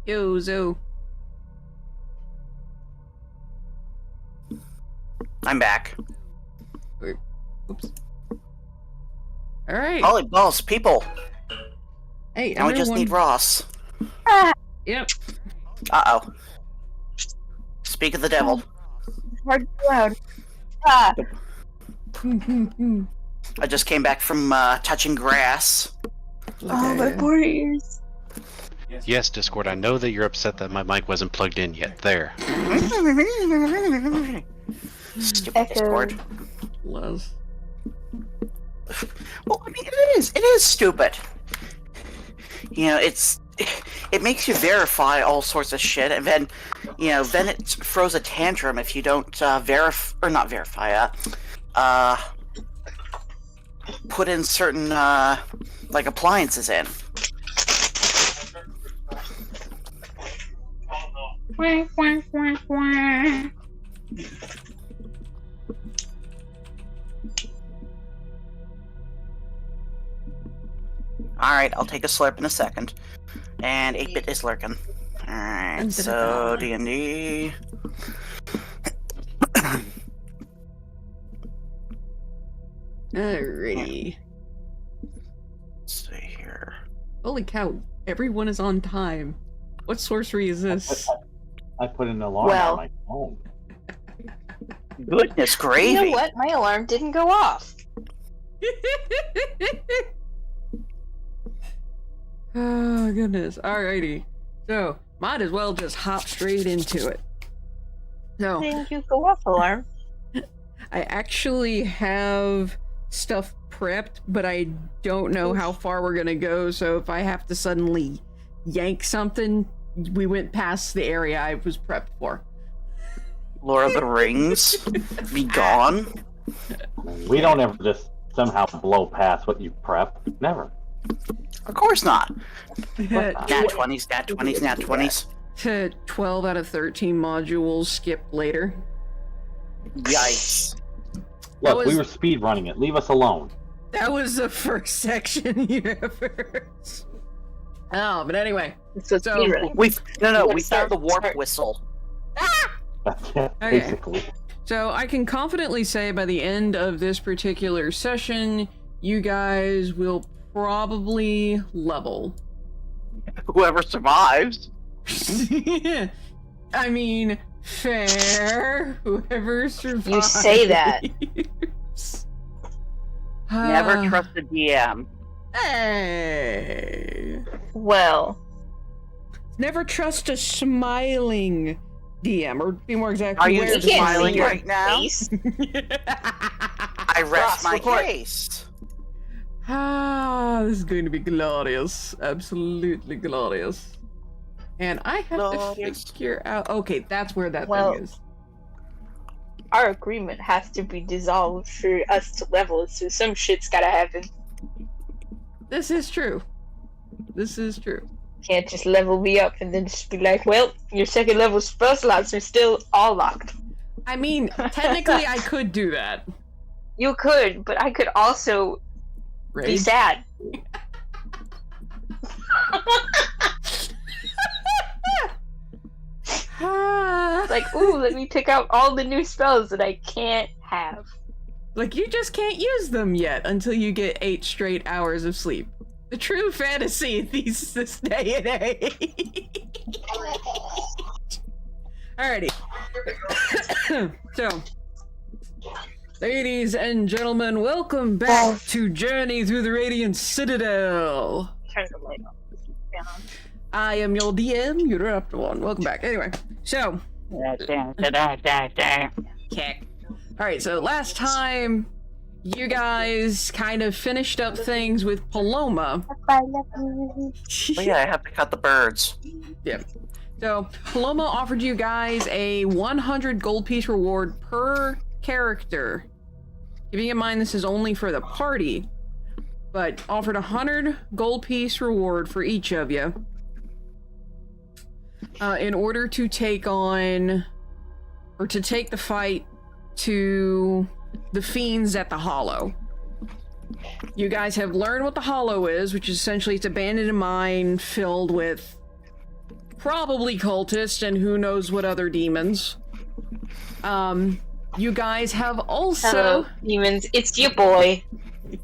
Yo, Zo. I'm back. Oops. Alright. Holy balls, people! Hey, Now we just need Ross. Yep. Uh-oh. Speak of the devil. Hard loud. Ah. I just came back from touching grass. Oh, my poor ears. Yes, Discord, I know that you're upset that my mic wasn't plugged in yet. There. Stupid Echo. Discord. Was. Well, I mean, it is stupid. You know, it makes you verify all sorts of shit, and then, you know, then it throws a tantrum if you don't put in certain like appliances in. Alright, I'll take a slurp in a second. And 8-bit is lurking. Alright, so D&D. Alrighty. Let's see here. Holy cow, everyone is on time. What sorcery is this? I put an alarm on my phone. Goodness gravy! You know what? My alarm didn't go off. Oh, goodness. Alrighty. So, might as well just hop straight into it. So, Didn't you go off, alarm? I actually have stuff prepped, but I don't know how far we're gonna go, so if I have to suddenly yank something, we went past the area I was prepped for. Lord of the Rings, be gone. We don't ever just somehow blow past what you prep. Never. Of course not. Nat Nat 20s, nat 20s, nat 20s. To 12 out of 13 modules skipped later. Yikes. Look, we were speed running it. Leave us alone. That was the first section universe. Oh, but anyway. So We found the warp whistle. Basically. So I can confidently say by the end of this particular session, you guys will probably level. Whoever survives. I mean, fair. Whoever survives. You say that. Never trust a DM. Hey. Well. Never trust a smiling DM, or be more exact. Are you beware of smiling smiling right now? face. I rest my report. case. This is going to be glorious. Absolutely glorious. And I have Glorious. to figure out... Okay, that's where that Well, thing is. Our agreement has to be dissolved for us to level, so some shit's gotta happen. This is true. This is true. Can't just level me up and then just be like, well, your second level spell slots are still all locked. I mean, technically I could do that. You could, but I could also be Rage? sad. Like, ooh, let me pick out all the new spells that I can't have. Like, you just can't use them yet until you get 8 straight hours of sleep. The true fantasy of this day and age. Alrighty. So, ladies and gentlemen, welcome back to Journey Through the Radiant Citadel. Turn the light off. I am your DM, you're up to one. Welcome back. Anyway, so. Kick. Alright, so last time, you guys kind of finished up things with Paloma. Oh yeah, I have to cut the birds. Yep. So, Paloma offered you guys a 100 gold piece reward per character. Keeping in mind this is only for the party, but offered 100 gold piece reward for each of you. In order to take on, or to take the fight to the fiends at the Hollow. You guys have learned what the Hollow is, which is essentially it's abandoned mine filled with probably cultists and who knows what other demons. You guys have also... Hello, demons. It's your boy.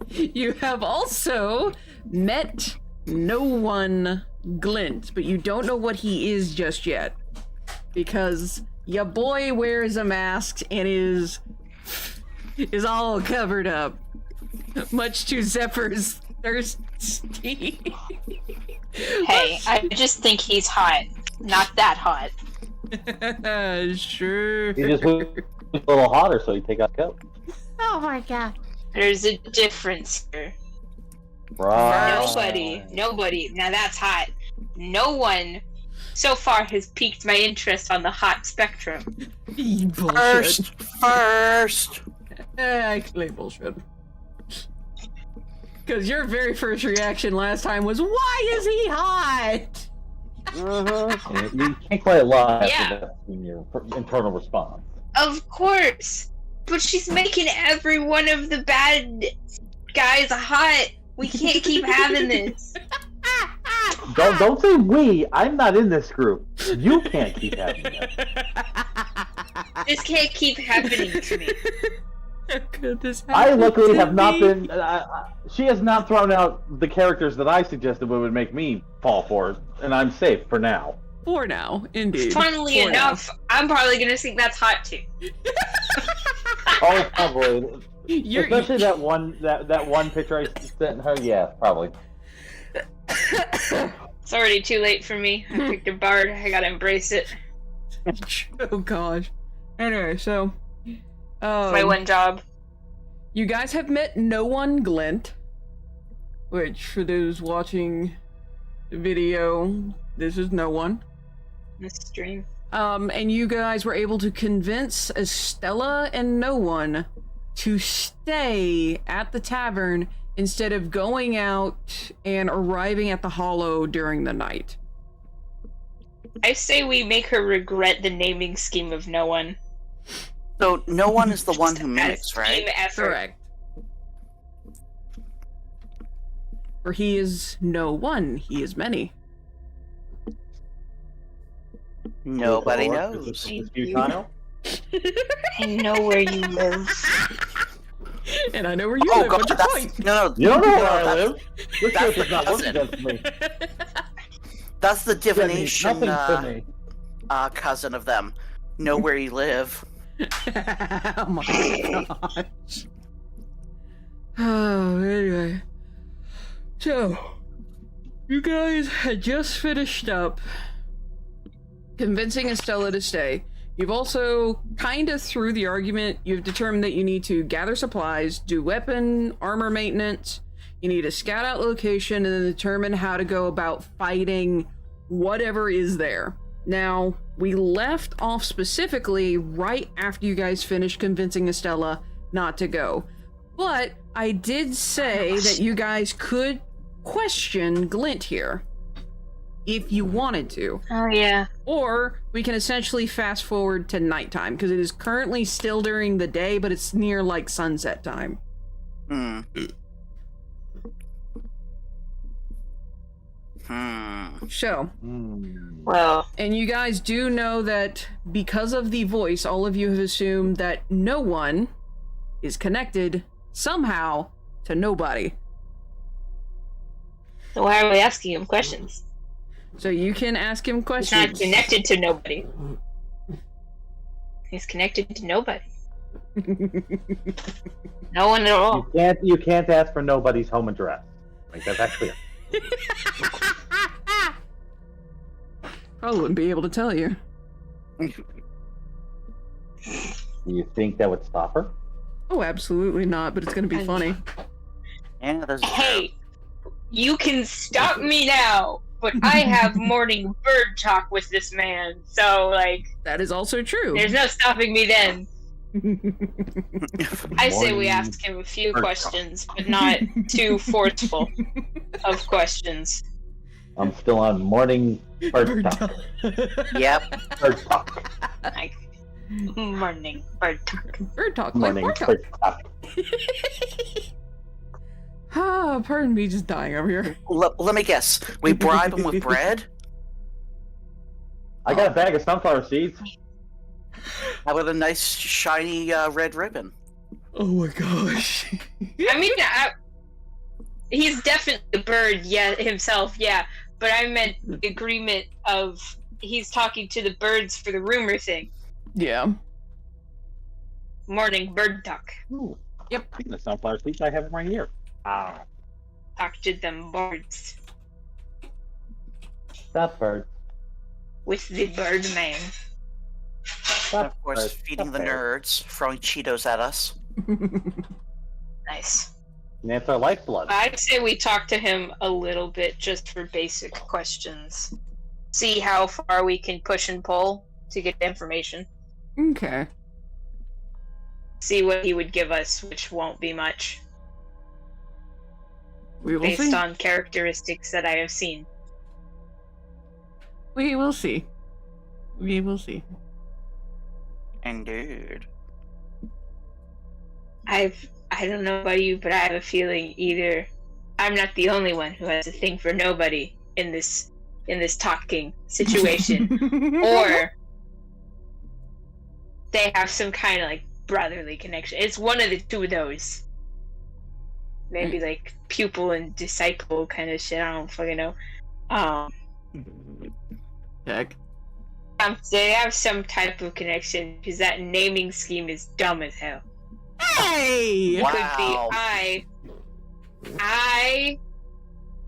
You have also met no one Glint, but you don't know what he is just yet. Because your boy wears a mask and is all covered up. Much to Zephyr's thirsty. Hey, I just think he's hot. Not that hot. Sure. He just was a little hotter, so he take out coat. Oh my god. There's a difference here. Right. Nobody. Now that's hot. No one so far has piqued my interest on the hot spectrum. Bullshit. First. Actually, bullshit. Because your very first reaction last time was, why is he hot? You can't quite lie Yeah. after that in your internal response. Of course! But she's making every one of the bad guys hot! We can't keep having this! Don't say we. I'm not in this group. You can't keep having this. This can't keep happening to me. Could this I happen luckily to have not me? been. She has not thrown out the characters that I suggested would make me fall for it, and I'm safe for now. For now, indeed. Funnily For enough, I'm probably gonna think that's hot too. Oh, probably. You're, Especially that one picture I sent her. Yeah, probably. It's already too late for me. I picked a bard, I gotta embrace it. Oh gosh. Anyway, so It's my one job. you guys have met no one Glint, which for those watching the video, this is no one. This stream. And you guys were able to convince Estella and no one to stay at the tavern instead of going out and arriving at the Hollow during the night. I say we make her regret the naming scheme of no one. So no one is the one who mimics, As right? team effort. Correct. For he is no one, he is many. Nobody Is knows. this futile? I know where you live. And I know where you Oh live, god, what's your that's point? no. You don't know where I that's- live. This that's group is not working cousin. against me. That's the That means divination nothing to me. cousin of them. Know where you live. Oh my gosh. Oh, anyway. So, you guys had just finished up convincing Estella to stay. You've also kind of through the argument, you've determined that you need to gather supplies, do weapon, armor maintenance, you need to scout out location, and then determine how to go about fighting whatever is there. Now, we left off specifically right after you guys finished convincing Estella not to go. But I did say that you guys could question Glint here if you wanted to. Oh yeah. Or we can essentially fast forward to nighttime because it is currently still during the day, but it's near like sunset time. Hmm. So, Well, and you guys do know that because of the voice, all of you have assumed that no one is connected somehow to nobody. so why are we asking him questions? So you can ask him He's not questions. connected to nobody. He's connected to nobody. No one at all. You can't ask for nobody's home address. Like that's clear. Probably wouldn't be able to tell you. Do you think that would stop her? Oh, absolutely not, but it's gonna be funny. Yeah, there's. Hey, you can stop me now, but I have morning bird talk with this man, so like, That is also true. there's no stopping me then. I say we Morning ask him a few bird questions, but not too forceful of questions. I'm still on morning bird talk. Yep. Bird talk. Like, morning bird talk. Bird talk, like Morning bird talk. bird talk. Ah, pardon me, just dying over here. Let me guess. We bribe him with bread. I got a bag of sunflower seeds. How about a nice shiny red ribbon? Oh my gosh. I mean, he's definitely a bird, yeah, himself, yeah. But I meant the agreement of he's talking to the birds for the rumor thing. Yeah. Morning bird talk. Ooh. Yep. Speaking of sunflower seeds, I have them right here. Ah, Talk to them birds that bird. with the bird man. And of course, feeding the nerds, throwing Cheetos at us. Nice. And that's our lifeblood. I'd say we talk to him a little bit just for basic questions. See how far we can push and pull to get information. Okay. See what he would give us, which won't be much, We will based see. on characteristics that I have seen. We will see. We will see. Indeed. I don't know about you, but I have a feeling either I'm not the only one who has a thing for nobody in this talking situation, or they have some kind of like brotherly connection. It's one of the two of those. Maybe like pupil and disciple kind of shit. I don't fucking know. Heck. They have some type of connection because that naming scheme is dumb as hell. Hey! Wow. Could be I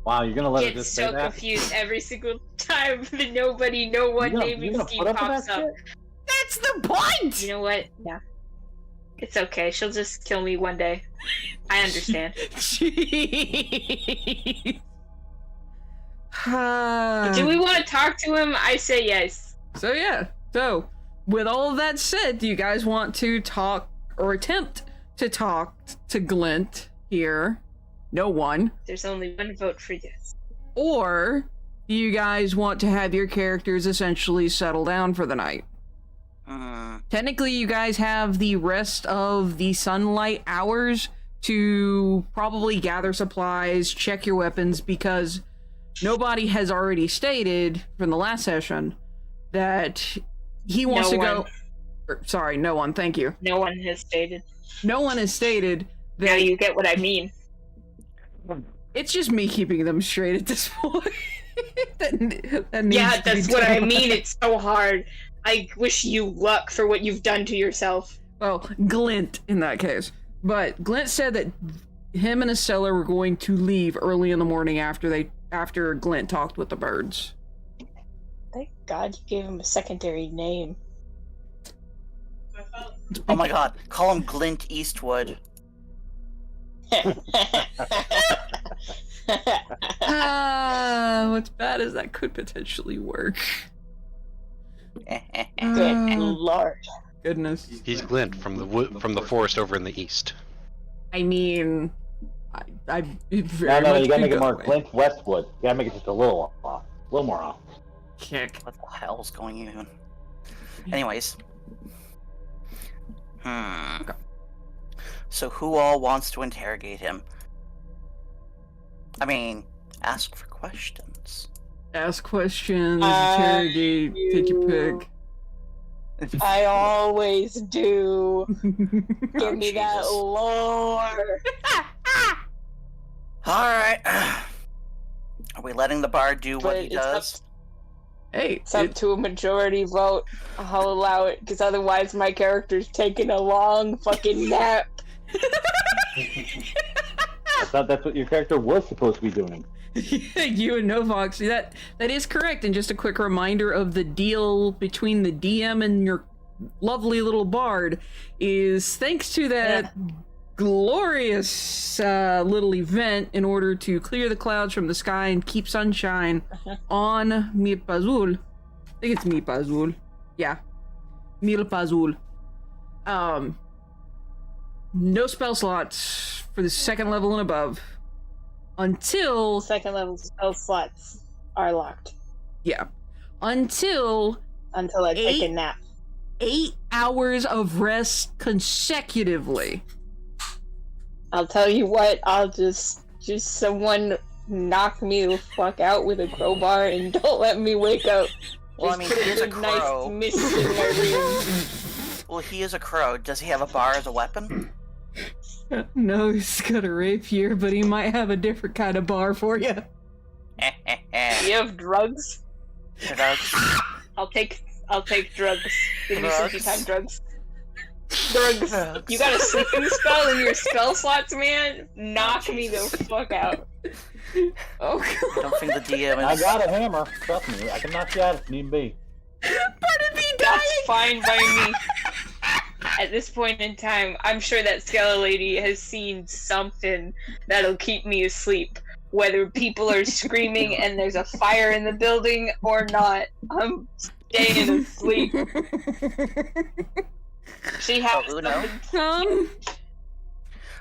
Wow, you're gonna let her get just so say that? confused every single time the nobody know what You're naming gonna scheme put up with pops that up. shit? That's the point! You know what? Yeah. It's okay. She'll just kill me one day. I understand. Jeez. Do we want to talk to him? I say yes. So yeah. So, with all of that said, do you guys want to talk or attempt to talk to Glint here? No one. There's only one vote for yes. Or do you guys want to have your characters essentially settle down for the night? Technically, you guys have the rest of the sunlight hours to probably gather supplies, check your weapons, because nobody has already stated from the last session that he wants No to one. go. Sorry, no one. Thank you. No one has stated. No one has stated Now that. you get what I mean. It's just me keeping them straight at this point. that needs Yeah, to be that's what I done. mean. It's so hard. I wish you luck for what you've done to yourself. Well, Glint in that case. But Glint said that him and his seller were going to leave early in the morning after Glint talked with the birds. Thank God you gave him a secondary name. Oh my god, call him Glint Eastwood. What's bad is that could potentially work. Good Lord. Goodness. He's Glint from the forest over in the east. I mean, I very No, much you gotta could make it go more that way. Clint Westwood. You gotta make it just a little off. A little more off. Kick. What the hell's going on? Anyways. So who all wants to interrogate him? I mean, ask for questions. Ask questions, interrogate, take your pick. I always do. Oh, Give me that Jesus. lore. Alright. Are we letting the bard do what he does? Hey, It's up to a majority vote. I'll allow it, because otherwise my character's taking a long fucking nap. I thought that's what your character was supposed to be doing. you and Novox, that is correct. And just a quick reminder of the deal between the DM and your lovely little bard is thanks to that glorious little event in order to clear the clouds from the sky and keep sunshine on Milpazul. I think it's Milpazul. Yeah. Milpazul. No spell slots for the second level and above until Second level spell slots are locked until until I take a nap. 8 hours of rest consecutively. I'll tell you what, I'll just someone knock me the fuck out with a crowbar and don't let me wake up. Well, I Just mean, put he is a nice crow. mist in my room. Well, he is a crow. Does he have a bar as a weapon? No, he's got a rapier, but he might have a different kind of bar for you. Do you have drugs? Drugs. I'll take drugs. Give me sleepy Drugs? time drugs. Drugs. You got a sleeping spell in your spell slots, man? Knock me the fuck out. Oh, I God. don't think the DM I is. got a hammer. Trust me, I can knock you out if need be. Pardon me, dying! That's fine by me. At this point in time, I'm sure that Skella lady has seen something that'll keep me asleep. Whether people are screaming and there's a fire in the building or not, I'm staying asleep. She has Oh, Uno? something.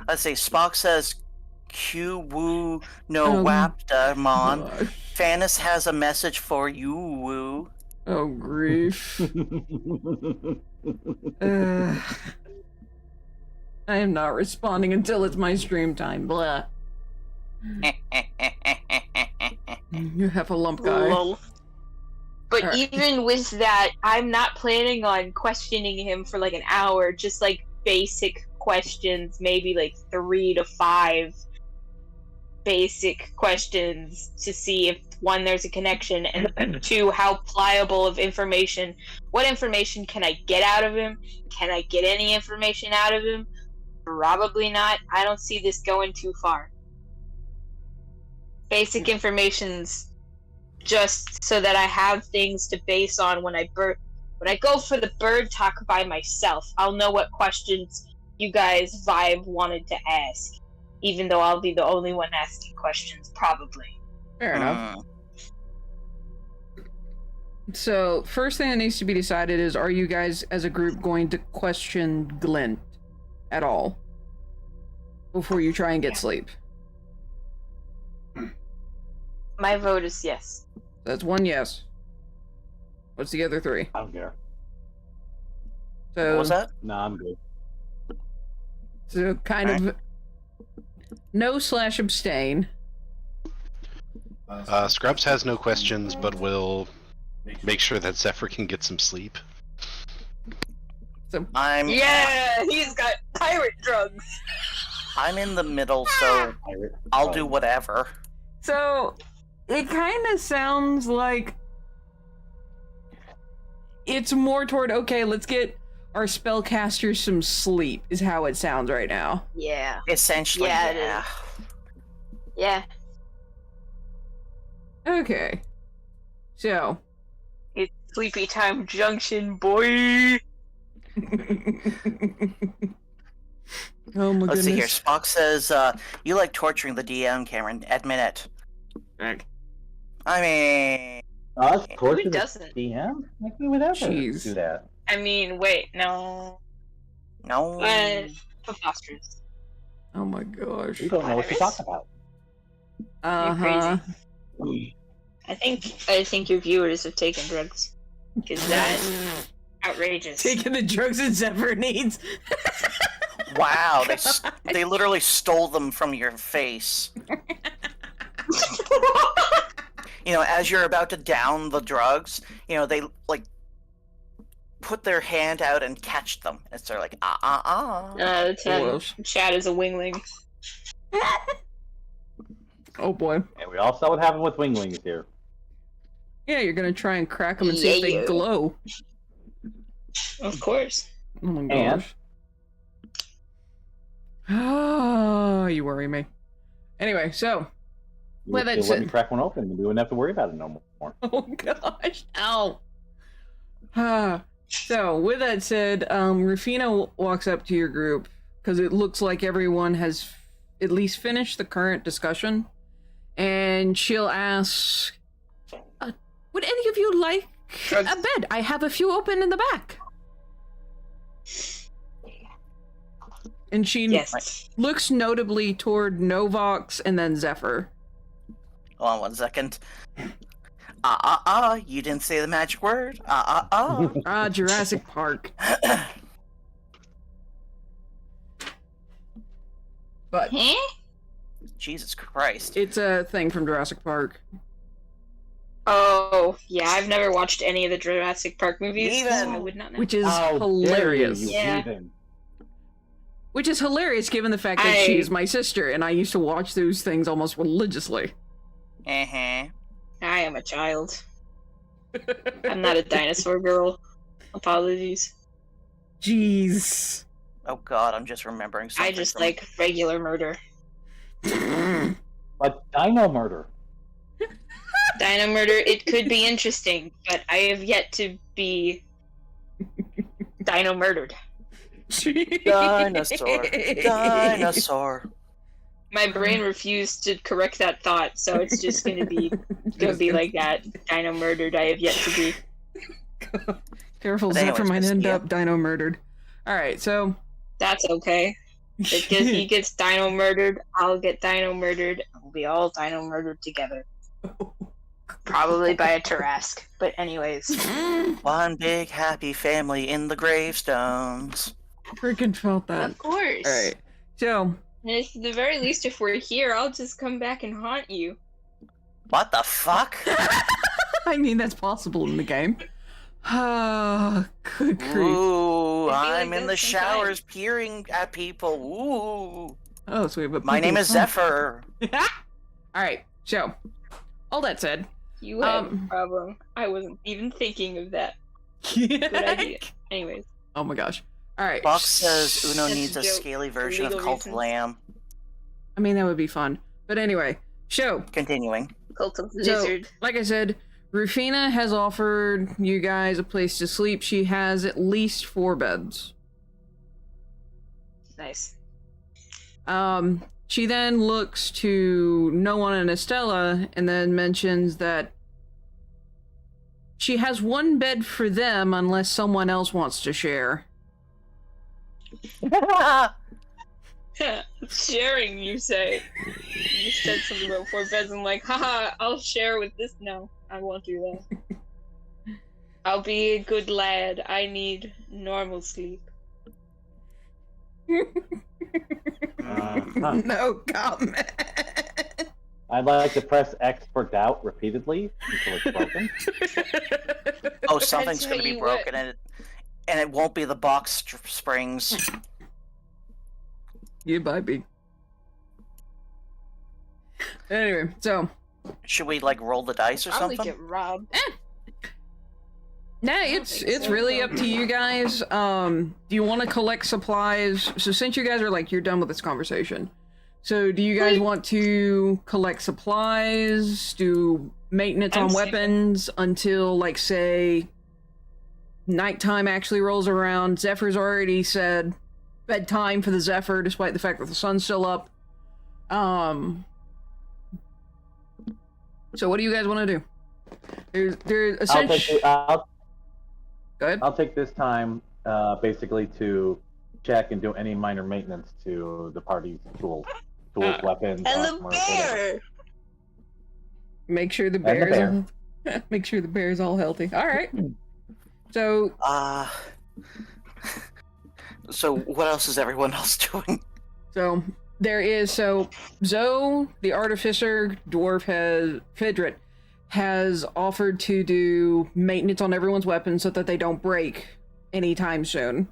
Let's see. Spock says, "Q woo no Um, wapta mon." Gosh. Fanus has a message for you, woo. Oh, grief. I am not responding until it's my stream time. Blah. You have a lump guy. Lol. But Alright. even with that, I'm not planning on questioning him for like an hour, just like basic questions, maybe like 3 to 5 basic questions to see if one, there's a connection, and 2, how pliable of information, what information can I get out of him? Can I get any information out of him? Probably not. I don't see this going too far. Basic information's just so that I have things to base on when I go for the bird talk by myself. I'll know what questions you guys vibe wanted to ask, even though I'll be the only one asking questions, probably. Fair enough. So, first thing that needs to be decided is, are you guys as a group going to question Glint at all before you try and get sleep? My vote is yes. That's 1 yes. What's the other 3? I don't care. So, What was that? No, I'm good. So kind of no/abstain. Scrubs has no questions, but will make sure that Zephyr can get some sleep. I'm Yeah, he's got pirate drugs. I'm in the middle, so I'll do whatever. So it kind of sounds like it's more toward, okay, let's get our spellcasters some sleep, is how it sounds right now. Yeah. Essentially, Yeah, it yeah. Yeah. Okay. So. It's sleepy time junction, boy. Oh my Let's see here. goodness. Spock says, you like torturing the DM, Cameron. Admit it. Heck. I mean... Us torture the doesn't? DM? Like we would ever Jeez. do that. I mean, wait, no. No. Preposterous. Oh my gosh. We don't know what to talk about. Uh-huh. I think your viewers have taken drugs. Because that's outrageous. Taking the drugs that Zephyr needs. Wow, they literally stole them from your face. You know, as you're about to down the drugs, you know, they, like, put their hand out and catch them. And they're like, Chad is a wingling. Oh boy. And we all saw what happened with winglings here. Yeah, you're gonna try and crack them and see if they Yeah. glow. Of course. Oh my And? gosh. Oh, you worry me. Anyway, so. Well, You'll that's let it. me crack one open and we wouldn't have to worry about it no more. Oh gosh. Ow. So, with that said, Rufina walks up to your group, because it looks like everyone has at least finished the current discussion, and she'll ask, would any of you like a bed? I have a few open in the back. And she Yes. looks notably toward Novox and then Zephyr. Hold on 1 second. You didn't say the magic word. Jurassic Park. But Huh? Jesus Christ. it's a thing from Jurassic Park. Oh, yeah, I've never watched any of the Jurassic Park movies, so I Even. would not know. Which is How hilarious. dare you, Yeah. heathen. Which is hilarious given the fact that I- she's my sister and I used to watch those things almost religiously. Uh-huh. I am a child. I'm not a dinosaur girl. Apologies. Jeez. Oh god, I'm just remembering something. I just from- like regular murder. But dino murder. Dino murder, it could be interesting, but I have yet to be dino murdered. Dinosaur. Dinosaur. My brain refused to correct that thought, so it's just gonna be like that. Dino murdered, I have yet to be. Careful, But Zephyr anyways, might Miss end Mia. up dino murdered. Alright, so... That's okay. He gets dino murdered, I'll get dino murdered, and we'll be all dino murdered together. Probably by a Tarask. But anyways. One big happy family in the gravestones. Freaking felt that. Of course. Alright, so... And at the very least, if we're here, I'll just come back and haunt you. What the fuck? I mean, that's possible in the game. Ah, good grief. Ooh, like I'm in the this showers peering at people. Ooh. Oh, sweet, but My name is Zephyr. Alright, so... All that said... You have a problem. I wasn't even thinking of that. Good idea. Anyways. Oh my gosh. Alright. Box says Uno That's needs a a joke scaly for version of legal Cult of reasons. Lamb. I mean, that would be fun. But anyway, show. Continuing. Cult of the So, Lizard. like I said, Rufina has offered you guys a place to sleep. She has at least 4 beds. Nice. She then looks to No One and Estella and then mentions that she has 1 bed for them unless someone else wants to share. Sharing, you say. You said something about 4 beds. I'm like, haha, I'll share with this. No, I won't do that. I'll be a good lad. I need normal sleep. No comment. I'd like to press X for doubt repeatedly until it's broken. Oh, something's tell gonna be you what. broken and it won't be the box springs. You might be. Anyway, so Should we like roll the dice or Probably something? get robbed. nah, don't it's think so. really up to you guys. Do you want to collect supplies? So since you guys are like you're done with this conversation, so do you guys want to collect supplies, do maintenance I'm on skipping. weapons until like say nighttime actually rolls around? Zephyr's already said bedtime for the Zephyr, despite the fact that the sun's still up. So what do you guys want to do? There's essentially. Go ahead. I'll take this time basically to check and do any minor maintenance to the party's tools, weapons, And the armor, whatever. bear! Make sure the the bear's bear. all, make sure the bear's all healthy. All right. So So what else is everyone else doing? there is Zoe, the artificer dwarf, Fidret has offered to do maintenance on everyone's weapons so that they don't break anytime soon.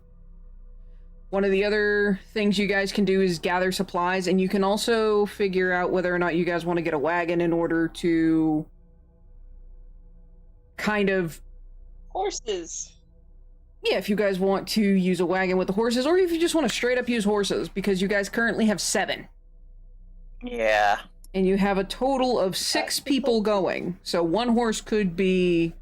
One of the other things you guys can do is gather supplies, and you can also figure out whether or not you guys want to get a wagon in order to kind of, Horses. yeah, if you guys want to use a wagon with the horses, or if you just want to straight up use horses, because you guys currently have 7. Yeah. And you have a total of 6 people going. So 1 horse could be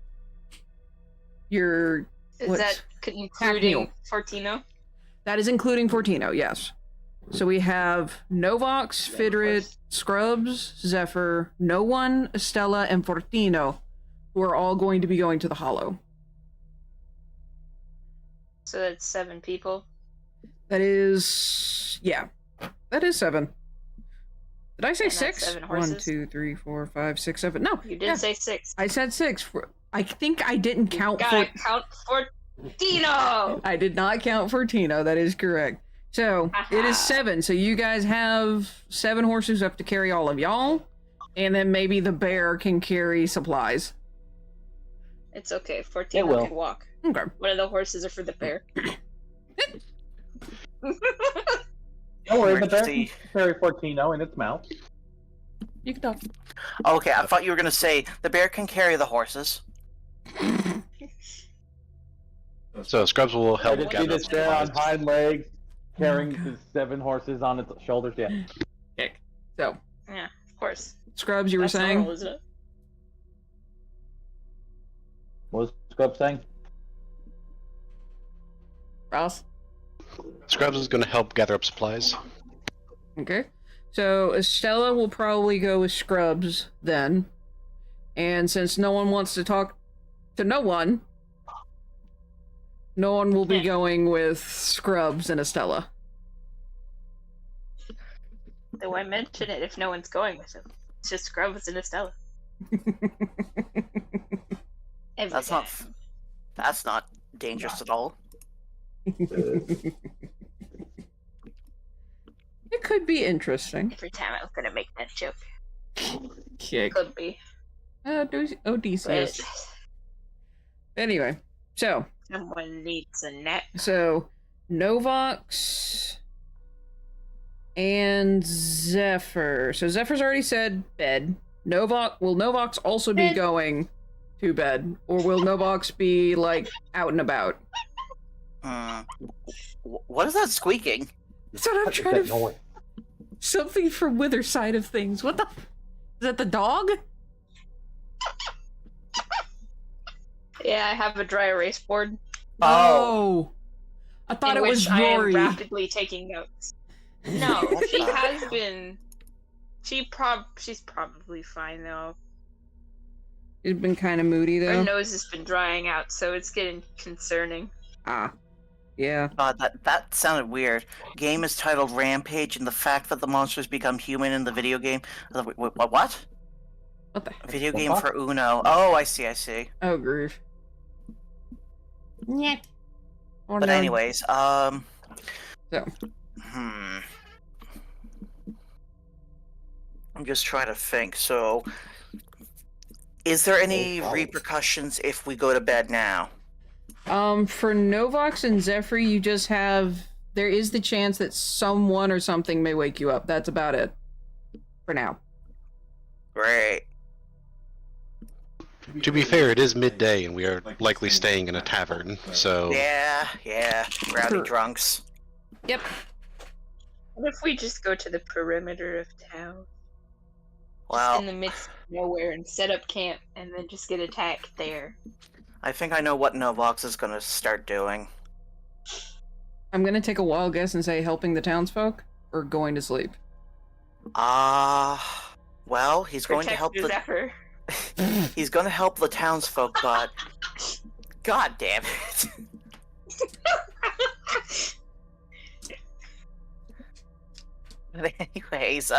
your... Is What's- that including Fortino? That is including Fortino, yes. So we have Novox, Fidret, Scrubs, Zephyr, No One, Estella, and Fortino, who are all going to be going to the Hollow. So that's 7 people. That is... yeah. That is 7. Did I say And that's 6? 7 1, horses? 2, 3, 4, 5, 6, 7. No, You did yeah. say 6. I said 6. I think I didn't count Gotta count Fortino! I did not count Fortino, that is correct. So, it is Aha. 7, so you guys have 7 horses up to carry all of y'all, And then maybe the bear can carry supplies. It's okay. 14 It will. can walk. Okay. One of the horses are for the bear. Don't worry, the bear Emergency. can carry 14 in its mouth. You can talk. Okay, I thought you were gonna say the bear can carry the horses. So Scrubs will I help just see gather up this bear on supplies. hind legs, carrying his 7 horses on its shoulders. Yeah. Kick. So, Yeah, of course. Scrubs, you were That's saying? normal, isn't it? What was Scrub saying? Ross? Scrubs is going to help gather up supplies. Okay. So Estella will probably go with Scrubs then. And since no one wants to talk to no one will be going with Scrubs and Estella. Then why mention it if no one's going with him? It's just Scrubs and Estella. Every That's time. not dangerous at all. It could be interesting. Every time I was gonna make that joke. Kick. Could be. Odysseus. But Anyway, so someone needs a nap. Novox and Zephyr. So Zephyr's already said bed. Will Novox also be Bed. going to bed? Or will Novox be, like, out and about? What is that squeaking? That's what I'm What is trying that to... noise? Something from Wither side of things. What the... Is that the dog? Yeah, I have a dry erase board. Oh. I thought in it was which I am Rory. rapidly taking notes. No, she has been. She's probably fine though. She's been kind of moody, Her though. nose has been drying out, so it's getting concerning. Ah. Yeah. That sounded weird. Game is titled Rampage, and the fact that the monsters become human in the video game. What? What the heck? Video The game fuck? for Uno. Oh, I see. Oh, grief. Yeah. Oh, But no. anyways, So. I'm just trying to think. So, is there any Oh, repercussions if we go to bed now? For Novox and Zephyr, you just have... There is the chance that someone or something may wake you up. That's about it. For now. Great. To be fair, it is midday and we are likely staying in a tavern, so... Yeah, rowdy Sure. drunks. Yep. What if we just go to the perimeter of town, Well, in the midst of nowhere, and set up camp, and then just get attacked there? I think I know what Novox is gonna start doing. I'm gonna take a wild guess and say helping the townsfolk or going to sleep. Well, he's going to help the Zephyr. he's going to help the townsfolk, but God damn it. But anyways,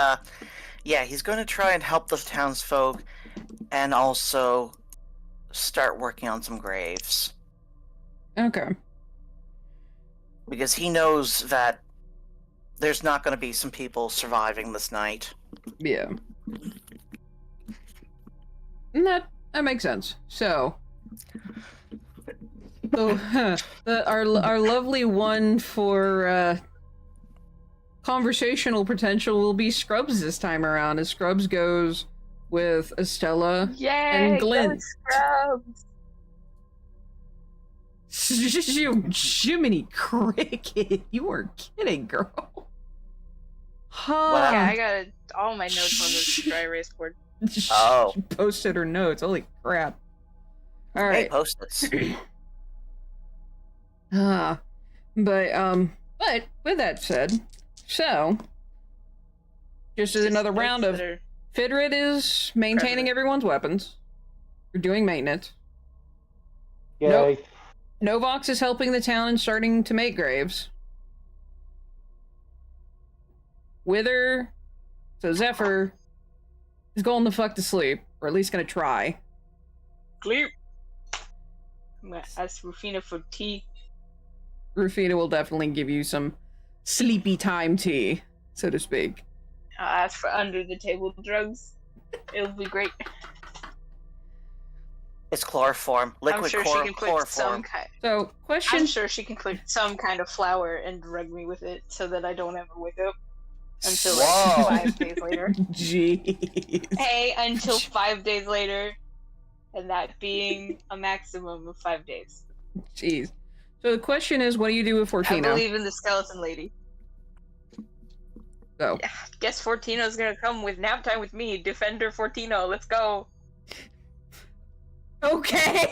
yeah, he's going to try and help the townsfolk and also start working on some graves. Okay. Because he knows that there's not going to be some people surviving this night. Yeah. And that makes sense. So, our lovely one for conversational potential will be Scrubs this time around, as Scrubs goes with Estella Yay! and Glint. Go Jiminy Cricket, you are kidding, girl. Wow. Yeah, I got all my notes on this dry erase board. Oh. She posted her notes. Holy crap. All Hey, right. Post-its. But with that said, so just as another round of Fidrit is maintaining President. everyone's weapons. We're doing maintenance. Yay. Nope. Novox is helping the town and starting to make graves. Wither, so Zephyr is going the fuck to sleep, or at least gonna try. Sleep. I'm gonna ask Rufina for tea. Rufina will definitely give you some sleepy time tea, so to speak. I'll ask for under the table drugs. It'll be great. It's chloroform. Liquid I'm sure she can put some chloroform. kind. So, question. I'm sure she can put some kind of flour and drug me with it so that I don't ever wake up until Whoa. like 5 days later. Jeez. Hey, until 5 days later, and that being a maximum of 5 days. Jeez. So the question is, what do you do with I Fortino? believe in the skeleton lady. Go. Yeah, guess Fortino's gonna come with nap time with me. Defender Fortino, let's go. Okay.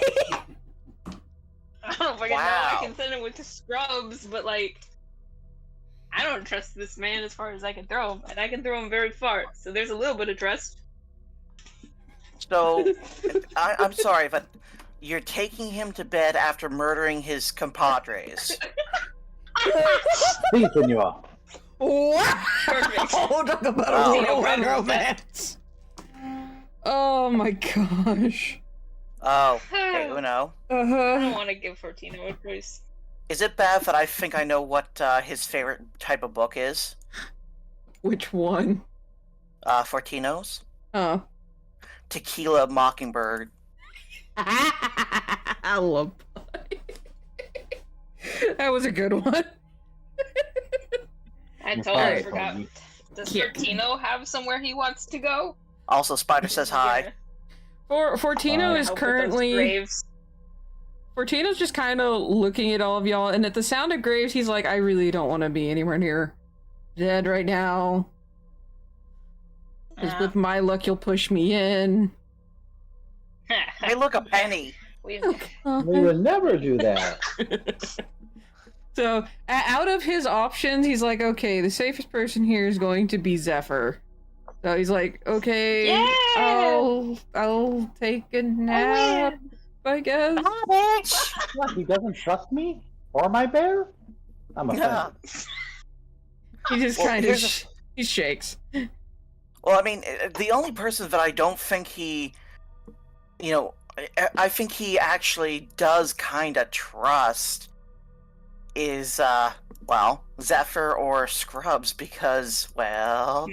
I don't fucking know. Wow. I can send him with the scrubs, but like, I don't trust this man as far as I can throw him, and I can throw him very far. So there's a little bit of trust. So, I'm sorry, but you're taking him to bed after murdering his compadres. Sí, senor. Wow. Perfect. Talk about Wow. a whirlwind romance. Oh my gosh. Oh, hey, Uno. I don't Uh-huh. want to give Fortino a choice. Is it bad that I think I know what his favorite type of book is? Which one? Fortino's? Oh. Tequila Mockingbird. I love that was a good one. I Well, totally sorry, forgot. Tony. Does Yeah. Fortino have somewhere he wants to go? Also, Spider says hi. Fortino is Help with those currently graves. Fortino's just kind of looking at all of y'all, and at the sound of graves, he's like, I really don't want to be anywhere near dead right now. Because with my luck, you'll push me in. Hey, look, a penny. We've We would never do that. So, out of his options, he's like, okay, the safest person here is going to be Zephyr. So he's like, okay, Yeah! I'll take a nap, I guess. Ah, bitch! What, he doesn't trust me? Or my bear? I'm Yeah. offended. He just Well, kind of here's he shakes. Well, I mean, the only person that I don't think he, I think he actually does kind of trust is, well, Zephyr or Scrubs because, well,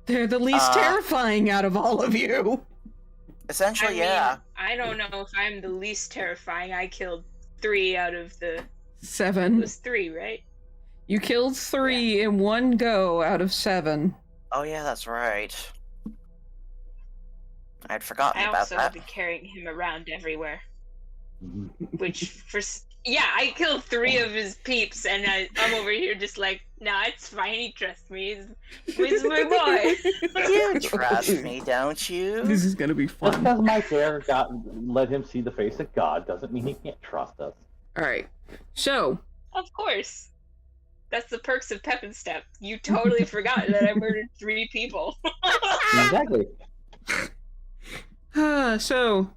They're the least terrifying out of all of you. essentially, yeah. I don't know if I'm the least terrifying. I killed 3 out of the. It 7. was 3, right? You killed 3 in one go out of 7. Oh, yeah, that's right. I'd forgotten I about also that. be carrying him around everywhere. Mhm. Which, I killed 3 of his peeps, and I'm over here just like, nah, it's fine. He trusts me. He's my boy. You trust me, don't you? This is gonna be Just fun. because my bear let him see the face of God doesn't mean he can't trust us. Alright. So, Of course. That's the perks of Pep and Step. You totally forgot that I murdered 3 people. Exactly. so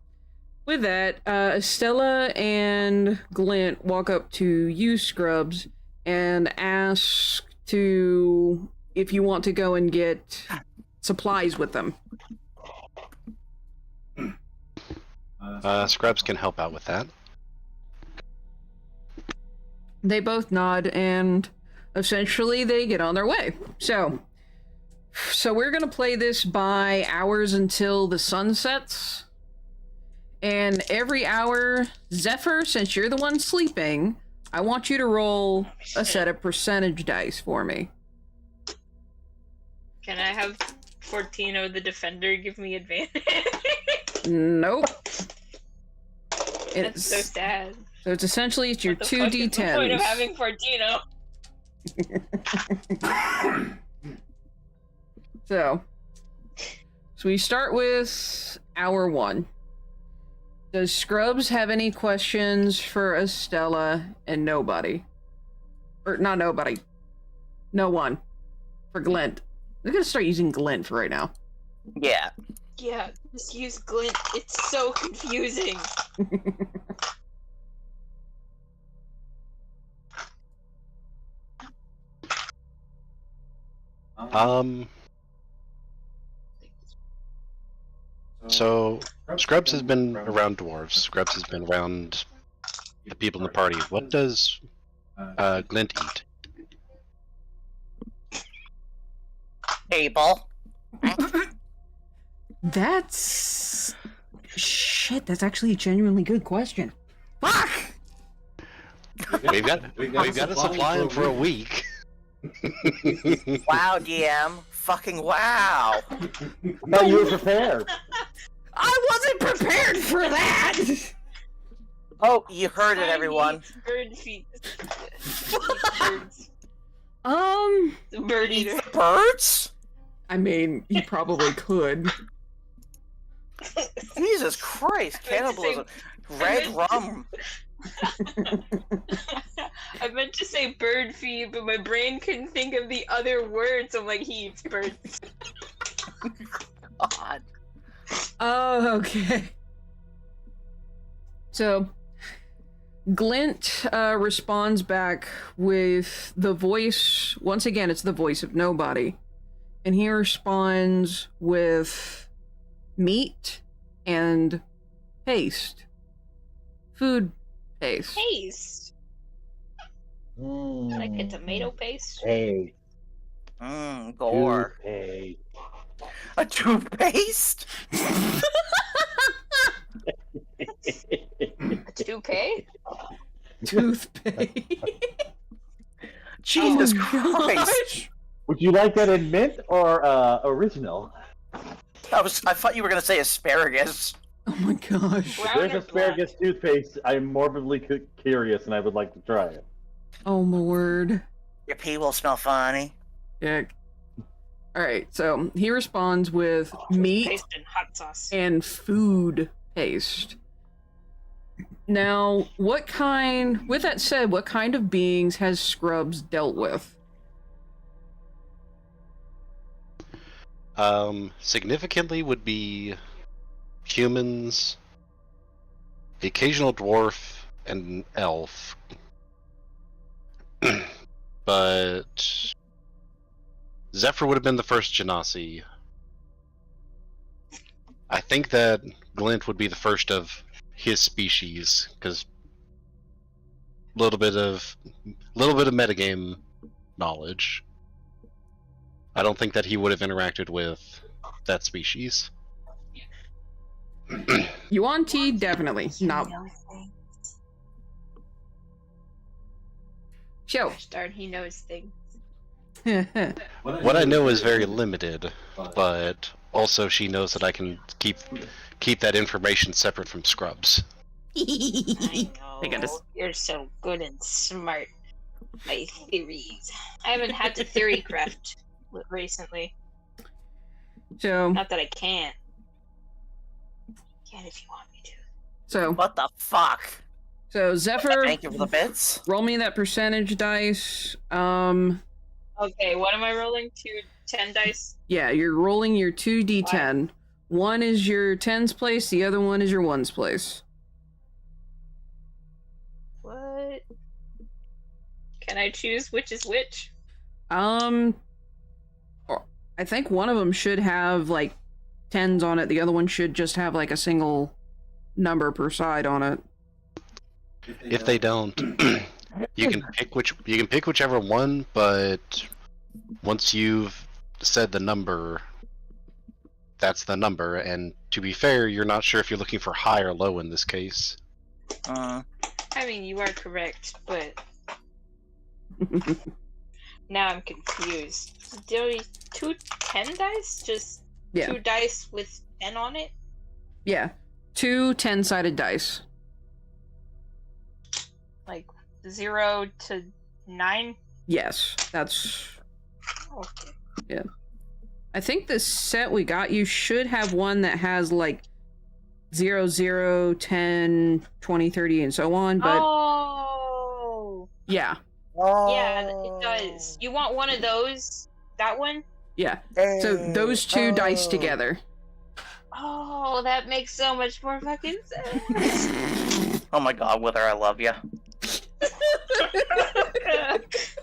with that, Estella and Glint walk up to you, Scrubs, and ask if you want to go and get supplies with them. Scrubs can help out with that. They both nod, and essentially they get on their way. So we're gonna play this by hours until the sun sets. And every hour, Zephyr, since you're the one sleeping, I want you to roll a set of percentage dice for me. Can I have Fortino the Defender give me advantage? Nope. That's so sad. So it's essentially your What the fuck is the point of 2d10s. having Fortino? So we start with hour 1. Does Scrubs have any questions for Estella and nobody? Or not nobody. No one. For Glint. We're gonna start using Glint for right now. Yeah. Yeah, just use Glint. It's so confusing. So Scrubs has been around dwarves. Scrubs has been around the people in the party. What does Glint eat? Abel. That's... Shit, that's actually a genuinely good question. Fuck! We've got to supply him for a week. Wow, DM. Fucking wow. I thought you were prepared. I wasn't prepared for that! Oh, you heard it, I everyone. need bird feet. Bird Eat eater. the birds? I mean, you probably could. Jesus Christ, cannibalism. Red rum. I meant to say bird feed, but my brain couldn't think of the other words. I'm like, he eats birds. God. Oh, okay. So, Glint responds back with the voice. Once again, it's the voice of nobody. And he responds with meat and paste. Food paste. Paste. Like a tomato paste. Hey. Gore. Hey. A toothpaste? A toupee? Toothpaste. Jesus Oh, Christ. gosh. Would you like that in mint or original? I thought you were gonna say asparagus. Oh my gosh. Brown There's or asparagus toothpaste. I'm morbidly curious, and I would like to try it. Oh my word. Your pee will smell funny. Yeah. Alright, so he responds with meat Paste and hot sauce. and food paste. Now, with that said, what kind of beings has Scrubs dealt with? Significantly would be humans, the occasional dwarf, and an elf. But Zephyr would have been the first Genasi. I think that Glint would be the first of his species, because little bit of metagame knowledge. I don't think that he would have interacted with that species. Yuan-Ti, definitely. Not. Show. Gosh darn, he knows things. What I know is very limited, but also she knows that I can keep that information separate from Scrubs. I know. goodness. You're so good and smart. My theories. I haven't had to theory craft recently. So, Not that I can't. Can if you want me to. so What the fuck? Zephyr, Thank you for the bits. roll me that percentage dice. Okay, what am I rolling? 10 dice? Yeah, you're rolling your 2d10. One is your tens place, the other one is your ones place. What? Can I choose which is which? I think one of them should have like tens on it. The other one should just have like a single number per side on it. If they don't, you can pick whichever one, but once you've said the number, that's the number. And to be fair, you're not sure if you're looking for high or low in this case. I mean, you are correct, but now I'm confused. Only 2 10 dice? Just Yeah. 2 dice with 10 on it? Yeah, 2 10-sided dice. Like 0 to 9? Yes, that's. Okay. I think the set we got you should have one that has like 0, 0, 10, 20, 30, and so on, but Oh! yeah, Yeah, it does. You want one of those? That one? yeah. So those two dice together. Oh, that makes so much more fucking sense. Oh my god, Wither, I love you.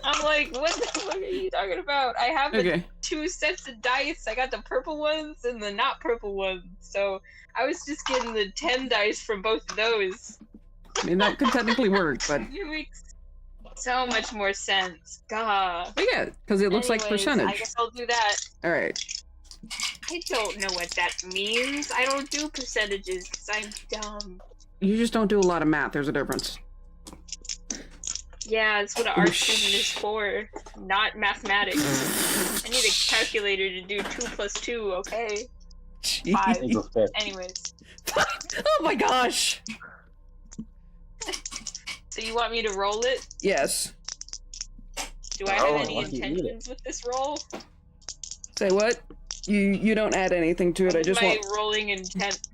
I'm like, what the fuck are you talking about? I have the Okay. 2 sets of dice. I got the purple ones and the not purple ones. So I was just getting the 10 dice from both of those. I mean, that could technically work, but It makes so much more sense. God. yeah, because it looks like Anyways, percentage. I guess I'll do that. All right. I don't know what that means. I don't do percentages because I'm dumb. You just don't do a lot of math. There's a difference. Yeah, that's what an art student is for. Not mathematics. I need a calculator to do 2 plus 2, okay? 5. Equals 5. Anyways. Oh my gosh! So you want me to roll it? Yes. Do I have any lucky you need it. intentions with this roll? Say what? You don't add anything to it. I just my want. rolling intent.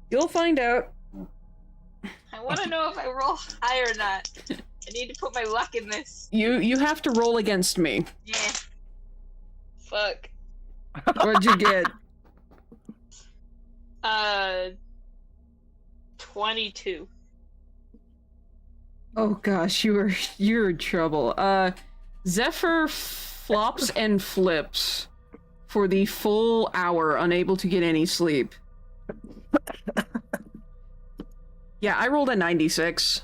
You'll find out. I want to know if I roll high or not. I need to put my luck in this. You have to roll against me. Yeah. Fuck. What'd you get? 22. Oh gosh, you're in trouble. Zephyr flops and flips for the full hour, unable to get any sleep. Yeah, I rolled a 96.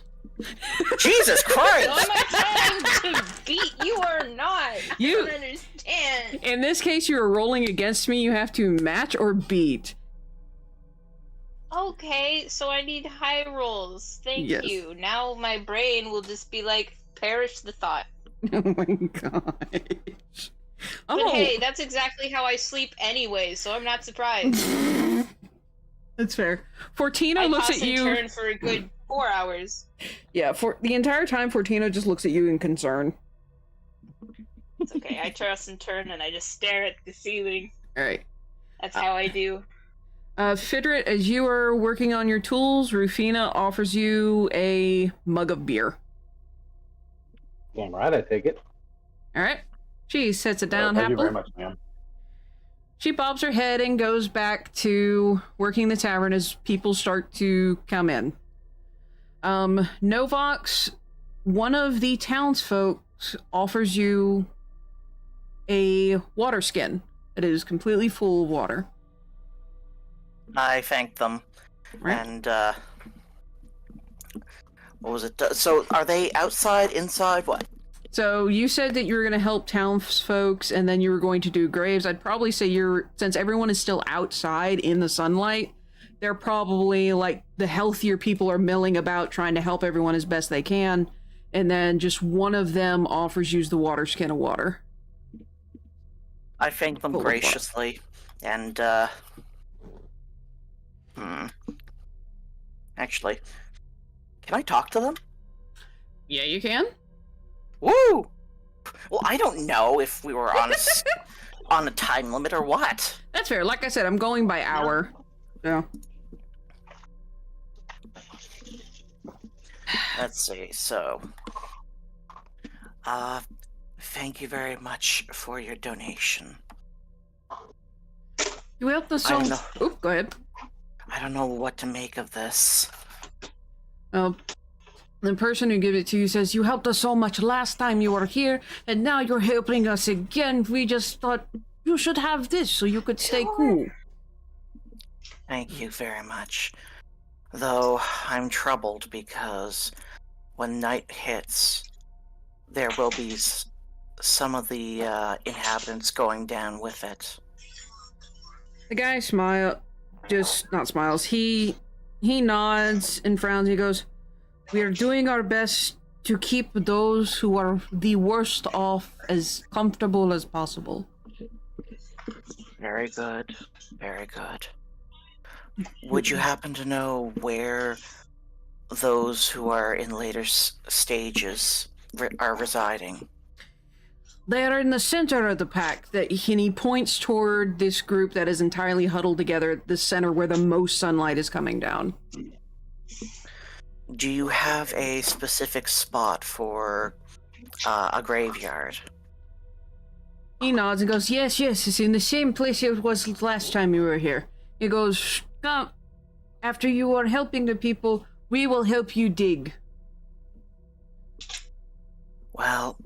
Jesus So Christ! am I trying to beat you or not? You- I don't understand. In this case, you are rolling against me. You have to match or beat. Okay, so I need high rolls. Thank Yes. you. Now my brain will just be like, perish the thought. Oh my gosh. But Oh, hey, that's exactly how I sleep anyway, so I'm not surprised. that's fair. Fortino I looks toss at and you. turn for a good 4 hours. Yeah, for the entire time, Fortino just looks at you in concern. It's okay. I toss and turn and I just stare at the ceiling. All right. That's how I do. Fidret, as you are working on your tools, Rufina offers you a mug of beer. Damn right, I take it. All right. She sets it down Thank you very happily. much, ma'am. She bobs her head and goes back to working the tavern as people start to come in. Novox, one of the townsfolk, offers you a water skin. It is completely full of water. I thank them. Right. And, what was it? So, are they outside, inside, what? So you said that you were going to help townsfolk and then you were going to do graves. I'd probably say since everyone is still outside in the sunlight, they're probably like the healthier people are milling about trying to help everyone as best they can. And then just one of them offers you the water skin of water. I thank them Full of water. graciously. And, Actually, can I talk to them? Yeah, you can. Woo! Well, I don't know if we were on on a time limit or what. That's fair. Like I said, I'm going by hour. So. Let's see. So, thank you very much for your donation. You helped us I so. don't know. Oop, go ahead. I don't know what to make of this. The person who gave it to you says, you helped us so much last time you were here, and now you're helping us again. We just thought you should have this so you could stay cool. Thank you very much. Though I'm troubled because when night hits, there will be some of the inhabitants going down with it. The guy not smiles. He nods and frowns. He goes, we are doing our best to keep those who are the worst off as comfortable as possible. Very good. Very good. Would you happen to know where those who are in later stages are residing? They are in the center of the pack. And he points toward this group that is entirely huddled together at the center where the most sunlight is coming down. Do you have a specific spot for a graveyard? He nods and goes, yes, it's in the same place it was last time you were here. He goes, come, after you are helping the people, we will help you dig. Well,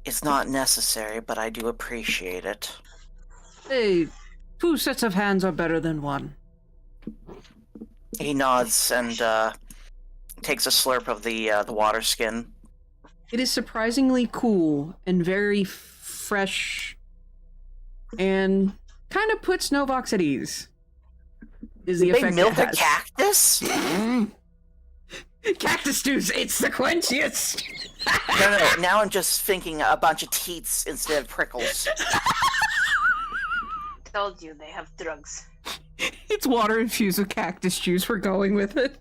it's not necessary, but I do appreciate it. Hey, 2 sets of hands are better than 1. He nods and takes a slurp of the water skin. It is surprisingly cool and very fresh and kind of puts Novox at ease. Is the Did they effect milk it a has. cactus? Cactus stews, it's the quenchiest! No. Now I'm just thinking a bunch of teats instead of prickles. Told you they have drugs. It's water infused with cactus juice, we're going with it.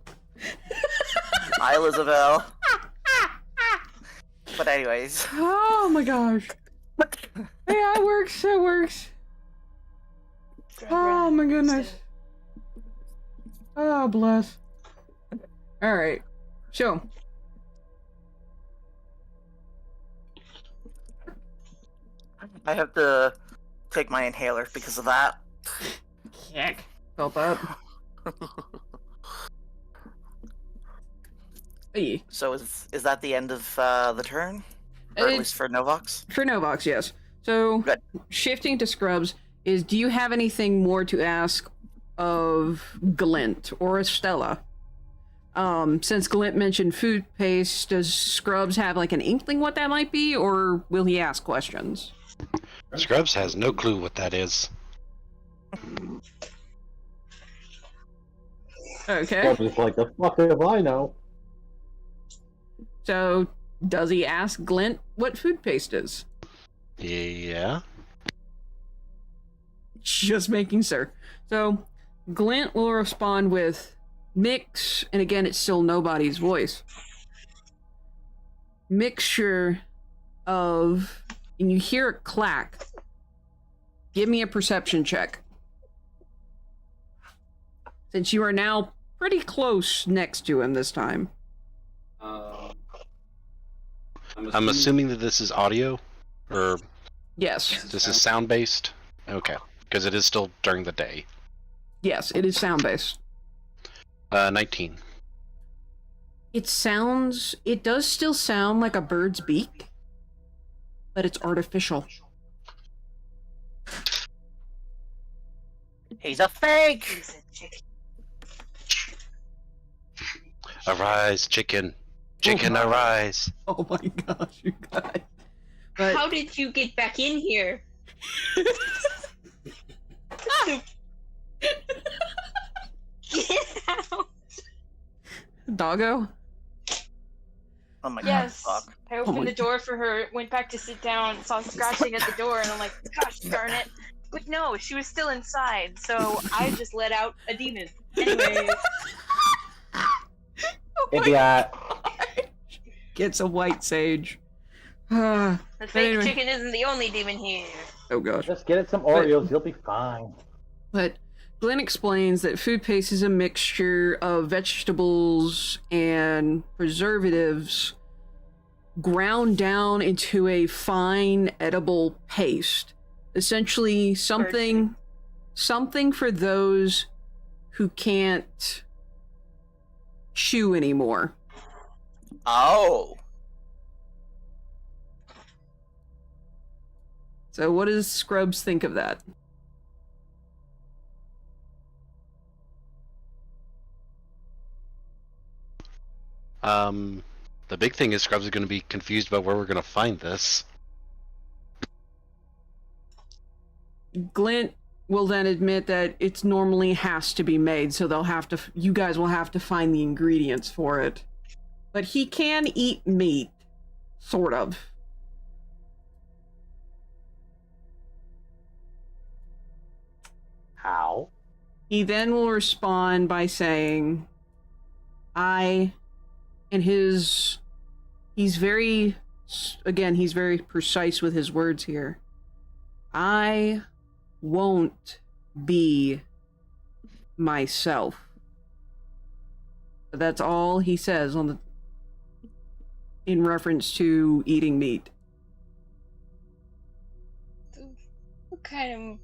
Hi, Elizabeth. But anyways. Oh my gosh. Yeah, it works, it works. Oh my goodness. Oh, bless. Alright. So. I have to take my inhaler because of that. Heck. Felt that. Hey. So is that the end of the turn? Or at least for Novox? For Novox, yes. So, Good. shifting to Scrubs, do you have anything more to ask of Glint or Estella? Since Glint mentioned food paste, does Scrubs have like an inkling what that might be, or will he ask questions? Scrubs has no clue what that is. Okay. I'm just like, the fuck if I know. So, does he ask Glint what food paste is? Yeah. Just making sure. So, Glint will respond with mix, and again, it's still nobody's voice. Mixture of, and you hear a clack. Give me a perception check. Since you are now pretty close next to him this time. I'm assuming that this is audio, or Yes. this is sound based. Okay, because it is still during the day. Yes, it is sound based. 19. It does still sound like a bird's beak, but it's artificial. He's a fake! He's a chicken. Arise, chicken. Chicken, arise. Oh my gosh, you guys. But How did you get back in here? Get out! Doggo? Oh my Yes. god, fuck. I opened my the door for her, went back to sit down, saw scratching at the door, and I'm like, gosh darn it. But no, she was still inside, so I just let out a demon. Anyways, Idiot. Gets a white sage. Ah, the fake anyway. chicken isn't the only demon here. oh gosh. Just get it some Oreos, you'll be fine. But Glenn explains that food paste is a mixture of vegetables and preservatives ground down into a fine edible paste. Essentially something for those who can't chew anymore. Oh! So what does Scrubs think of that? The big thing is Scrubs are going to be confused about where we're going to find this. Glint will then admit that it's normally has to be made, so they'll have to, you guys will have to find the ingredients for it. But he can eat meat, sort of. How? He then will respond by saying, he's very precise with his words here. I won't be myself. That's all he says in reference to eating meat. What kind of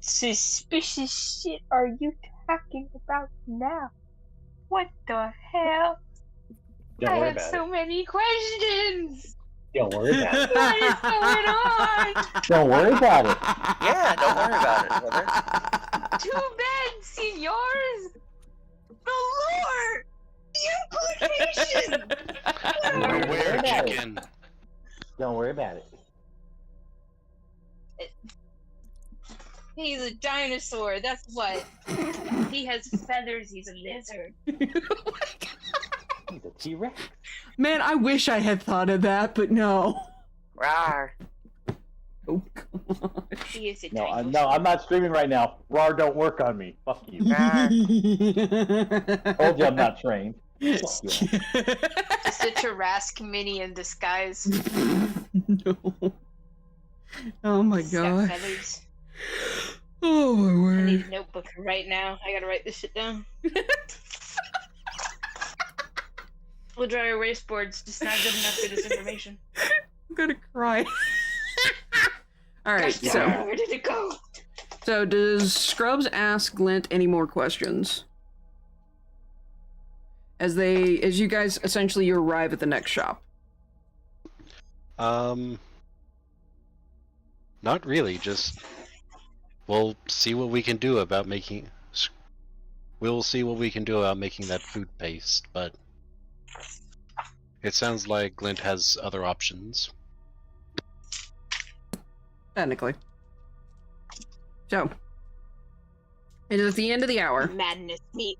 suspicious shit are you talking about now? What the hell? Don't I worry have about so many questions! it. Don't worry about it. What is going on? Don't worry about it. Yeah, don't worry about it, brother. Too bad, senors! The lore! The implication! Don't worry Where, about it. chicken? Don't worry about it. He's a dinosaur. That's what. He has feathers. He's a lizard. He's a T-Rex. Man, I wish I had thought of that, but no. Rawr. Oh god. He is a No, dinosaur. I'm not streaming right now. RAR don't work on me. Fuck you. Told Told you I'm not trained. Fuck you. Just a Tarrasque mini in disguise. No. Oh my He's got god. feathers. Oh my I word. need a notebook right now. I gotta write this shit down. We'll dry erase boards, just not good enough for this information. I'm gonna cry. Alright, Gosh, so where did it go? so does Scrubs ask Glint any more questions? As you guys essentially you arrive at the next shop. Not really. Just we'll see what we can do about making. We'll see what we can do about making that food paste, but it sounds like Glint has other options. Technically. So it is at the end of the hour Madness meat.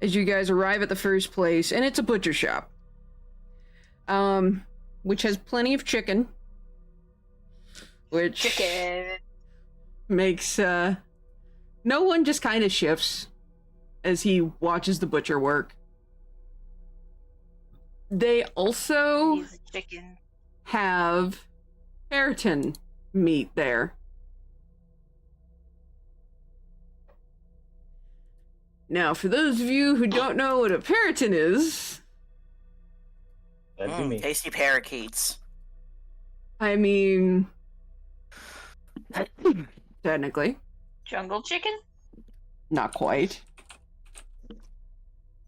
as you guys arrive at the first place, and it's a butcher shop. Which has plenty of chicken. Which Chicken. makes no one just kind of shifts as he watches the butcher work. They also He's a chicken. have ferritin meat there. Now, for those of you who don't know what a ferritin is, That'd be me. Tasty parakeets. I mean, technically, Jungle chicken? not quite.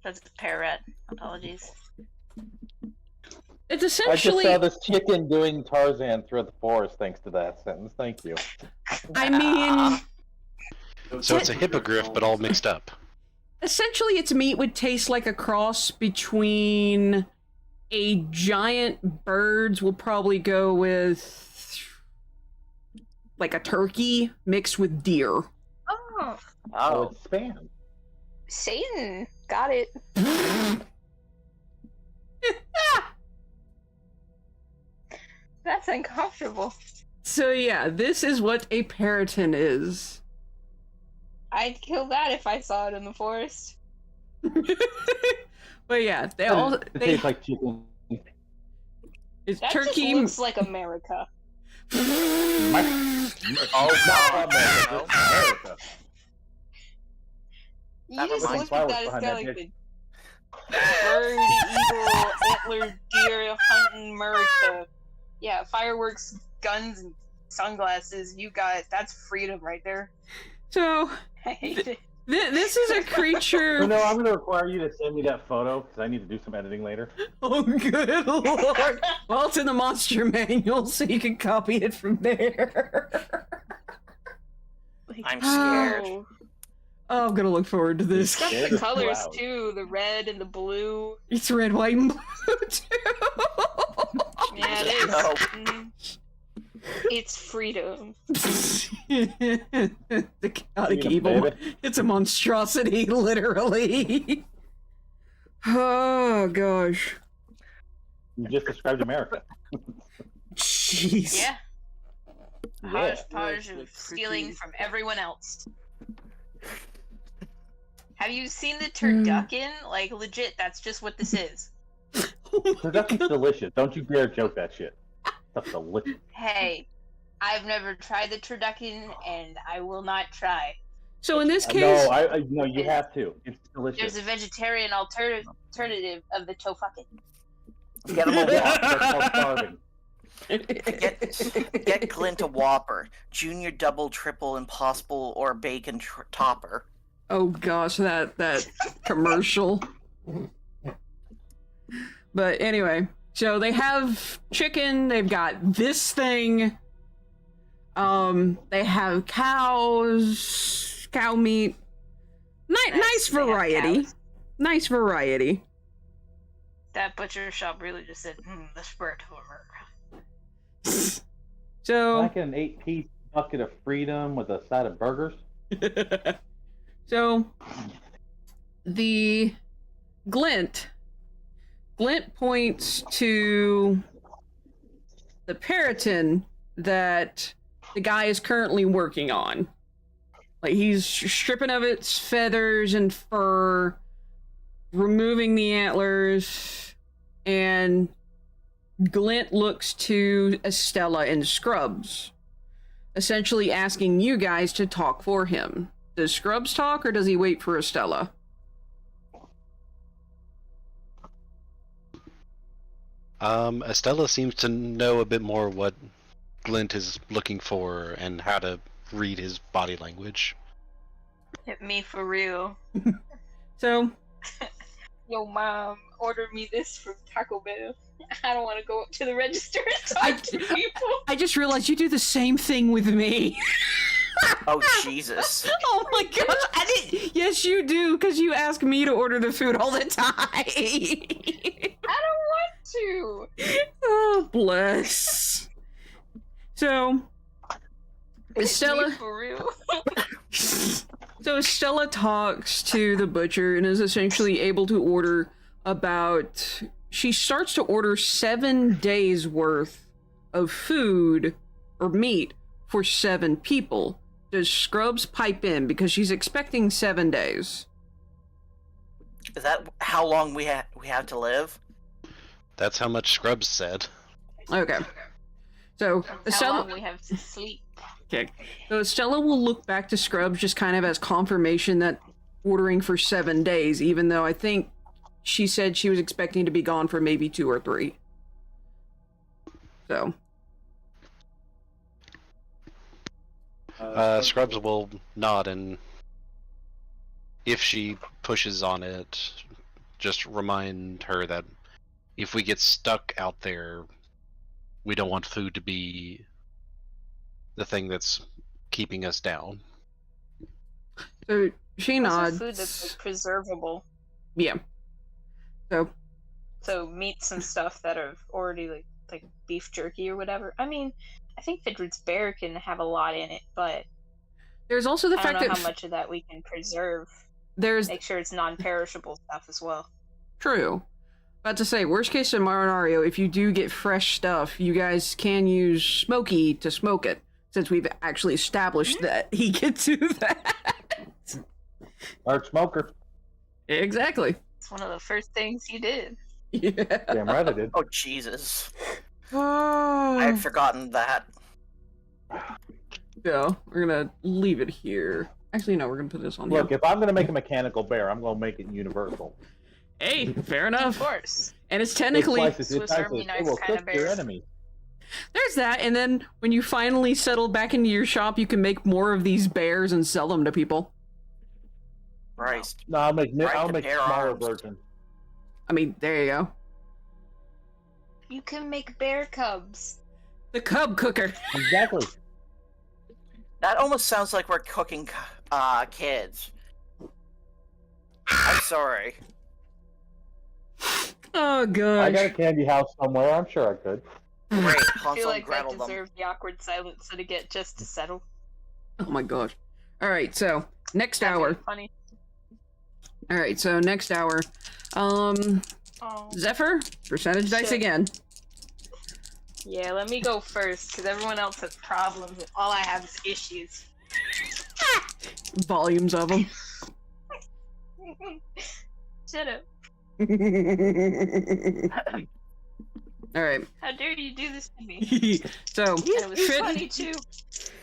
That's a parrot. Apologies. It's I just essentially, saw this chicken doing Tarzan through the forest thanks to that sentence. Thank you. I mean, So it's a hippogriff, but all mixed up. essentially its meat would taste like a cross between a giant bird's, we'll probably go with like a turkey mixed with deer. Oh, Oh, Oh, it's spam. Satan. Got it. That's uncomfortable. So yeah, this is what a periton is. I'd kill that if I saw it in the forest. But yeah, they all It they tastes like chicken. it's That turkey. just looks like America. oh Not no. America, it's America. You That just reminds look at me that as behind kind that of like the bird, eagle, antler, deer hunting America. Yeah, fireworks, guns, and sunglasses. You got that's freedom right there. So I hate it. this is a creature. You know, I'm going to require you to send me that photo because I need to do some editing later. Oh, good lord. Well, it's in the monster manual, so you can copy it from there. Like, I'm scared. oh. Oh, I'm gonna look forward to this. It's got Yeah, the it's colors loud. too, the red and the blue. It's red, white, and blue, too. Yeah, it is. No. Mhm. It's freedom. The chaotic Freedom, evil. baby. It's a monstrosity, literally. Oh, gosh. You just described America. Jeez. Yeah. Yeah. Hodgepodge of stealing from everyone else. Have you seen the turducken? Like, legit, that's just what this is. Turducken's delicious. Don't you dare joke that shit. That's delicious. Hey, I've never tried the turducken, and I will not try. So in this case, No, no, you have to. It's There's delicious. a vegetarian alternative of the tofucken. Get them a walk. That's called starving. Get Glint a Whopper, Junior Double, Triple, Impossible, or Bacon Topper. oh gosh, that commercial. But anyway, so they have chicken, they've got this thing. They have cows, cow meat. Nice They have variety. cows. Nice variety. That butcher shop really just said, the spirit of America. So Like an 8-piece bucket of freedom with a side of burgers. So, the Glint points to the Periton that the guy is currently working on. Like, he's stripping of its feathers and fur, removing the antlers, and Glint looks to Estella and Scrubs, essentially asking you guys to talk for him. Does Scrubs talk, or does he wait for Estella? Estella seems to know a bit more what Glint is looking for and how to read his body language. Hit me for real. So, Yo, Mom, order me this from Taco Bell. I don't want to go up to the register and talk to people. I just realized you do the same thing with me. Oh, Jesus. Oh my gosh, I didn't. Yes, you do, because you ask me to order the food all the time. I don't want to. Oh, bless. So, Estella. For real. So Estella talks to the butcher and is essentially able to order about. She starts to order 7 days worth of food or meat for 7 people. Does Scrubs pipe in because she's expecting 7 days? Is that how long we have to live? That's how much Scrubs said. Okay. So How Estella. long we have to sleep. Okay. So Estella will look back to Scrubs just kind of as confirmation that ordering for 7 days, even though I think she said she was expecting to be gone for maybe 2 or 3. So. Scrubs will nod, and if she pushes on it, just remind her that if we get stuck out there, we don't want food to be the thing that's keeping us down. So she Also nods. food that's like preservable. Yeah. So meats and stuff that are already like beef jerky or whatever. I mean, I think Fidred's bear can have a lot in it, but There's also the I fact don't know that how much of that we can preserve. there's Make sure it's non-perishable stuff as well. true. About to say, worst case scenario, if you do get fresh stuff, you guys can use Smokey to smoke it, since we've actually established that he can do that. Large smoker. Exactly. It's one of the first things you did. Yeah. Damn right I did. Oh, Jesus. I Oh. had forgotten that. So, we're gonna leave it here. Actually, no, we're gonna put this on Look, here. if I'm gonna make a mechanical bear, I'm gonna make it universal. Hey, fair Of enough. course. And it's It technically... slices, it Swiss slices, Army it knife will kinda cook your bear. enemy. There's that, and then when you finally settle back into your shop, you can make more of these bears and sell them to people. Christ. No, I'll make Right, I'll the make bear smaller arms. versions. I mean, there you go. You can make bear cubs. The cub cooker. Exactly. That almost sounds like we're cooking kids. I'm sorry. Oh, I gosh. got a candy house somewhere. I'm sure I could. Great. I Hansel feel and like that Gretel them. deserved the awkward silence that it get just to settle. Oh, my gosh. All right, so, next That's hour. really funny. All right, so next hour. Oh. Zephyr, percentage dice Shit. again. Yeah, let me go first, because everyone else has problems, and all I have is issues. Volumes of them. Shut up. All right. How dare you do this to me? So, And it was funny, too.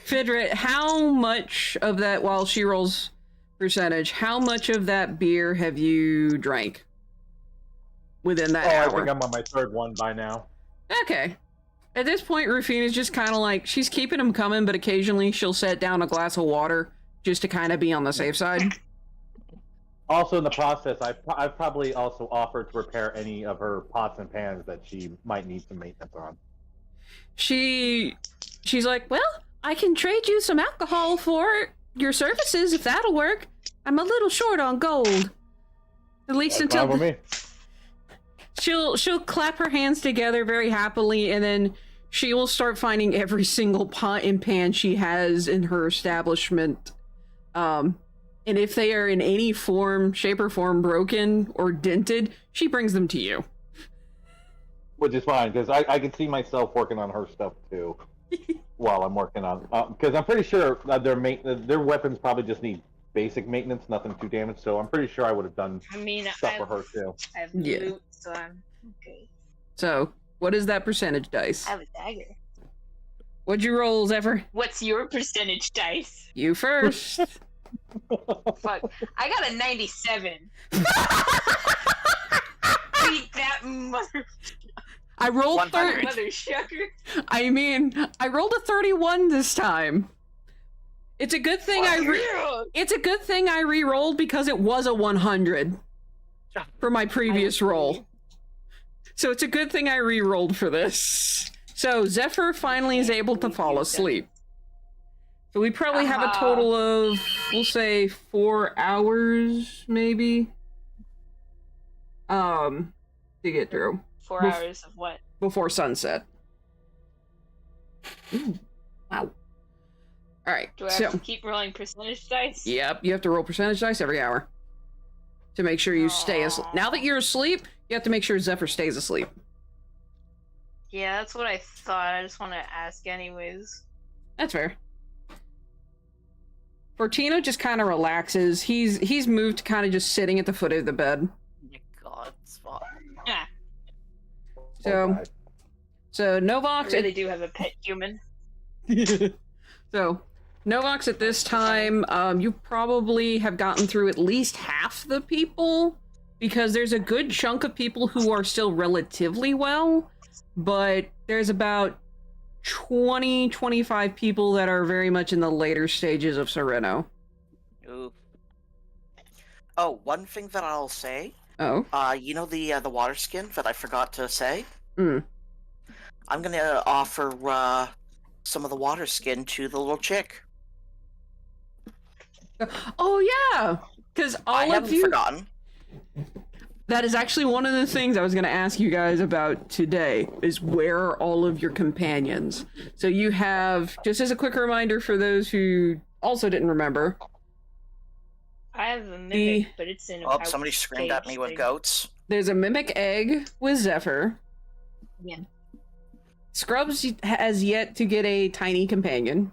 Fidret, how much of that, while she rolls percentage, how much of that beer have you drank within that I hour? think I'm on my 3rd one by now. Okay. At this point, Rufina's just kind of like, she's keeping them coming, but occasionally she'll set down a glass of water just to kind of be on the safe side. Also, in the process, I've probably also offered to repair any of her pots and pans that she might need some maintenance on. She's like, well, I can trade you some alcohol for your services if that'll work. I'm a little short on gold. At least That's until fine with me. she'll clap her hands together very happily, and then she will start finding every single pot and pan she has in her establishment. And if they are in any form, shape, or form broken or dented, she brings them to you. Which is fine, because I can see myself working on her stuff too while I'm working on. Because I'm pretty sure their weapons probably just need basic maintenance, nothing too damaged. So I'm pretty sure I would have done stuff for her too. I have loot, so I'm okay. So, what is that percentage dice? I have a dagger. What'd you roll, Zephyr? What's your percentage dice? You first. Fuck. I got a 97. Beat that mother. I rolled 100. Mother sugar. I mean, I rolled a 31 this time. It's a good thing It's a good thing I re-rolled because it was a 100 for my previous roll. So it's a good thing I re-rolled for this. So Zephyr finally is able to fall asleep. So we probably have a total of, we'll say, 4 hours, maybe. To get through. 4 hours of what? Before sunset. Ooh. Wow. Alright, Do I have to keep rolling percentage dice? Yep, you have to roll percentage dice every hour. To make sure you stay asleep. Now that you're asleep, you have to make sure Zephyr stays asleep. Yeah, that's what I thought. I just want to ask anyways. That's fair. Fortino just kind of relaxes. He's moved to kind of just sitting at the foot of the bed. Oh my god, spot. Yeah. So I Novox... really do have a pet human. So, Novox at this time, you probably have gotten through at least half the people, because there's a good chunk of people who are still relatively well, but there's about 20-25 people that are very much in the later stages of Sereno. Ooh. Oh, one thing that I'll say. Oh? You know the water skin that I forgot to say? Mm. I'm gonna offer, some of the water skin to the little chick. Oh, yeah! Because I all of haven't you... forgotten. That is actually one of the things I was going to ask you guys about today, is where are all of your companions? So you have, just as a quick reminder for those who also didn't remember. I have a mimic, but it's in a Oh, pouch somebody screamed at me with thing. goats. There's a mimic egg with Zephyr. Yeah. Scrubs has yet to get a tiny companion.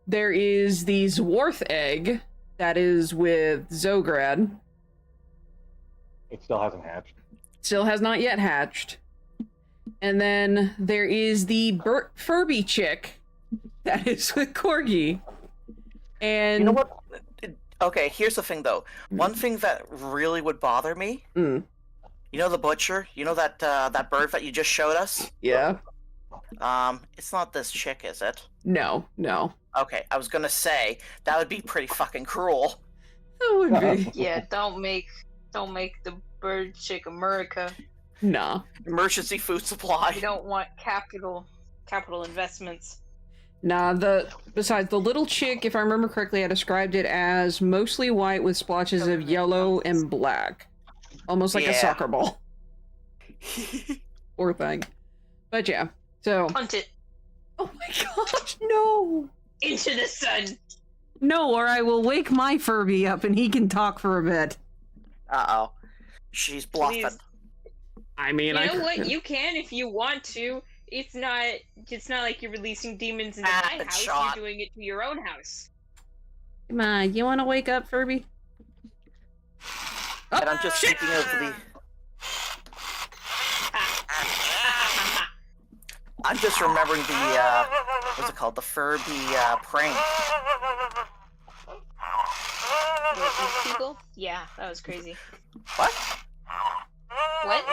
There is the Zwarth egg that is with Zograd. It still hasn't hatched. Still has not yet hatched. And then there is the Furby chick that is with Corgi. And You know what? Okay, here's the thing though. One thing that really would bother me. Mm. You know the butcher? You know that that bird that you just showed us? Yeah. It's not this chick, is it? No. Okay, I was gonna say that would be pretty fucking cruel. That would be. Yeah, don't make the bird chick America. Nah. Emergency food supply. You don't want capital investments. Nah, besides the little chick, if I remember correctly, I described it as mostly white with splotches of yellow and black. Almost like a soccer ball. Poor thing. But yeah, so... Hunt it. Oh my gosh, no! Into the sun! No, or I will wake my Furby up and he can talk for a bit. Uh-oh. She's bluffing. Please. I mean, You know what? You can if you want to. It's not like you're releasing demons into my but house. shot. You're doing it to your own house. Come on, you want to wake up, Furby? And I'm just thinking of the... I'm just remembering the, what's it called? The Furby, prank. People? Yeah, that was crazy. What? What?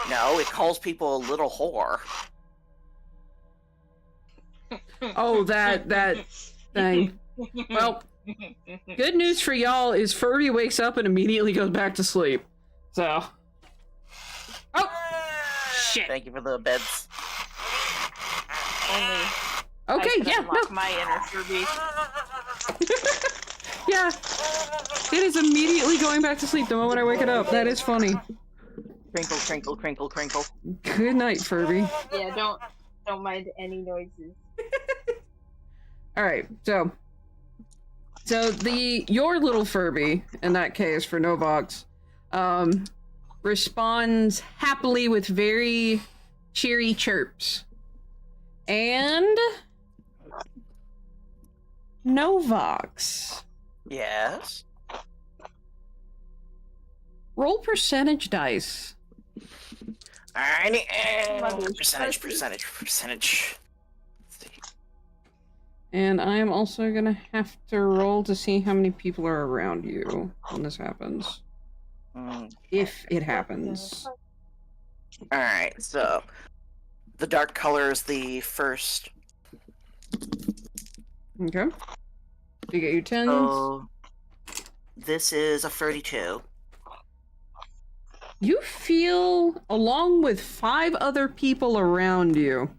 No, it calls people a little whore. Oh, that thing. Well, good news for y'all is Furby wakes up and immediately goes back to sleep. So. Oh! Shit. Thank you for the beds. Only Okay, I could yeah, unlock no. my inner Furby. Yeah. It is immediately going back to sleep the moment I wake it up. That is funny. Crinkle, crinkle, crinkle, crinkle. Good night, Furby. Yeah, Don't mind any noises. All right, so your little Furby, in that case for Novox, responds happily with very cheery chirps. And Novox, Yes. roll percentage dice. Alrighty. Mother's Percentage. pussy. Let's see. And I am also gonna have to roll to see how many people are around you when this happens. If it happens. Alright, so the dark color is the first. Okay. You get your 10s. So this is a 32. You feel, along with 5 other people around you,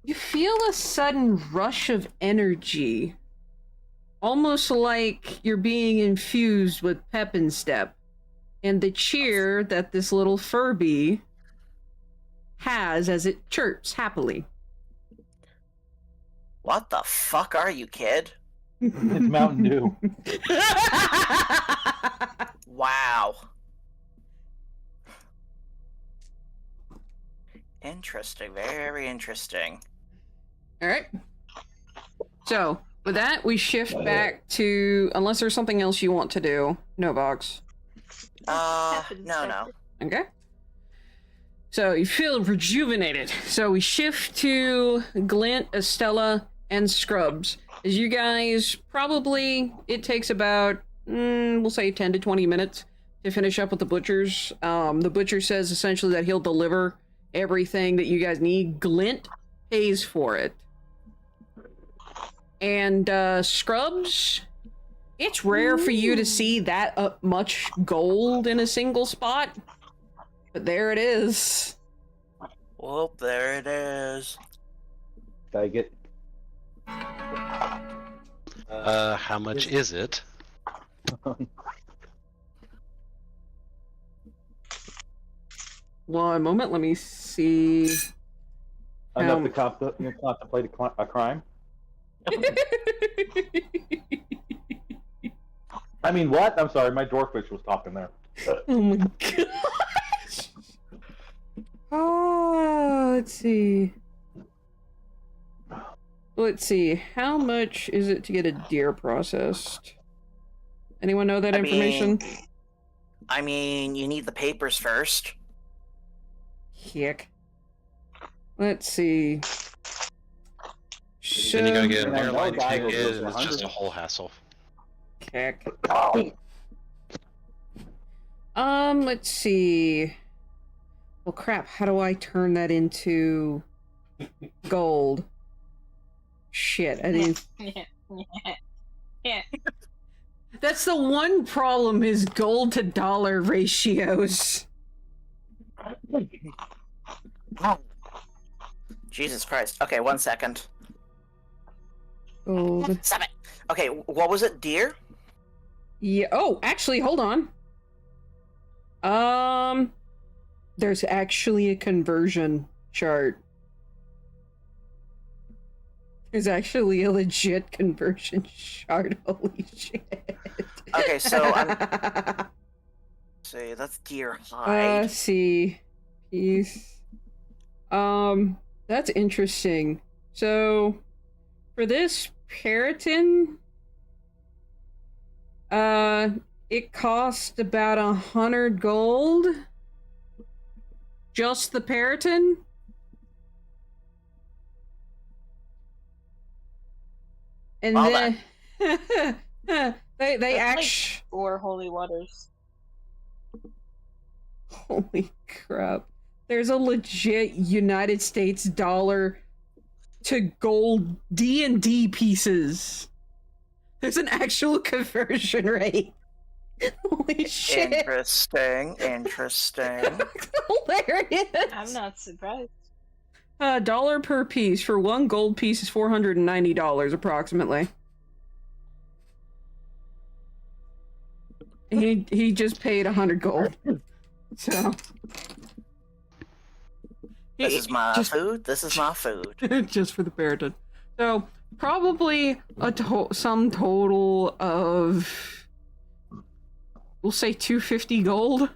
you feel a sudden rush of energy. Almost like you're being infused with pep and step. And the cheer that this little Furby has as it chirps happily. What the fuck are you, kid? It's Mountain Dew. Wow. Interesting. Very interesting. Alright. So, with that, we shift back to, unless there's something else you want to do, Novox. No. Okay. So you feel rejuvenated. So we shift to Glint, Estella, and Scrubs. As you guys probably, it takes about, we'll say 10 to 20 minutes to finish up with the butchers. The butcher says essentially that he'll deliver everything that you guys need. Glint pays for it. And Scrubs, it's rare for you to see that much gold in a single spot. But there it is. Well, there it is. Did I get? How much is it? One moment, let me see. Enough to contemplate a crime? I mean, what? I'm sorry, my dwarfish was talking there. Oh my gosh. Oh, let's see. Let's see. How much is it to get a deer processed? Anyone know that information? I mean, you need the papers first. Heck. Let's see. Then you gotta get an Yeah, airline no, guys, ticket, it's and it's just 100. a whole hassle. Heck. Let's see. Well, crap. How do I turn that into gold? Shit, I didn't. Yeah. That's the one problem is gold to dollar ratios. Jesus Christ. Okay, 1 second. Gold. Stop it. Okay, what was it? Deer? Yeah. Oh, actually, hold on. There's actually a conversion chart. There's actually a legit conversion chart. Holy shit. Okay, so I'm... see, that's deer hide. Let's see. Piece. That's interesting. So, for this Periton, it cost about 100 gold. Just the Periton. And All then they That's actually. like 4 holy waters. Holy crap. There's a legit United States dollar to gold D&D pieces. There's an actual conversion rate. Holy shit. Interesting. Hilarious. I'm not surprised. $1 per piece. For 1 gold piece is $490 approximately. He just paid 100 gold. So This is my Just- food. This is my food. just for the Baritone. So probably some total of, we'll say 250 gold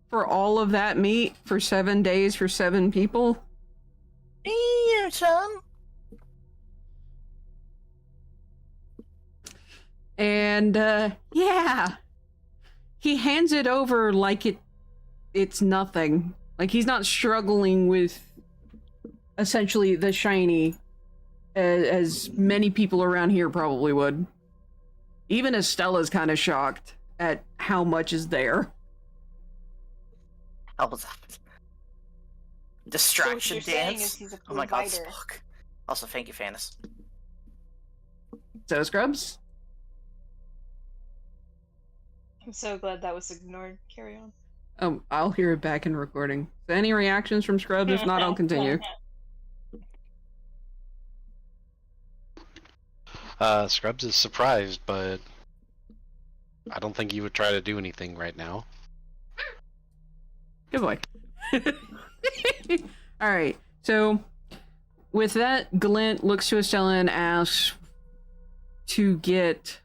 for all of that meat for 7 days for 7 people. Yeah, son. And yeah, he hands it over like it's nothing. Like he's not struggling with essentially the shiny as many people around here probably would. Even Estella's kind of shocked at how much is there. How was that? Distraction you're saying dance. is he's a Oh my god, provider. Spock. Also, thank you, Fanus. So Scrubs? I'm so glad that was ignored. Carry on. I'll hear it back in recording. So any reactions from Scrubs? If not, I'll continue. Scrubs is surprised, but I don't think he would try to do anything right now. Good boy. Alright, so with that, Glint looks to Estella and asks to get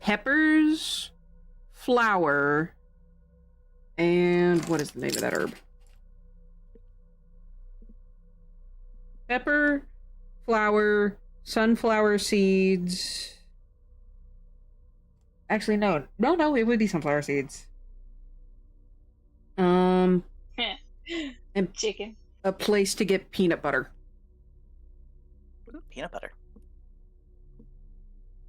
peppers, flour, and what is the name of that herb? Pepper, flour, sunflower seeds. Actually, no, it would be sunflower seeds. And Chicken. a place to get peanut butter. Peanut butter.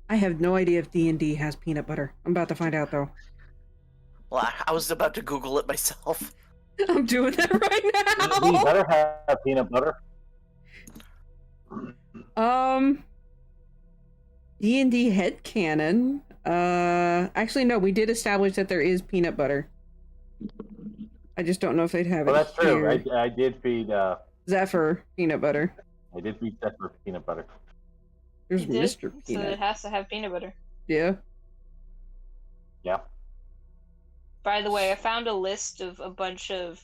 I have no idea if D&D has peanut butter. I'm about to find out though. Well, I was about to Google it myself. I'm doing that right We now. better have peanut butter. D&D headcanon. Actually no, we did establish that there is peanut butter. I just don't know if they'd have Well, it that's true. here. I did feed. Zephyr peanut butter. I did feed Zephyr peanut butter. There's You did? Mr. So it Peanut. has to have peanut butter. Yeah. Yeah. By the way, I found a list of a bunch of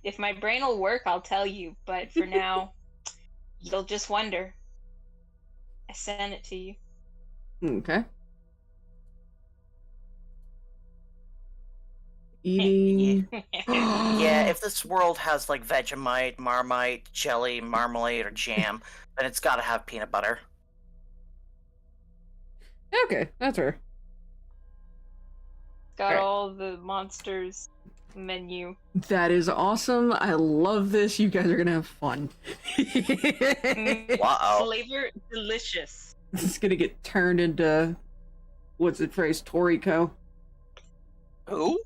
if my brain will work, I'll tell you. But for now, you'll just wonder. I sent it to you. Okay. Eating. Yeah, if this world has like Vegemite, Marmite, jelly, marmalade, or jam, then it's gotta have peanut butter. Okay, that's fair. Got Alright. all the monsters menu. That is awesome. I love this. You guys are gonna have fun. Wow. Flavor delicious. This is gonna get turned into what's it phrase? Toriko. Who?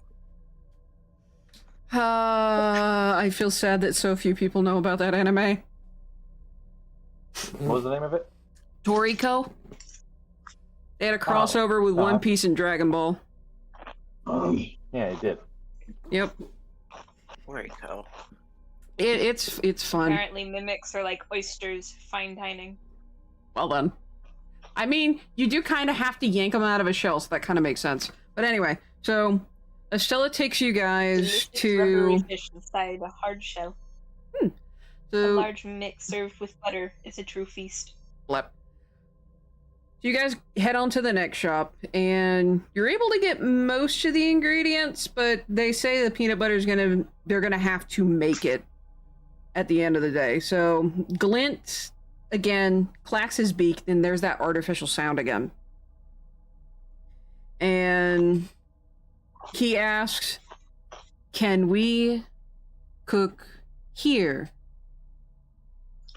I feel sad that so few people know about that anime. What was the name of it? Toriko. They had a crossover with One Piece and Dragon Ball. Yeah, it did. Yep. Rico. It's fun. Apparently, mimics are like oysters, fine dining. Well done. I mean, you do kind of have to yank them out of a shell, so that kind of makes sense. But anyway, so Estella takes you guys Delicious to rubbery fish inside a hard shell. A so large mix served with butter is a true feast. Lep. So you guys head on to the next shop, and you're able to get most of the ingredients, but they say the peanut butter is they're gonna have to make it at the end of the day. So Glint again clacks his beak, and there's that artificial sound again. And he asks, "Can we cook here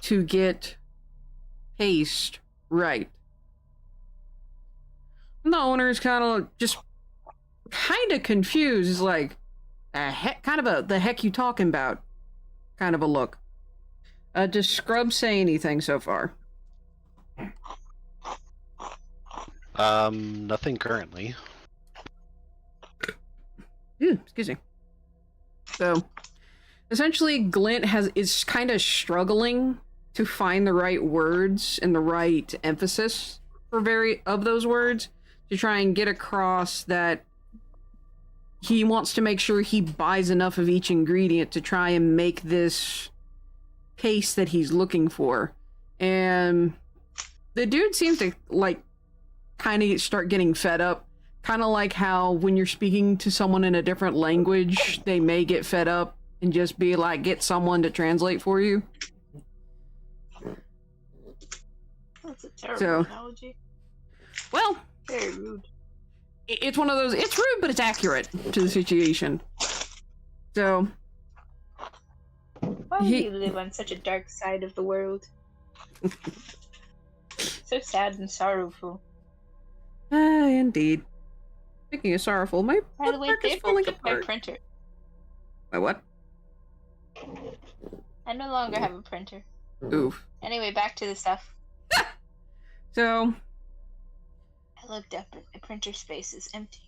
to get paste right?" And the owner is kind of confused. He's like, the heck you talking about kind of a look. Does Scrub say anything so far? Nothing currently. Excuse me. So, essentially, Glint is kind of struggling to find the right words and the right emphasis for of those words to try and get across that he wants to make sure he buys enough of each ingredient to try and make this paste that he's looking for. And the dude seems to, like, kind of start getting fed up. Kind of like how when you're speaking to someone in a different language, they may get fed up and just be like, get someone to translate for you. That's a terrible analogy. Well, very rude. It's one of those, it's rude, but it's accurate to the situation. So, why do you live on such a dark side of the world? So sad and sorrowful. Indeed. Speaking of sorrowful, my By the way, bookmark is they falling broke up my apart. printer. My what? I no longer have a printer. Oof. Anyway, back to the stuff. So, I looked up and the printer space is empty.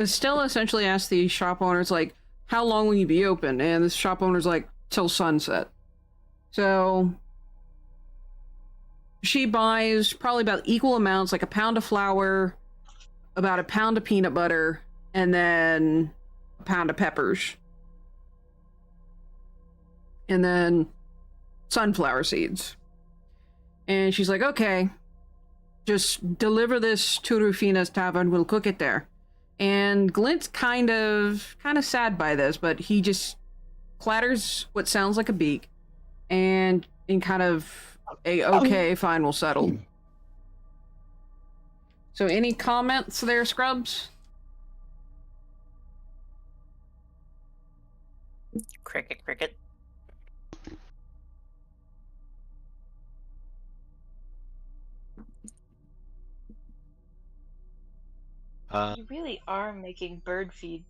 Stella essentially asked the shop owners, like, how long will you be open? And the shop owner's like, till sunset. So, she buys probably about equal amounts, like a pound of flour, about a pound of peanut butter, and then a pound of peppers. And then sunflower seeds. And she's like, okay, just deliver this to Rufina's tavern, we'll cook it there. And Glint's kind of sad by this, but he just clatters what sounds like a beak, and in kind of a, okay, fine, we'll settle. So any comments there, Scrubs? Cricket, cricket. You really are making bird feed.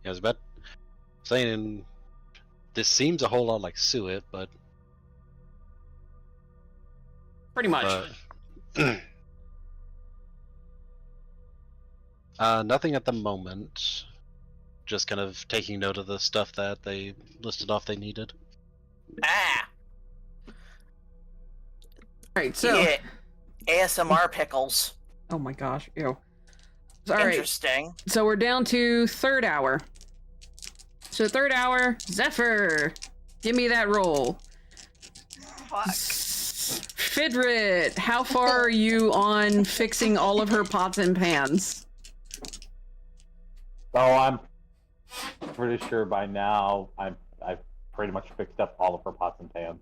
Yeah, I was about saying this seems a whole lot like suet, but Pretty much. Nothing at the moment. Just kind of taking note of the stuff that they listed off they needed. Ah! Right, so... Yeah. ASMR pickles. Oh my gosh, ew. Alright, Interesting. so we're down to third hour. So third hour, Zephyr, give me that roll. Fuck. Fidrit, how far are you on fixing all of her pots and pans? So I'm pretty sure by now I've pretty much fixed up all of her pots and pans,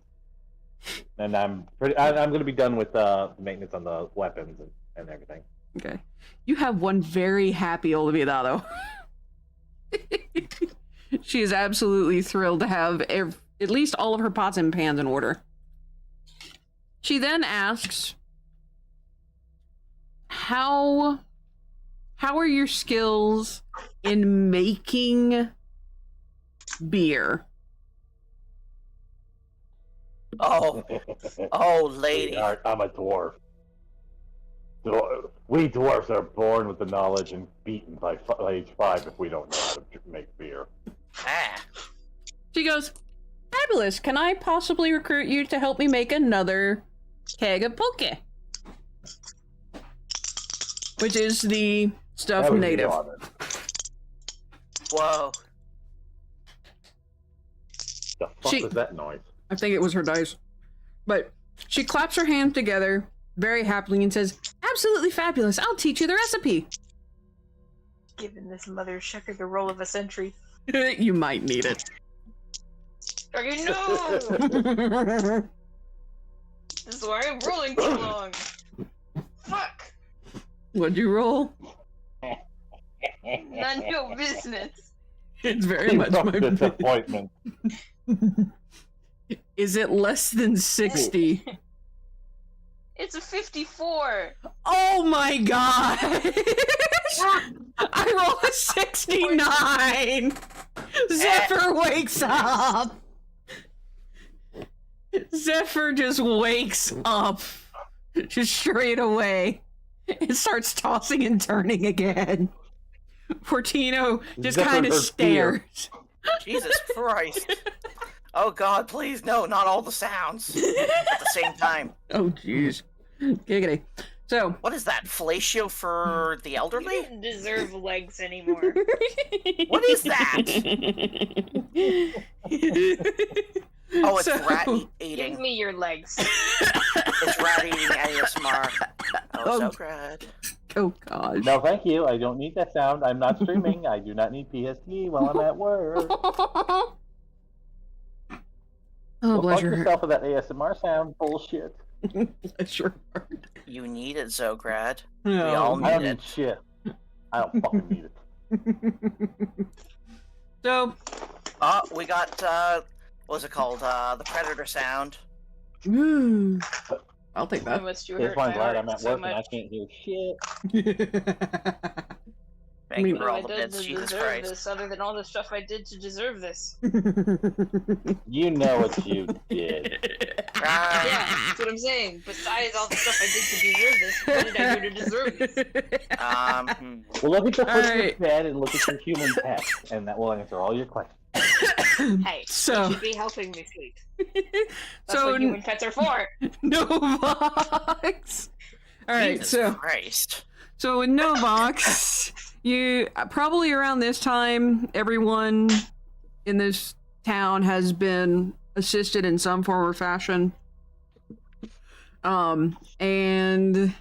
and I'm going to be done with the maintenance on the weapons and everything. Okay. You have one very happy Olivia, though. She is absolutely thrilled to have at least all of her pots and pans in order. She then asks, how are your skills in making beer? Oh, lady. I'm a dwarf. We dwarfs are born with the knowledge and beaten by age 5 if we don't know how to make beer. Ah. She goes, fabulous. Can I possibly recruit you to help me make another keg of poke? Which is the stuff That was native. the honor. Whoa. The fuck was that noise? I think it was her dice. But she claps her hands together very happily and says, absolutely fabulous. I'll teach you the recipe. Giving this mother sucker the role of a sentry. You might need it. Okay, no! This is why I'm rolling too long. Fuck! What'd you roll? None of your business. It's very much my business. disappointment. Is it less than 60? It's a 54. Oh my god! I roll a 69! Zephyr wakes up! Zephyr just wakes up. Just straight away. It starts tossing and turning again. Fortino just Zephyr kind of heard fear. stares. Jesus Christ. Oh God, please, no, not all the sounds at the same time. Oh, jeez. Giggity. So. What is that? Fellatio for the You elderly? don't deserve legs anymore. What is that? Oh, it's rat Give eating. me your legs. It's rat eating ASMR. Oh, so good. Oh, gosh. No, thank you. I don't need that sound. I'm not streaming. I do not need PST while I'm at work. Oh, Well, bless fuck your heart. yourself with that ASMR sound bullshit. Bless your heart. You need it, Zograd. We No. all I don't need need it. shit. I don't fucking need it. So, Oh, we got, what's it called? The Predator sound. I'll take I that. must you That's hurt why my I'm glad heart I'm at so work and I much. can't hear shit. Thank mean- you for What all have the I done bits, to Jesus deserve Christ. this, other than all the stuff I did to deserve this? You know what you did. Ah, Yeah, that's what I'm saying. Besides all the stuff I did to deserve this, what did I do to deserve this? Well, look at the foot of your Alright. bed and look at your human pet, and that will answer all your questions. Hey, So- you should be helping me sleep. That's So, what human pets are for. Novox. All right, Jesus so Christ. in Novox, you probably around this time, everyone in this town has been assisted in some form or fashion. And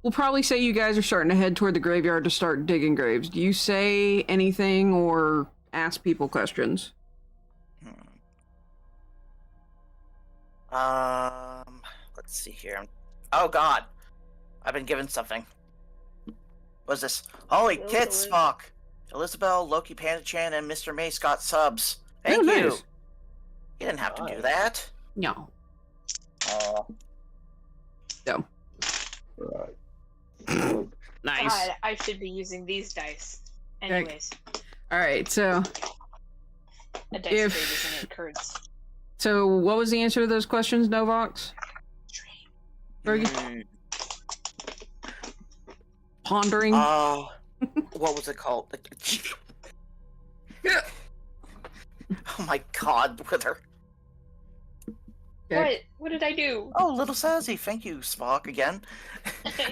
we'll probably say you guys are starting to head toward the graveyard to start digging graves. Do you say anything or ask people questions? Let's see here. Oh God, I've been given something. What's this? Holy Well, tits, so Spock! Elizabeth, Loki, Panda-chan, and Mr. Mace got subs. Thank Oh, you. nice. You didn't have to do Nice. that. No. Right. Nice. God, I should be using these dice. Anyways, All right, so a dice If- grade isn't it, curds. what was the answer to those questions, Novox? Fergie? Hmm. Pondering. Oh, what was it called? Oh my God, Wither. Okay. What did I do? Oh, little Sassy, thank you, Spock, again.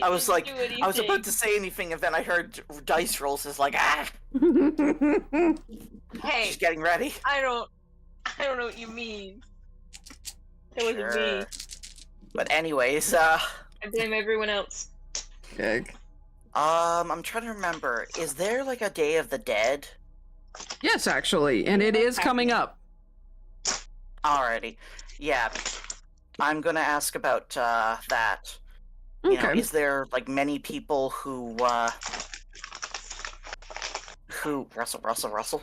I was didn't like, do I was anything. about to say anything, and then I heard dice rolls. It's like, ah, Hey, she's getting ready. I don't know what you mean. That wasn't me. Sure. But anyways, I blame everyone else. Okay. I'm trying to remember. Is there like a Day of the Dead? Yes, actually, and it is coming up. Alrighty. Yeah. I'm gonna ask about that. You know, Okay. is there like many people who Russell?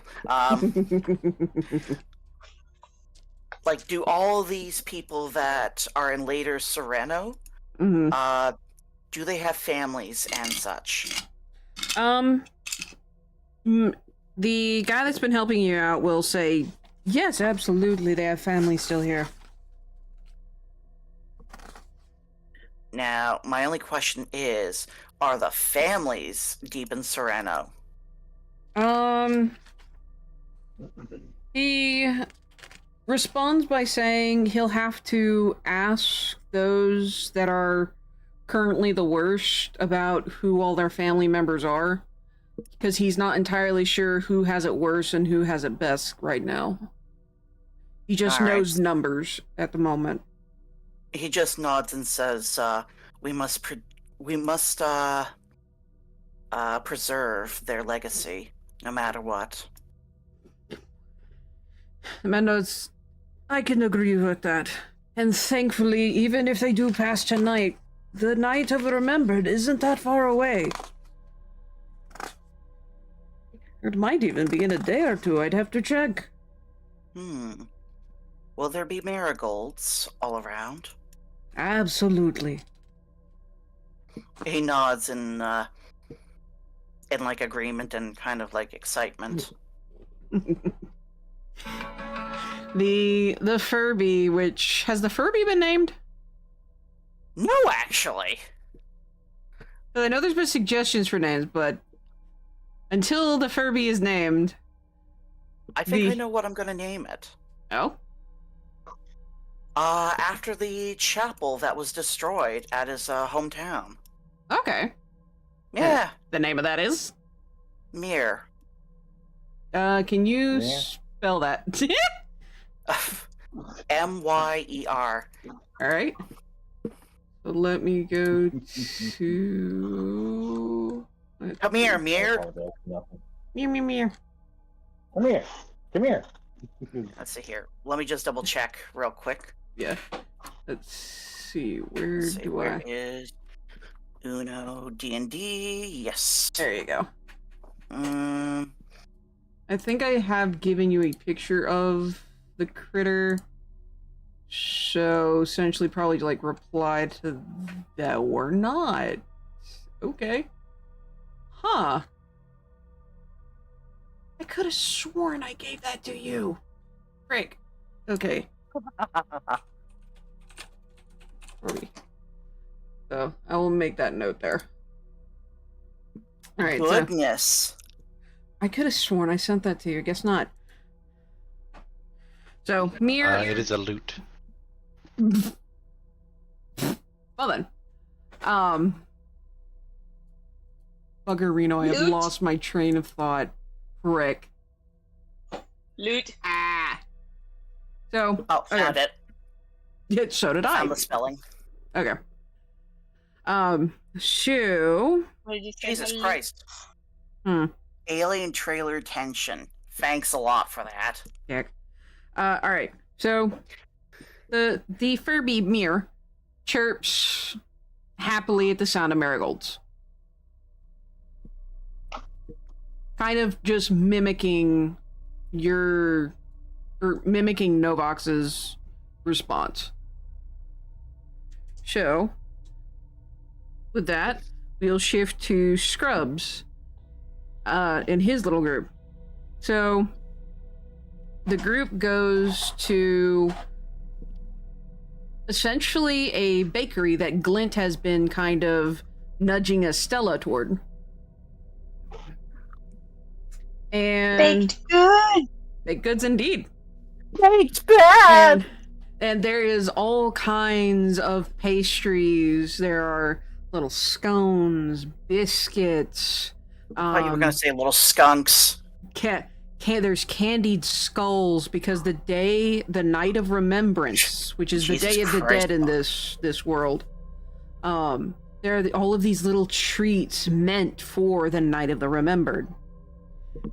Like, do all these people that are in later Sereno, Mhm. do they have families and such? The guy that's been helping you out will say, yes, absolutely, they have family still here. Now, my only question is, are the families deep in Sereno? He responds by saying he'll have to ask those that are currently the worst about who all their family members are, because he's not entirely sure who has it worse and who has it best right now. He just All right. knows numbers at the moment. He just nods and says, we must preserve their legacy, no matter what. Mendo's, I can agree with that. And thankfully, even if they do pass tonight, the night of remembered isn't that far away. It might even be in a day or two, I'd have to check. Will there be marigolds all around? Absolutely. He nods in like agreement and kind of like excitement. The Furby, which... Has the Furby been named? No, actually. I know there's been suggestions for names, but... Until the Furby is named... I think I The- know what I'm gonna name it. Oh? After the chapel that was destroyed at his hometown. Okay. Yeah, The name of that is? Mir. Can you Yeah. spell that? M-Y-E-R. Alright. So let me go to... Come here, Mir. Meow, meow, meow. Come here. Come here. Let's see here. Let me just double check real quick. Yeah. Let's see. Where Let's see, do where I... is Uno D&D? Yes. There you go. Mm, I think I have given you a picture of the critter. So essentially probably like reply to that or not. Okay. Huh. I could have sworn I gave that to you. Frick. Okay. So I will make that note there. Alright, so goodness. I could have sworn I sent that to you. Guess not. So, Mir... It is a loot. Well then. Buggerino, I have Loot. lost my train of thought. Frick. Loot. Ah. So, Oh, found it. yeah, so did I. Found the spelling. Okay. So... What did you say? Jesus Loot? Christ. Hmm. Alien trailer tension. Thanks a lot for that. Dick. Alright. So, the Furby Mir chirps happily at the sound of marigolds. Kind of just mimicking mimicking Novox's response. So, with that, we'll shift to Scrubs in his little group. So, the group goes to essentially a bakery that Glint has been kind of nudging Estella toward. And Baked good. baked goods indeed. Baked bad! And there is all kinds of pastries. There are little scones, biscuits. I thought you were going to say little skunks. There's candied skulls because the night of remembrance, which is Jesus the Day of the Christ. Dead in this world. There are all of these little treats meant for the night of the remembered.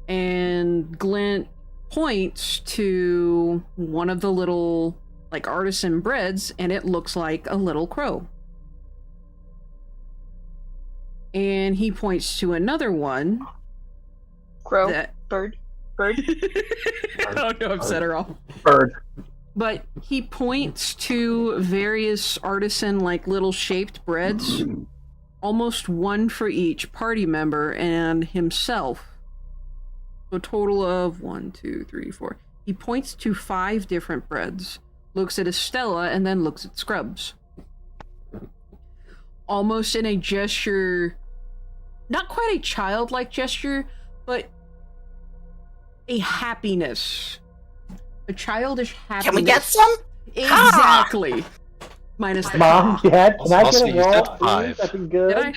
And Glint points to one of the little like artisan breads, and it looks like a little crow. And he points to another one. Crow. That Bird. oh no, I've set her off. Bird. But he points to various artisan like little shaped breads, almost one for each party member and himself. A total of 1, 2, 3, 4. He points to 5 different breads, looks at Estella, and then looks at Scrubs. Almost in a gesture, not quite a childlike gesture, but a happiness. A childish happiness. Can we get some? Exactly. Minus the Mom, Dad, can I Also, get a you roll? said please? 5. That'd be good. Did I?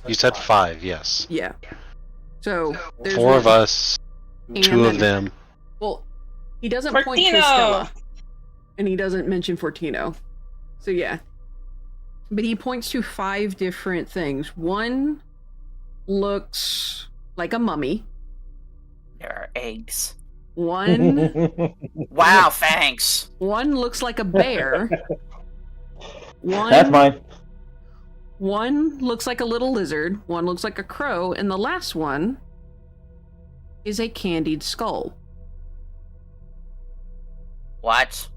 You said 5, yes. Yeah. So, there's 4 of one- us, and 2 of then- them. Well, he doesn't point to Fortino! Estella. And he doesn't mention Fortino. So yeah. But he points to 5 different things. One looks like a mummy. There are eggs. One Wow, thanks. one looks like a bear. That's mine. One looks like a little lizard. One looks like a crow. And the last one is a candied skull. What?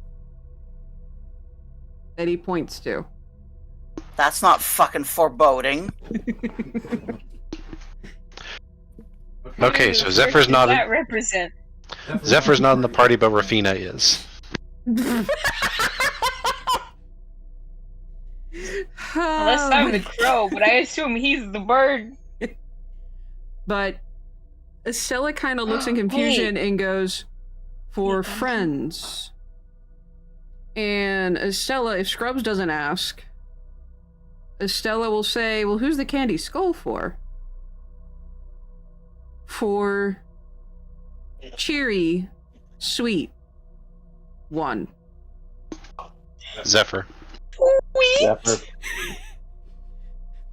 That he points to. That's not fucking foreboding. Okay, so What Zephyr's does not that represent? Zephyr's not in the party, but Rafina is. Well, let's start with the crow, but I assume he's the bird. But Estella kind of looks in confusion and goes, "For friends, And Estella, if Scrubs doesn't ask, Estella will say, well, who's the candy skull for? For cheery, sweet one. Zephyr. Zephyr.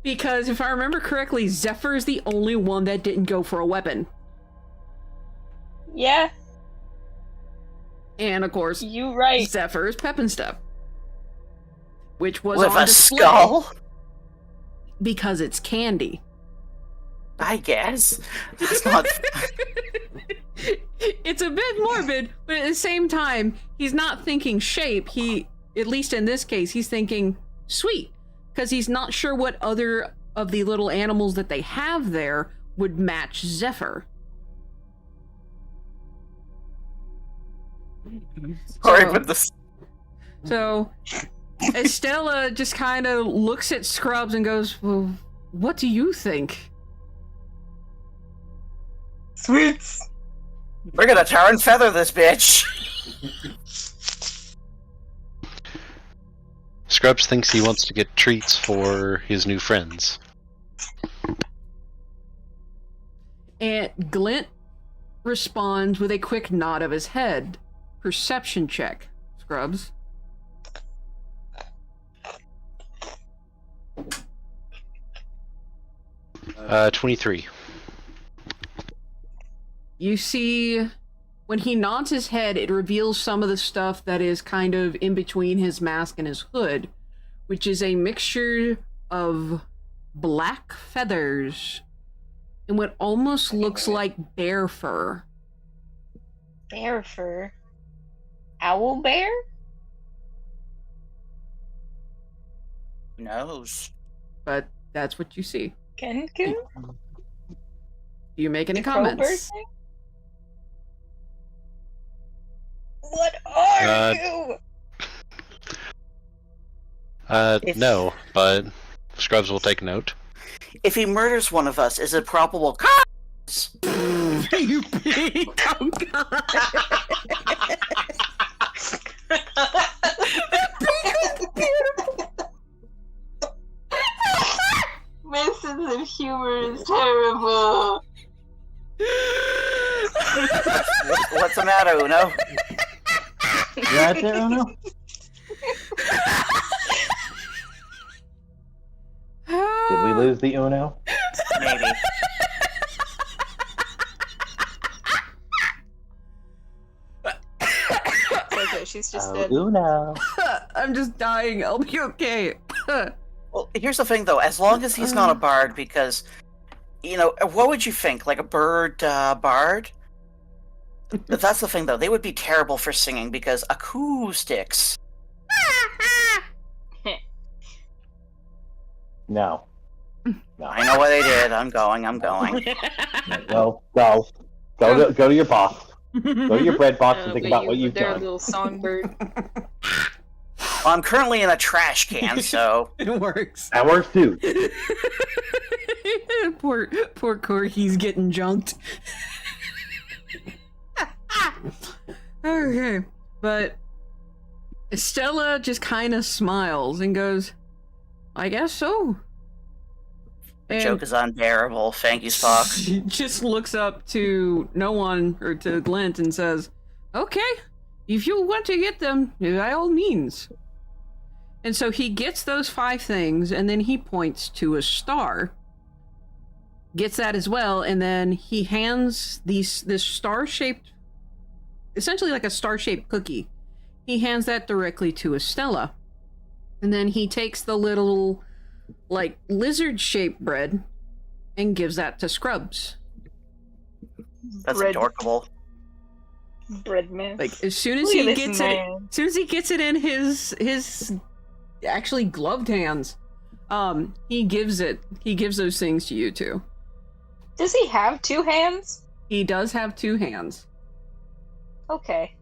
Because if I remember correctly, Zephyr is the only one that didn't go for a weapon. Yeah, And of course, you right. Zephyr is Pep and Step. Which was With on a display skull? because it's candy. I guess. That's not. It's a bit morbid, but at the same time, he's not thinking shape. He, at least in this case, he's thinking sweet. Because he's not sure what other of the little animals that they have there would match Zephyr. Sorry, but this. So Estella just kind of looks at Scrubs and goes, well, what do you think? Sweets. We're gonna tar and feather this bitch. Scrubs thinks he wants to get treats for his new friends. And Glint responds with a quick nod of his head. Perception check, Scrubs. Uh, 23. You see, when he nods his head, it reveals some of the stuff that is kind of in between his mask and his hood, which is a mixture of black feathers and what almost looks like bear fur. Bear fur. Owl bear? Who knows? But that's what you see. Kenku? Do you make any The crowbird comments? thing? What are you? No, but Scrubs will take note. If he murders one of us, is it probable cause? You pig! Oh god! My sense of humor is terrible. What's the matter, Uno? You right there, Uno? Did we lose the Uno? Maybe. Okay, she's just Oh, dead. Uno. I'm just dying. I'll be okay. Well, here's the thing, though. As long as he's not a bard, because, you know, what would you think? Like a bird bard? That's the thing, though. They would be terrible for singing because acoustics. No. I know what they did. I'm going. Go to your box. Go to your bread box and think about what you've They're a done. little songbird. Well, I'm currently in a trash can, so. It works. That works too. poor Corky's getting junked. Okay, but Estella just kind of smiles and goes, I guess so. The And joke is unbearable. Thank you, Spock. she just looks up to no one, or to Glint, and says, okay, if you want to get them, by all means. And so he gets those 5 things, and then he points to a star. Gets that as well, and then he hands this star-shaped, essentially like a star-shaped cookie. He hands that directly to Estella. And then he takes the little, like, lizard-shaped bread and gives that to Scrubs. That's Bread. adorable. Bread man. Like, as soon as Look at he this gets man. as soon as he gets it in his actually gloved hands, he gives those things to you two. Does he have 2 hands? He does have 2 hands. Okay.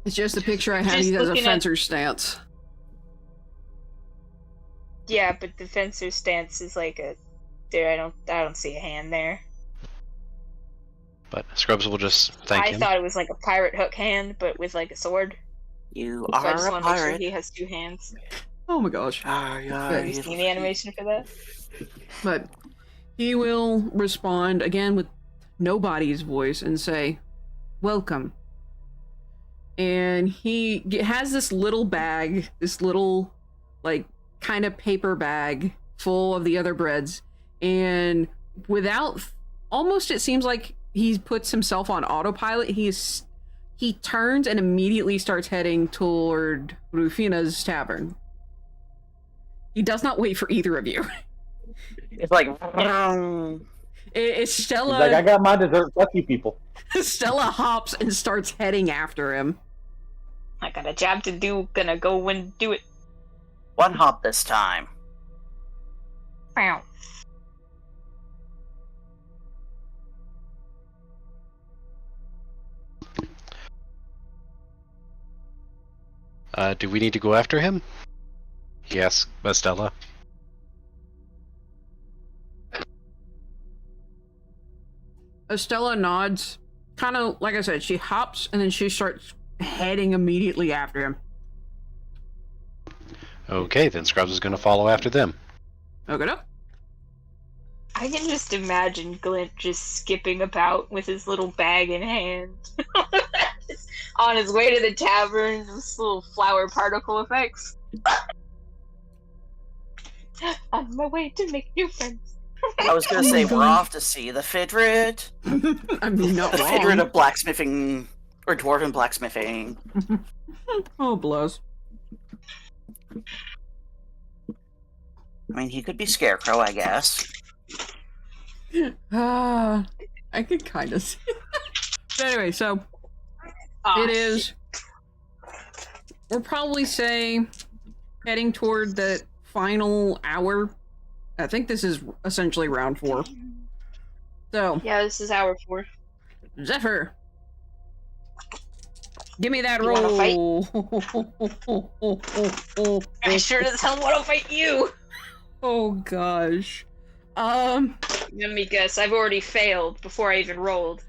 It's just a picture I have. Just He has a looking at- fencer's stance. Yeah, but the fencer stance is like a. There, I don't see a hand there. But Scrubs will just thank I him. thought it was like a pirate hook hand, but with like a sword. You So I are just a want to make sure pirate. he has 2 hands. Oh my gosh. Have you seen the animation for that? But he will respond again with nobody's voice and say, "Welcome." And he has this little bag, this little, like, kind of paper bag full of the other breads. And without, almost it seems like he puts himself on autopilot. He turns and immediately starts heading toward Rufina's tavern. He does not wait for either of you. It's like. It's He's Stella. like, I got my dessert. Fuck you people. Stella hops and starts heading after him. I got a job to do. Gonna go and do it. 1 hop this time. Wow. Do we need to go after him? Yes, Estella. Estella nods. Kind of, like I said, she hops and then she starts heading immediately after him. Okay, then Scrubs is going to follow after them. Okay, no. I can just imagine Glint just skipping about with his little bag in hand. On his way to the tavern, those little flower particle effects. On my way to make new friends. I was gonna say we're off to see the Fidrid. I mean, not The wrong. Fidrid of blacksmithing or dwarven blacksmithing. Oh, bless. I mean, he could be Scarecrow, I guess. I could kind of see. But anyway, so it is. We'll probably say heading toward the final hour. I think this is essentially round 4. So, Yeah, this is hour 4. Zephyr, give me that You wanna roll. I sure as hell want to fight you! Oh gosh. Let me guess, I've already failed before I even rolled.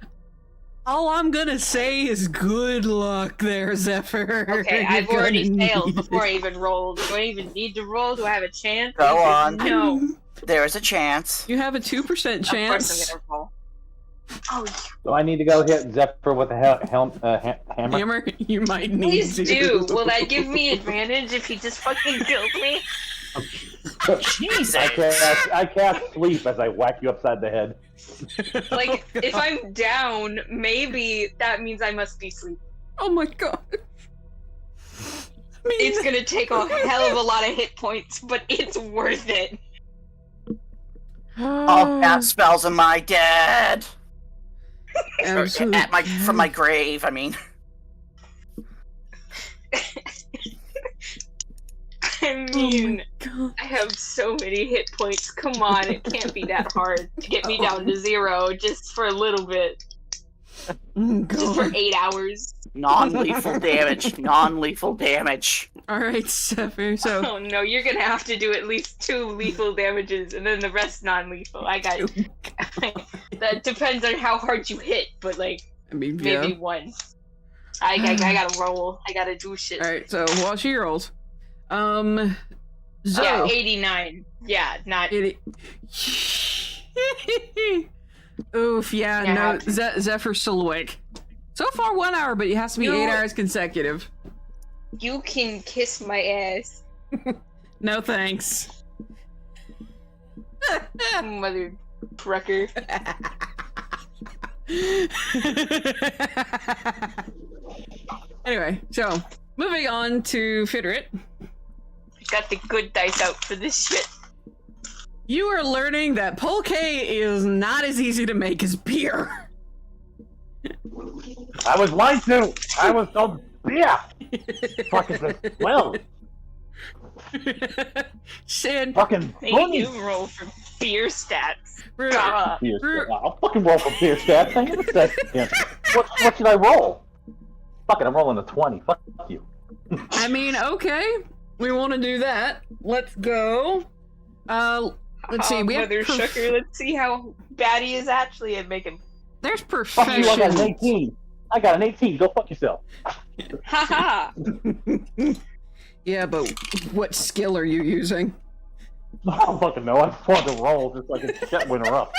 All I'm gonna say is good luck there, Zephyr. Okay, You're I've already gonna failed need before I it. even rolled. Do I even need to roll? Do I have a chance? Go on. No. There is a chance. You have a 2% Of course I'm chance. gonna roll. Oh, So I need to go hit Zephyr with the hammer. Hammer, you might need please to. do. Will that give me advantage if he just fucking kills me? Jesus. I cast sleep as I whack you upside the head. Like, Oh, if God. I'm down, maybe that means I must be asleep. Oh my god. I mean, It's gonna take a hell of a lot of hit points, but it's worth it. All cast spells am I dead? Or Absolutely. from my grave, I mean. I mean, God. I have so many hit points. Come on, it can't be that hard to get me down to 0 just for a little bit. Just for God. 8 hours. Non-lethal damage. Non-lethal damage. Alright, Zephyr, so. Oh no, you're gonna have to do at least 2 lethal damages and then the rest non-lethal. I got that depends on how hard you hit, but like I mean, maybe yeah. 1. I gotta roll. I gotta do shit. Alright, so while she rolls. Yeah, Zoe. 89. Yeah, not. Oof, yeah, Yeah, no, happy. Zephyr's still awake. So far 1 hour, but it has to be You- 8 hours consecutive. You can kiss my ass, No thanks. mother trucker. Anyway, so moving on to Fidrit. Got the good dice out for this shit. You are learning that pulque is not as easy to make as beer. I was lied to. I was told, yeah. Fucking well, Sid, fucking They funny. do roll for beer stats. Ru- God. Beer stat. I'll fucking roll for beer stats. I never said yeah. What should I roll? Fuck it, I'm rolling a 20. Fuck you. I mean, okay, we want to do that. Let's go. Let's see. We have Mother Shucker. Let's see how bad he is actually at making There's Fuck you, I got an professions. 18. I got an 18. Go fuck yourself. Haha. Yeah, but what skill are you using? I don't fucking know. I just wanted to roll just so I can shut winter up.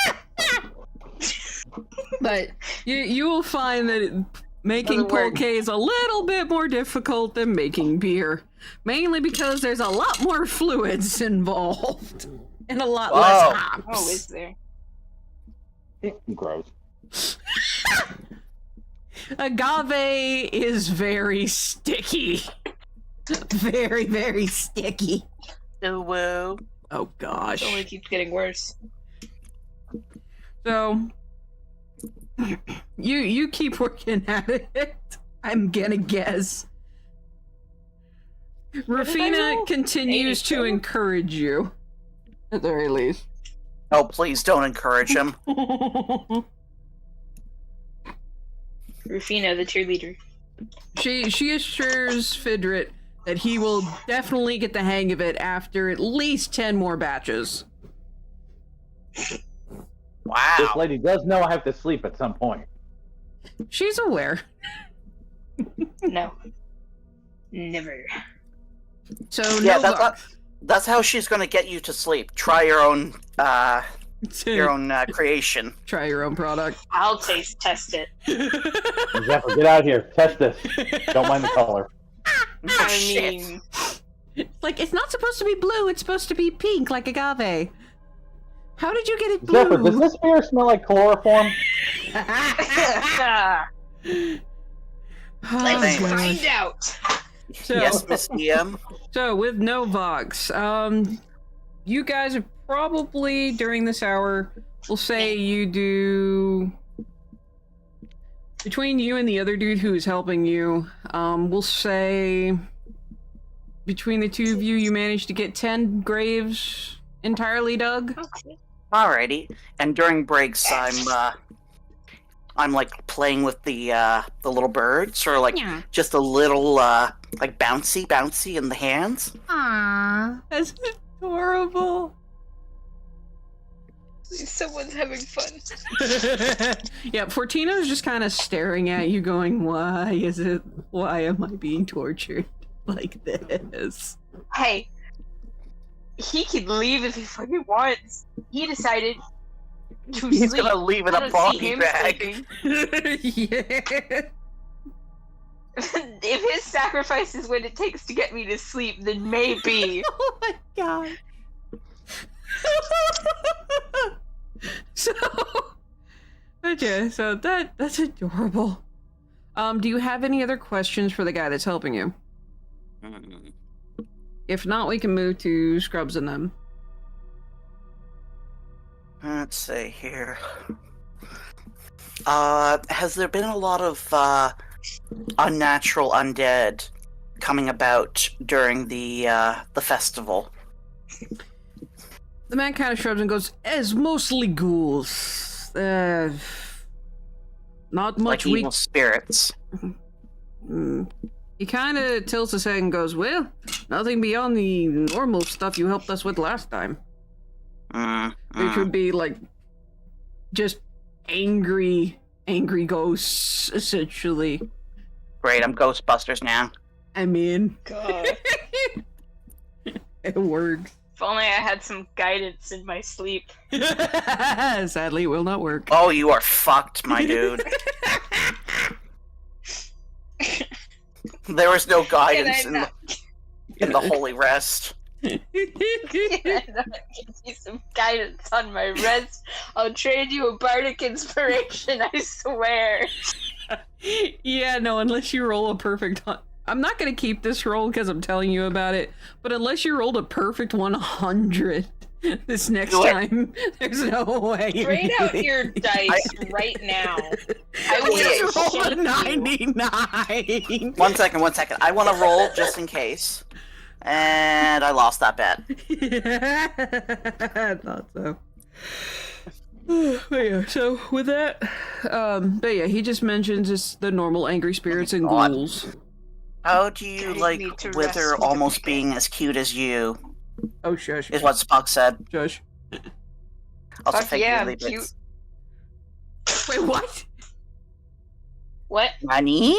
But you will find that making Doesn't work. pulque is a little bit more difficult than making beer. Mainly because there's a lot more fluids involved. And a lot less Whoa. hops. Oh, is there? Gross. Agave is very sticky. Very, very sticky. So, woo. Oh gosh. It only keeps getting worse. So you keep working at it. I'm gonna guess. did I Rufina roll? continues to 82? encourage you. At the very least. Oh, please don't encourage him. Rufina, the cheerleader. She assures Fidret that he will definitely get the hang of it after at least 10 more batches. This Wow. lady does know I have to sleep at some point. She's aware. No. Never. So Yeah, no that's how she's gonna get you to sleep. Try your own creation. Try your own product. I'll taste test it. Zephyr, get out here. Test this. Don't mind the color. I Shit. mean, Like, it's not supposed to be blue, it's supposed to be pink, like agave. How did you get it Zephyr, does blue? this beer smell like chloroform? Oh, let's gosh. find out. So, Yes, Miss DM. so with Novox, you guys have probably during this hour, we'll say you do between you and the other dude who is helping you, we'll say between the two of you, you managed to get 10 graves entirely dug. Okay. Alrighty. And during breaks, I'm like playing with the little birds, or like Yeah. just a little like bouncy in the hands. Aww, that's adorable. Someone's having fun. Yeah, Fortino's just kind of staring at you going, why am I being tortured like this? Hey, he can leave if he fucking wants. He decided to He's sleep. gonna leave in I a don't body see him bag. sleeping. Yeah. If his sacrifice is what it takes to get me to sleep, then maybe. Oh my god. So, okay, so that's adorable. Do you have any other questions for the guy that's helping you? Mm. If not, we can move to Scrubs and them. Let's see here. Has there been a lot of unnatural undead coming about during the festival? The man kind of shrugs and goes, "It's mostly ghouls. Not much Like evil spirits. He kind of tilts his head and goes, well, nothing beyond the normal stuff you helped us with last time. Which would be, like, just angry ghosts, essentially. Great, I'm Ghostbusters now. I mean, God. it works. If only I had some guidance in my sleep. Sadly, it will not work. Oh, you are fucked, my dude. There was no guidance Can I in the holy rest. Can I not give you some guidance on my rest? I'll trade you a bardic inspiration, I swear. Yeah, no, unless you roll a perfect... I'm not going to keep this roll because I'm telling you about it, but unless you rolled a perfect 100 this next Do it. time, there's no way. you're Trade out getting your it. dice right now. I I will just rolled a shake you. 99. One second. I want to roll just in case. And I lost that bet. I thought so. But yeah, so with that, but yeah, he just mentions it's the normal angry spirits and God. ghouls. How do you I like need to Wither rest. almost being as cute as you? Oh, shush. Is what Spock said. Shush. Also Fuck yeah, I'm figuratively, but cute. Wait, what? What? Nani?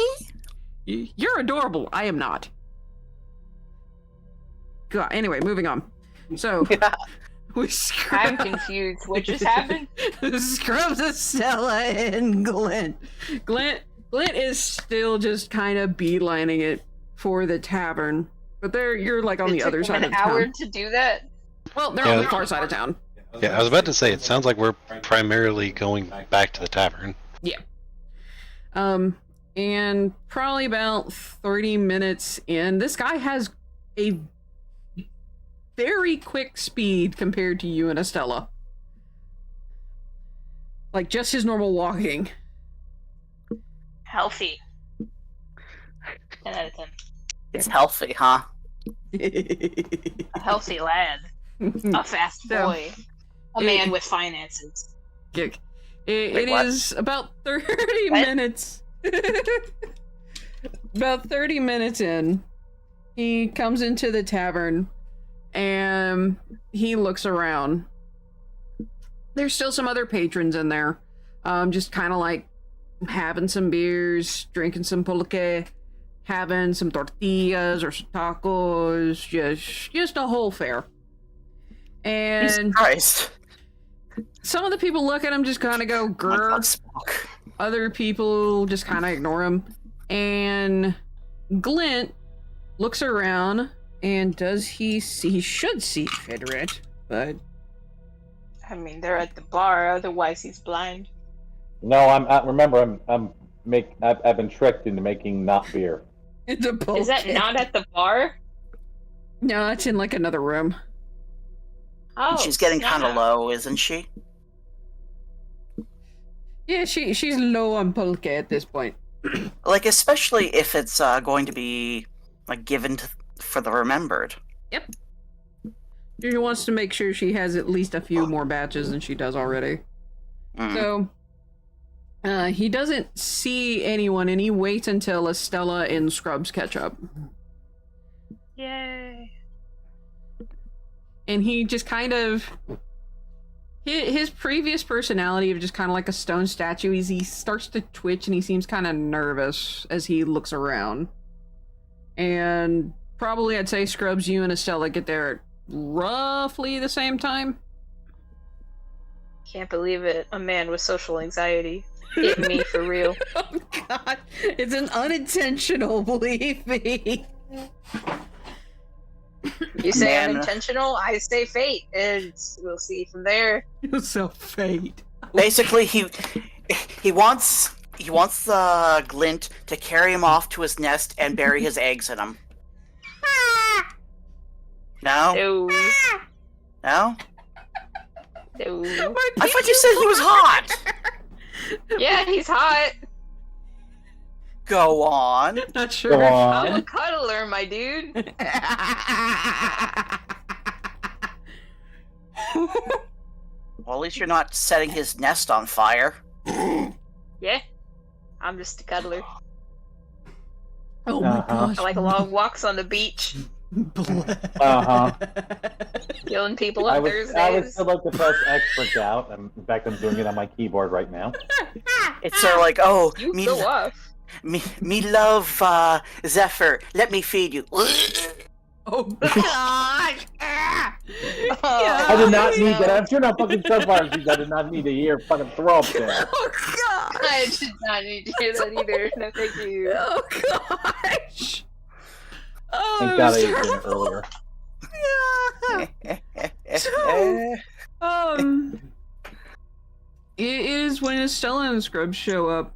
You're adorable. I am not. God, anyway, moving on. So, Yeah. we I'm confused. What just happened? Scrubs, Estella, and Glint. Glint is still just kind of beelining it for the tavern. But you're like on It the took other them side of an town. hour to do that? Well, they're Yeah. on the far side of town. Yeah, I was about to say, it sounds like we're primarily going back to the tavern. And probably about 30 minutes in, this guy has a very quick speed compared to you and Estella. Like, just his normal walking. Healthy. 10 out of 10. It's healthy, huh? A healthy lad. A fast So, boy. A man with finances. Kick. Wait, It what? is about 30 What? minutes. About 30 minutes in, he comes into the tavern and he looks around. There's still some other patrons in there. Just kind of like having some beers, drinking some pulque, having some tortillas or some tacos, just a whole fare. And Christ. some of the people look at him, just kind of go, My grr. God spoke. Other people just kind of ignore him. And Glint looks around and does he should see Federate, but I mean, they're at the bar, otherwise he's blind. No, remember, I've been tricked into making not beer. it's a pulque. Is that not at the bar? No, it's in like another room. Oh, She's getting kind of snap. low, isn't she? Yeah, she's low on pulque at this point. Like, especially if it's going to be like given for the remembered. She wants to make sure she has at least a few more batches than she does already. Mm. So, he doesn't see anyone, and he waits until Estella and Scrubs catch up. Yay. And he just kind of... His previous personality of just kind of like a stone statue, he starts to twitch and he seems kind of nervous as he looks around. And probably I'd say Scrubs, you and Estella get there at roughly the same time. Can't believe it. A man with social anxiety. Hit me for real. Oh god, it's an unintentional, believe me. You say Man. unintentional, I say fate, and we'll see from there. So fate. Basically, he wants the Glint to carry him off to his nest and bury his eggs in him. No? No. No? No. I thought you said he was hot! Yeah, he's hot. Go on. Not sure. Go I'm a on. cuddler, my dude. Well, at least you're not setting his nest on fire. Yeah. I'm just a cuddler. Oh my Uh-huh. gosh. I like long walks on the beach, Uh-huh. killing people I on would Thursdays. still like to press X for doubt. In fact, I'm doing it on my keyboard right now. It's sort of like, oh, You me, go off. me love Zephyr. Let me feed you. Oh gosh. I did not need that. I'm sure not fucking sunflower seeds. I did not need to hear fucking throw up there. Oh gosh. I did not need to hear that either. No, thank you. Oh gosh. Oh, Thank God I ate so- dinner earlier. It is when Estella and Scrubs show up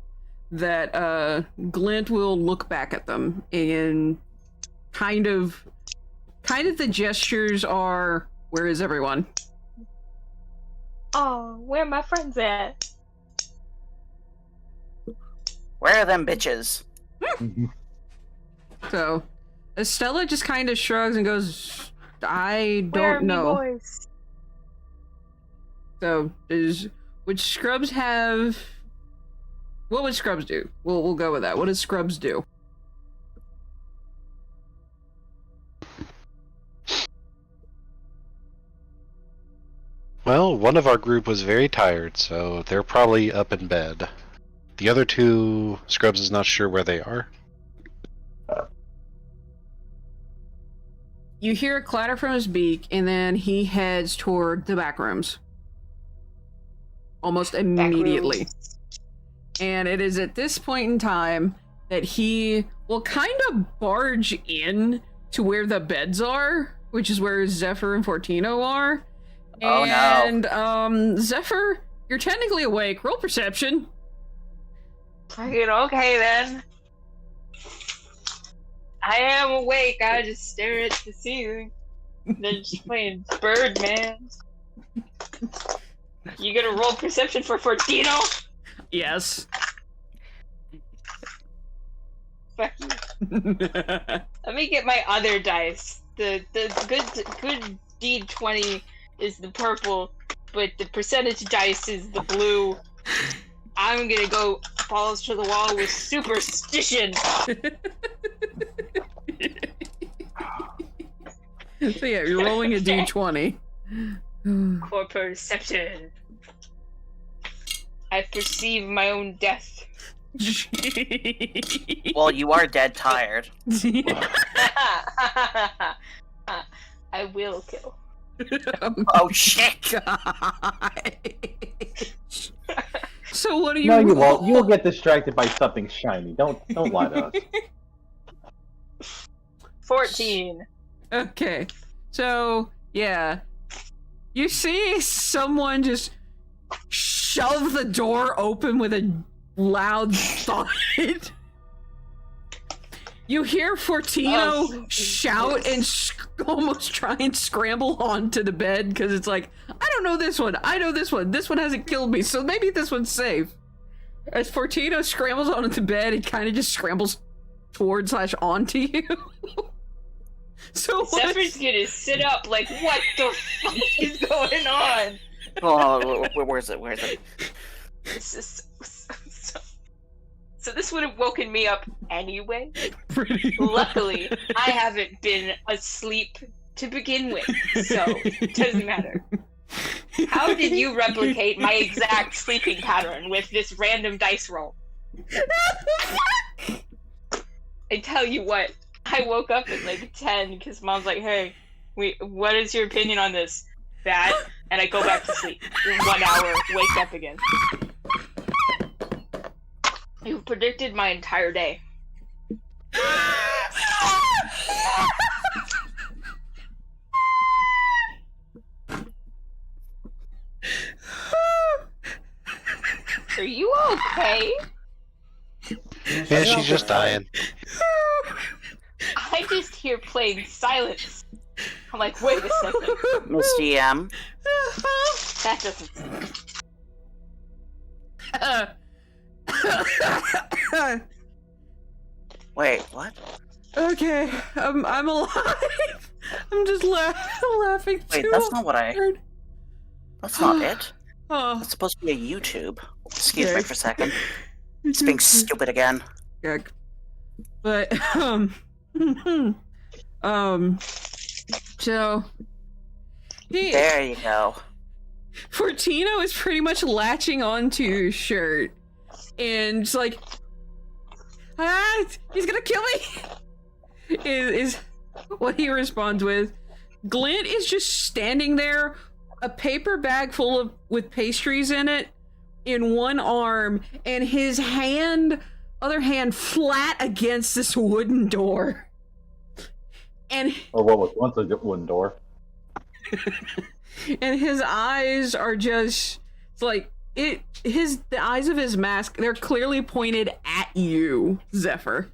that Glint will look back at them and kind of the gestures are, where is everyone? Oh, where my friends at? Where are them bitches? So Estella just kind of shrugs and goes, I Where are don't me know. boys? So would Scrubs have, what would Scrubs do? We'll go with that. What does Scrubs do? Well, one of our group was very tired, so they're probably up in bed. The other two, Scrubs is not sure where they are. You hear a clatter from his beak, and then he heads toward the back rooms. Almost immediately. And it is at this point in time that he will kind of barge in to where the beds are, which is where Zephyr and Fortino are. Oh, no. And, Zephyr, you're technically awake. Roll perception. Fucking okay then. I am awake. I just stare at the ceiling. They're just playing Birdman. You gonna roll perception for Fortino? Yes. Fuck you. Let me get my other dice. The good deed 20 is the purple, but the percentage dice is the blue. I'm gonna go balls to the wall with superstition. So yeah, you're rolling a d20. For perception. I perceive my own death. Well, you are dead tired. I will kill. Oh shit! So what do you? No, you roll? won't. You'll get distracted by something shiny. Don't lie to us. 14. Okay, so yeah, you see someone just shove the door open with a loud thud. You hear Fortino shout and almost try and scramble onto the bed because it's like, I don't know this one. I know this one. This one hasn't killed me, so maybe this one's safe. As Fortino scrambles onto the bed, it kind of just scrambles towards / onto you. So Zephyr's gonna sit up like, what the fuck is going on? Oh, where is it? Where is it? This is so this would have woken me up anyway. Pretty Luckily, I haven't been asleep to begin with, so it doesn't matter. How did you replicate my exact sleeping pattern with this random dice roll? I tell you what, I woke up at like 10 because Mom's like, hey, what is your opinion on this? Bad. And I go back to sleep. In 1 hour, wake up again. You predicted my entire day. Are you okay? Yeah, she's just dying. I just hear plain silence. I'm like, wait a second. Miss DM. That doesn't sound. Wait, what? Okay, I'm alive. I'm just laughing Wait, too that's not what I. hard. That's not it. Oh, That's supposed to be a YouTube. Excuse me Okay. for a second. It's being stupid again. Yuck. But so There you go. Fortino is pretty much latching onto your shirt and it's like, he's gonna kill me. Is what he responds with. Glint is just standing there, a paper bag full with pastries in it in one arm, and his other hand flat against this wooden door. And Or what was once a wooden door. and his eyes are just, it's like the eyes of his mask, they're clearly pointed at you, Zephyr.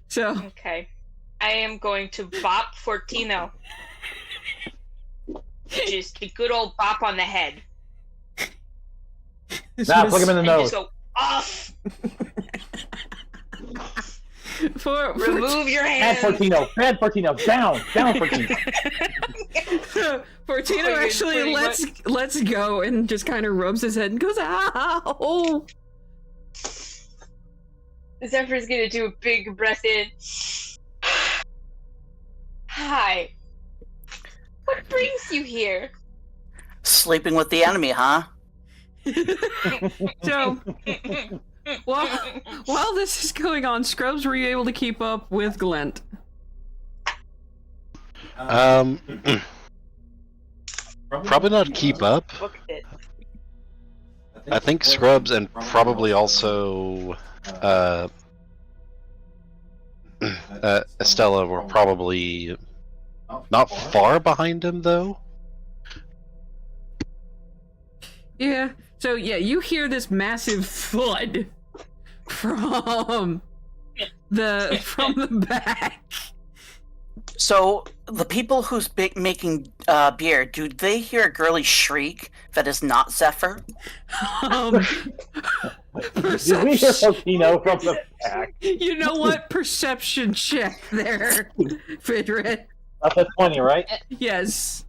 So Okay. I am going to bop Fortino. Just a good old bop on the head. Now, plug him in the And nose. just go off. Remove your Bad hand. Fortino. Bad Fortino. Down. Down, Fortino. Fortino actually pretty lets go and just kind of rubs his head and goes, ow! Zephyr's gonna do a big breath in. Hi. What brings you here? sleeping with the enemy, huh? So, while this is going on, Scrubs, were you able to keep up with Glint? Probably not keep up. Booked it. I think Scrubs and probably also Estella were probably not far behind him, though. Yeah. So yeah, you hear this massive thud from the back. So, the people who's making beer, do they hear a girly shriek that is not Zephyr? Did we hear Okino from the back? You know what? Perception check there, Fidret. That's a 20, right? Yes.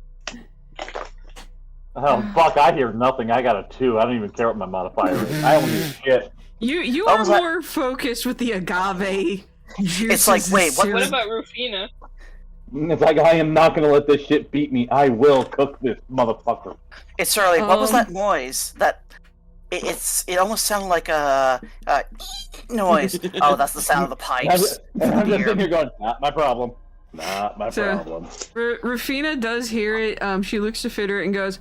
Oh, fuck, I hear nothing. I got a 2. I don't even care what my modifier is. I don't hear shit. You What are was that? more focused with the agave juices. It's like, wait, what and What was- about Rufina? It's like, I am not gonna let this shit beat me. I will cook this motherfucker. It's early. What was Um, that noise? It almost sounded like a noise. Oh, that's the sound of the pipes. I'm just Beer. sitting here going, not my problem. Not my So- problem. Rufina does hear it. She looks to Fidret and goes,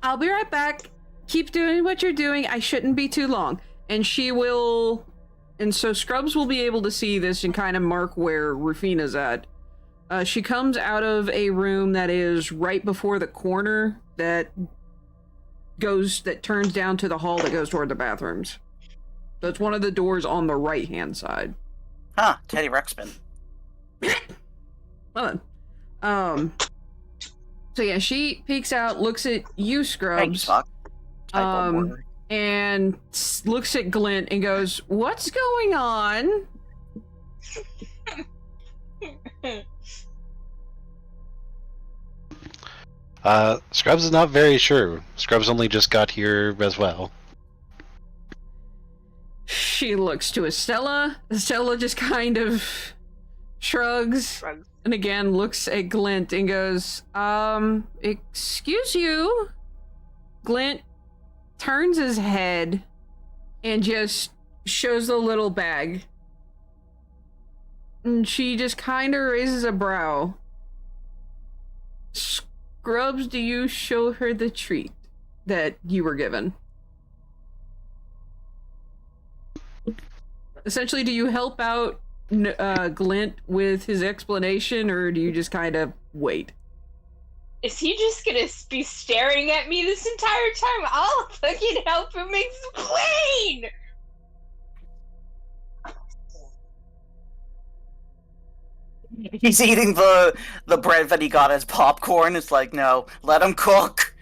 "I'll be right back. Keep doing what you're doing. I shouldn't be too long." And she will. And so Scrubs will be able to see this and kind of mark where Rufina's at. She comes out of a room that is right before the corner that turns down to the hall that goes toward the bathrooms. So it's one of the doors on the right-hand side. Huh, Teddy Ruxpin. Well then. So yeah, she peeks out, looks at you, Thanks, Scrubs, fuck. Typo word. and looks at Glint and goes, "What's going on?" Scrubs is not very sure. Scrubs only just got here as well. She looks to Estella. Estella just kind of shrugs Shrugs. and again looks at Glint and goes, excuse you?" Glint turns his head and just shows the little bag. And she just kind of raises a brow. "Scrubs, do you show her the treat that you were given?" Essentially, do you help out Glint with his explanation, or do you just kind of wait? Is he just gonna be staring at me this entire time? I'll fucking help him explain! He's eating the bread that he got as popcorn. It's like, no, let him cook.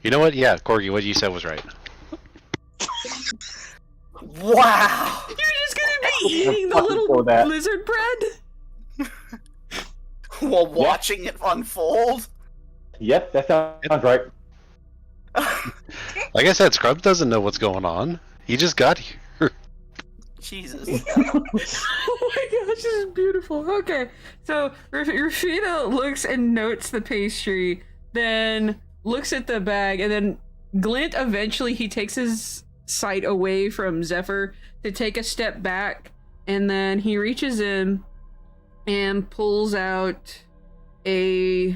You know what? Yeah, Corgi, what you said was right. Wow. You're just gonna be eating the fucking little for that. lizard bread? While watching it unfold. Yep, that sounds right. Like I said, Scrubs doesn't know what's going on. He just got here. Jesus. Oh my gosh, this is beautiful. Okay, so Rufina looks and notes the pastry, then looks at the bag, and then Glint eventually he takes his sight away from Zephyr to take a step back, and then he reaches in and pulls out a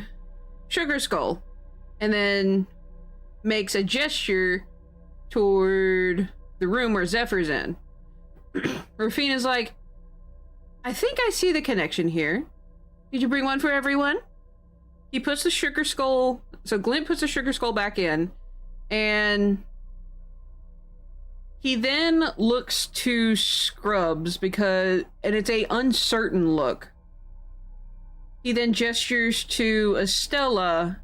sugar skull, and then makes a gesture toward the room where Zephyr's in. Rufina's like, "I think I see the connection here. Did you bring one for everyone?" He puts the sugar skull, so Glint puts the sugar skull back in, and he then looks to Scrubs and it's a uncertain look. He then gestures to Estella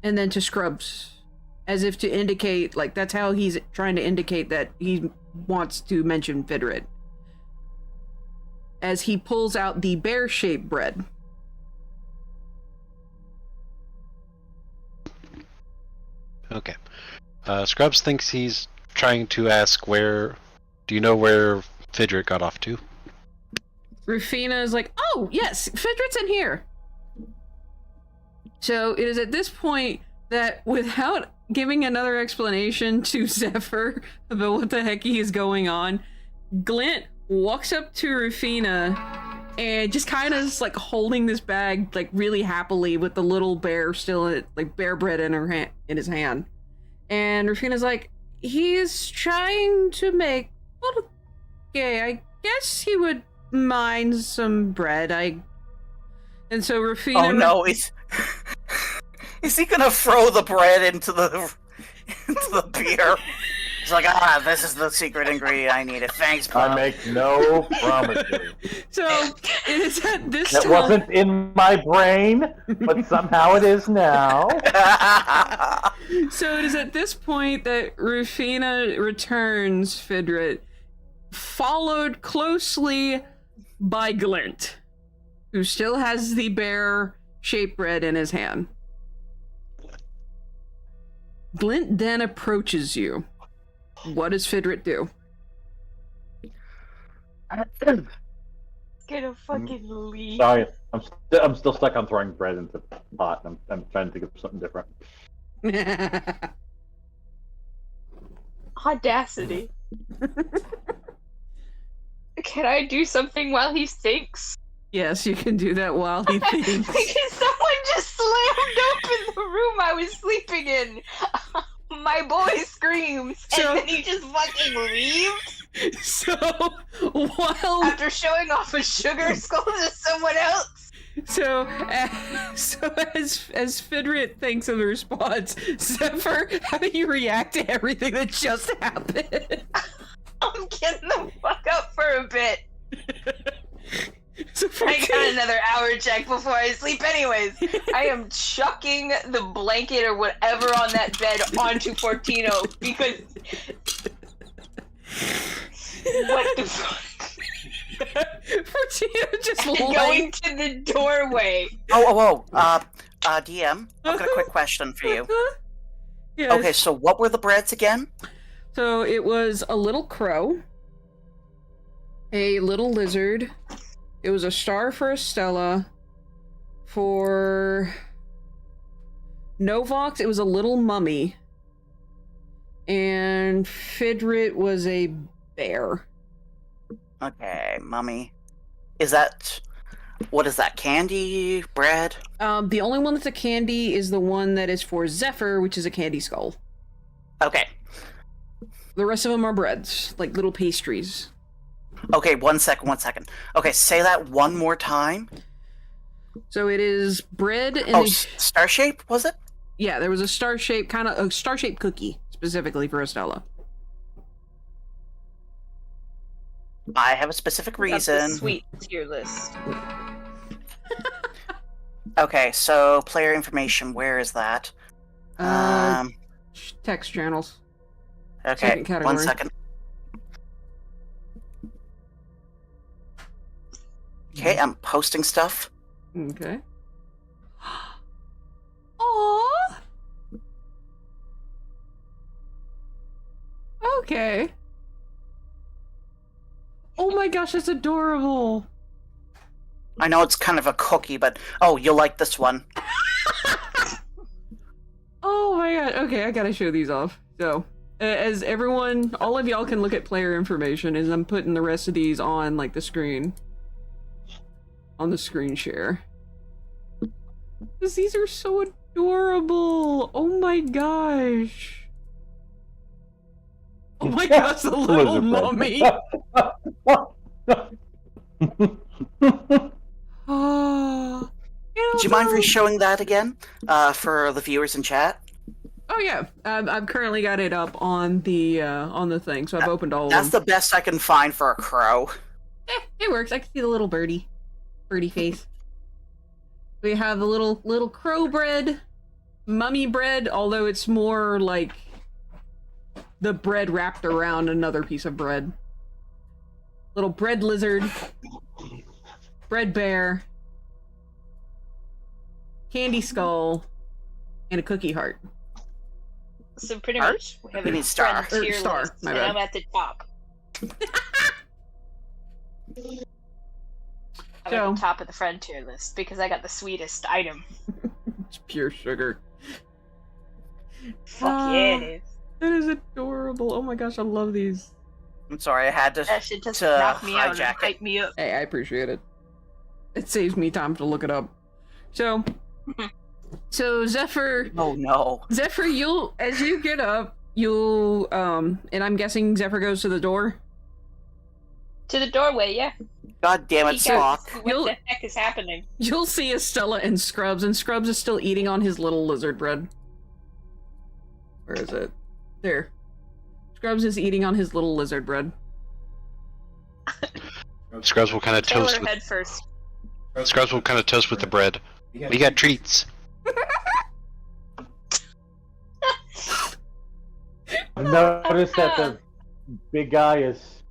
and then to Scrubs, as if to indicate, like, that's how he's trying to indicate that he wants to mention Fidret. As he pulls out the bear-shaped bread. Okay. Scrubs thinks he's trying to ask where... Do you know where Fidret got off to? Rufina is like, oh, yes, Fidret's in here. So it is at this point that without giving another explanation to Zephyr about what the heck is going on, Glint walks up to Rufina and just kind of is like holding this bag like really happily with the little bear still like bear bread in his hand. And Rufina's like, he's trying to make, well, okay, I guess he would mind some bread. And so Rufina. Oh no, is he gonna throw the bread into the beer? He's like, this is the secret ingredient I needed. Thanks, Plum. I make no promises. So it is at this That time. wasn't in my brain, but somehow it is now. So it is at this point that Rufina returns Fidret, followed closely by Glint, who still has the bear-shaped bread in his hand. Glint then approaches you. What does Fidret do? Gonna fucking leave. Sorry, I'm still stuck on throwing bread into the pot. I'm trying to think of something different. Audacity. Can I do something while he thinks? Yes, you can do that while he thinks. Because someone just slammed open the room I was sleeping in. My boy screams, So- and then he just fucking leaves So, while after showing off a sugar skull to someone else. So as Fidret thinks of the response, Zephyr, how do you react to everything that just happened? I'm getting the fuck up for a bit. So I got another hour check before I sleep anyways. I am chucking the blanket or whatever on that bed onto Fortino because... What the fuck? Fortino just Going to the doorway. DM, I've got a quick question for you. Yes. Okay, so what were the breads again? So it was a little crow, a little lizard, it was a star for Estella, for Novox it was a little mummy, and Fidret was a bear. Okay, mummy. What is that, candy? Bread? The only one that's a candy is the one that is for Zephyr, which is a candy skull. Okay. The rest of them are breads, like little pastries. Okay, one second. Okay, say that one more time. So it is bread and Star shape, was it? yeah, there was a star-shaped, kind of a star-shaped cookie, specifically for Estella. I have a specific That's the reason. sweet tier list. Okay, so player information, where is that? Text channels. Okay, second category. 1 second. Okay, I'm posting stuff. Okay. Aww. Okay. Oh my gosh, that's adorable. I know it's kind of a cookie, but you'll like this one. Oh my god. Okay, I gotta show these off. So, as everyone, all of y'all can look at player information as I'm putting the rest of these on, like, the screen. On the screen share. Because these are so adorable. Oh my gosh. Oh my gosh, the little mummy. Oh. Do you mind re-showing that again for the viewers in chat? Oh yeah, I've currently got it up on the thing, so I've opened all of That's them. the best I can find for a crow. It works. I can see the little birdie face. We have the little crow bread, mummy bread, although it's more like the bread wrapped around another piece of bread. Little bread lizard, bread bear, candy skull, and a cookie heart. So pretty Heart? much we have You a mean star. friend tier Star, list, my and bad. I'm at the top. I'm at the top of the frontier list because I got the sweetest item. It's pure sugar. Fuck yeah, it is. That is adorable. Oh my gosh, I love these. I'm sorry, I had to That shit just to knock me out and hijack it. hype me up. Hey, I appreciate it. It saves me time to look it up. So Zephyr, Oh no. Zephyr, as you get up, you'll and I'm guessing Zephyr goes to the door. To the doorway, yeah. God damn it, Peek out. Spock. What the heck is happening? You'll see Estella and Scrubs is still eating on his little lizard bread. Where is it? There. Scrubs is eating on his little lizard bread. Scrubs will kind of Taylor toast with head first. Scrubs will kind of toast with the bread. We got treats. I noticed that the big guy is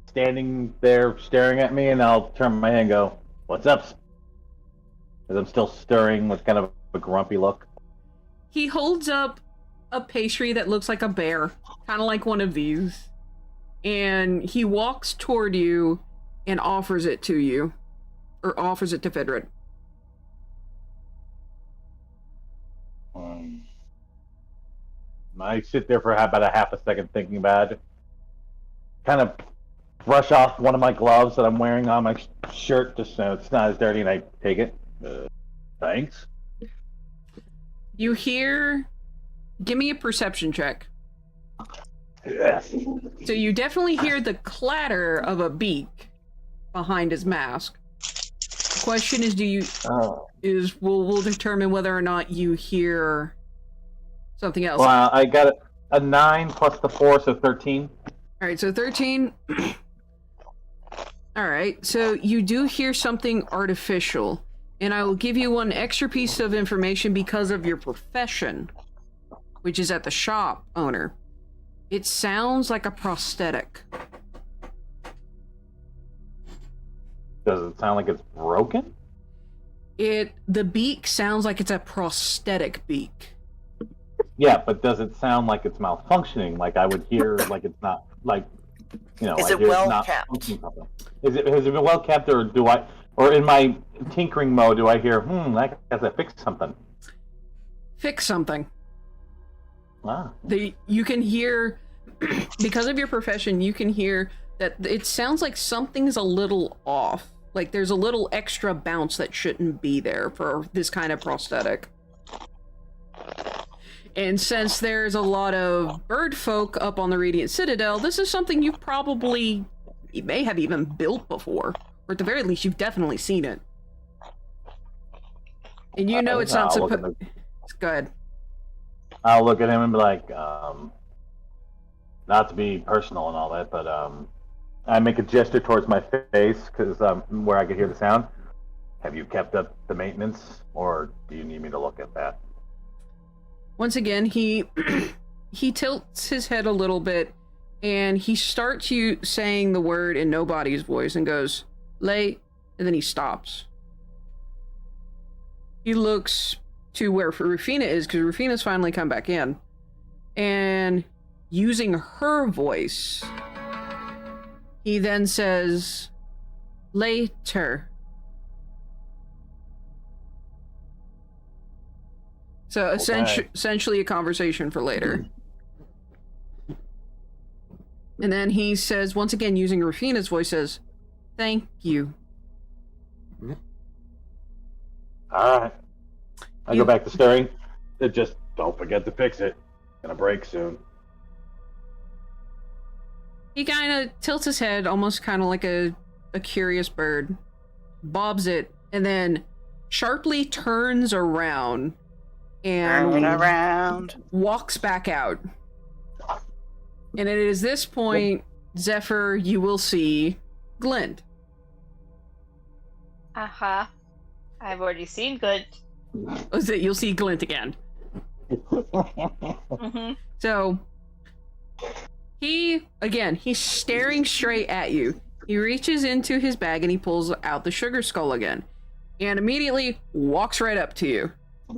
standing there staring at me, and I'll turn my head and go, "What's up?" Because I'm still stirring with kind of a grumpy look. He holds up a pastry that looks like a bear, kind of like one of these, and he walks toward you and offers it to you, or offers it to Fedred. I sit there for about a half a second thinking about it. Kind of brush off one of my gloves that I'm wearing on my shirt just so it's not as dirty, and I take it. Thanks. You hear... Give me a perception check. Yes. So you definitely hear the clatter of a beak behind his mask. The question is, we'll determine whether or not you hear something else. Well, I got a 9 plus the 4, so 13. Alright, so 13. Alright, so you do hear something artificial. And I will give you one extra piece of information because of your profession, which is at the shop owner. It sounds like a prosthetic. Does it sound like it's broken? The beak sounds like it's a prosthetic beak. Yeah, but does it sound like it's malfunctioning? Like I would hear, like it's not, like, you know, Is I it hear well it's not kept? functioning properly. Has it been well kept, or or in my tinkering mode, do I hear, that has to fix something? Fix something. Ah. You can hear, because of your profession, you can hear that it sounds like something's a little off. Like there's a little extra bounce that shouldn't be there for this kind of prosthetic. And since there's a lot of bird folk up on the Radiant Citadel, this is something you may have even built before. Or at the very least, you've definitely seen it. And you know it's not supposed... Go ahead. I'll look at him and be like, not to be personal and all that, but I make a gesture towards my face because where I could hear the sound. Have you kept up the maintenance, or do you need me to look at that? Once again, he tilts his head a little bit, and he starts saying the word in nobody's voice and goes, "Lay," and then he stops. He looks to where Rufina is, because Rufina's finally come back in. And using her voice, he then says, "Later." So essentially a conversation for later. And then he says, once again using Rufina's voice, says, "Thank you." Alright. I go back to stirring. Just don't forget to fix it. Gonna break soon. He kind of tilts his head, almost kind of like a curious bird, bobs it, and then sharply turns around and walks back out. And it is this point, Zephyr, you will see Glint. Uh-huh. I've already seen Glint. You'll see Glint again. Mm-hmm. So, he's staring straight at you. He reaches into his bag and he pulls out the sugar skull again. And immediately walks right up to you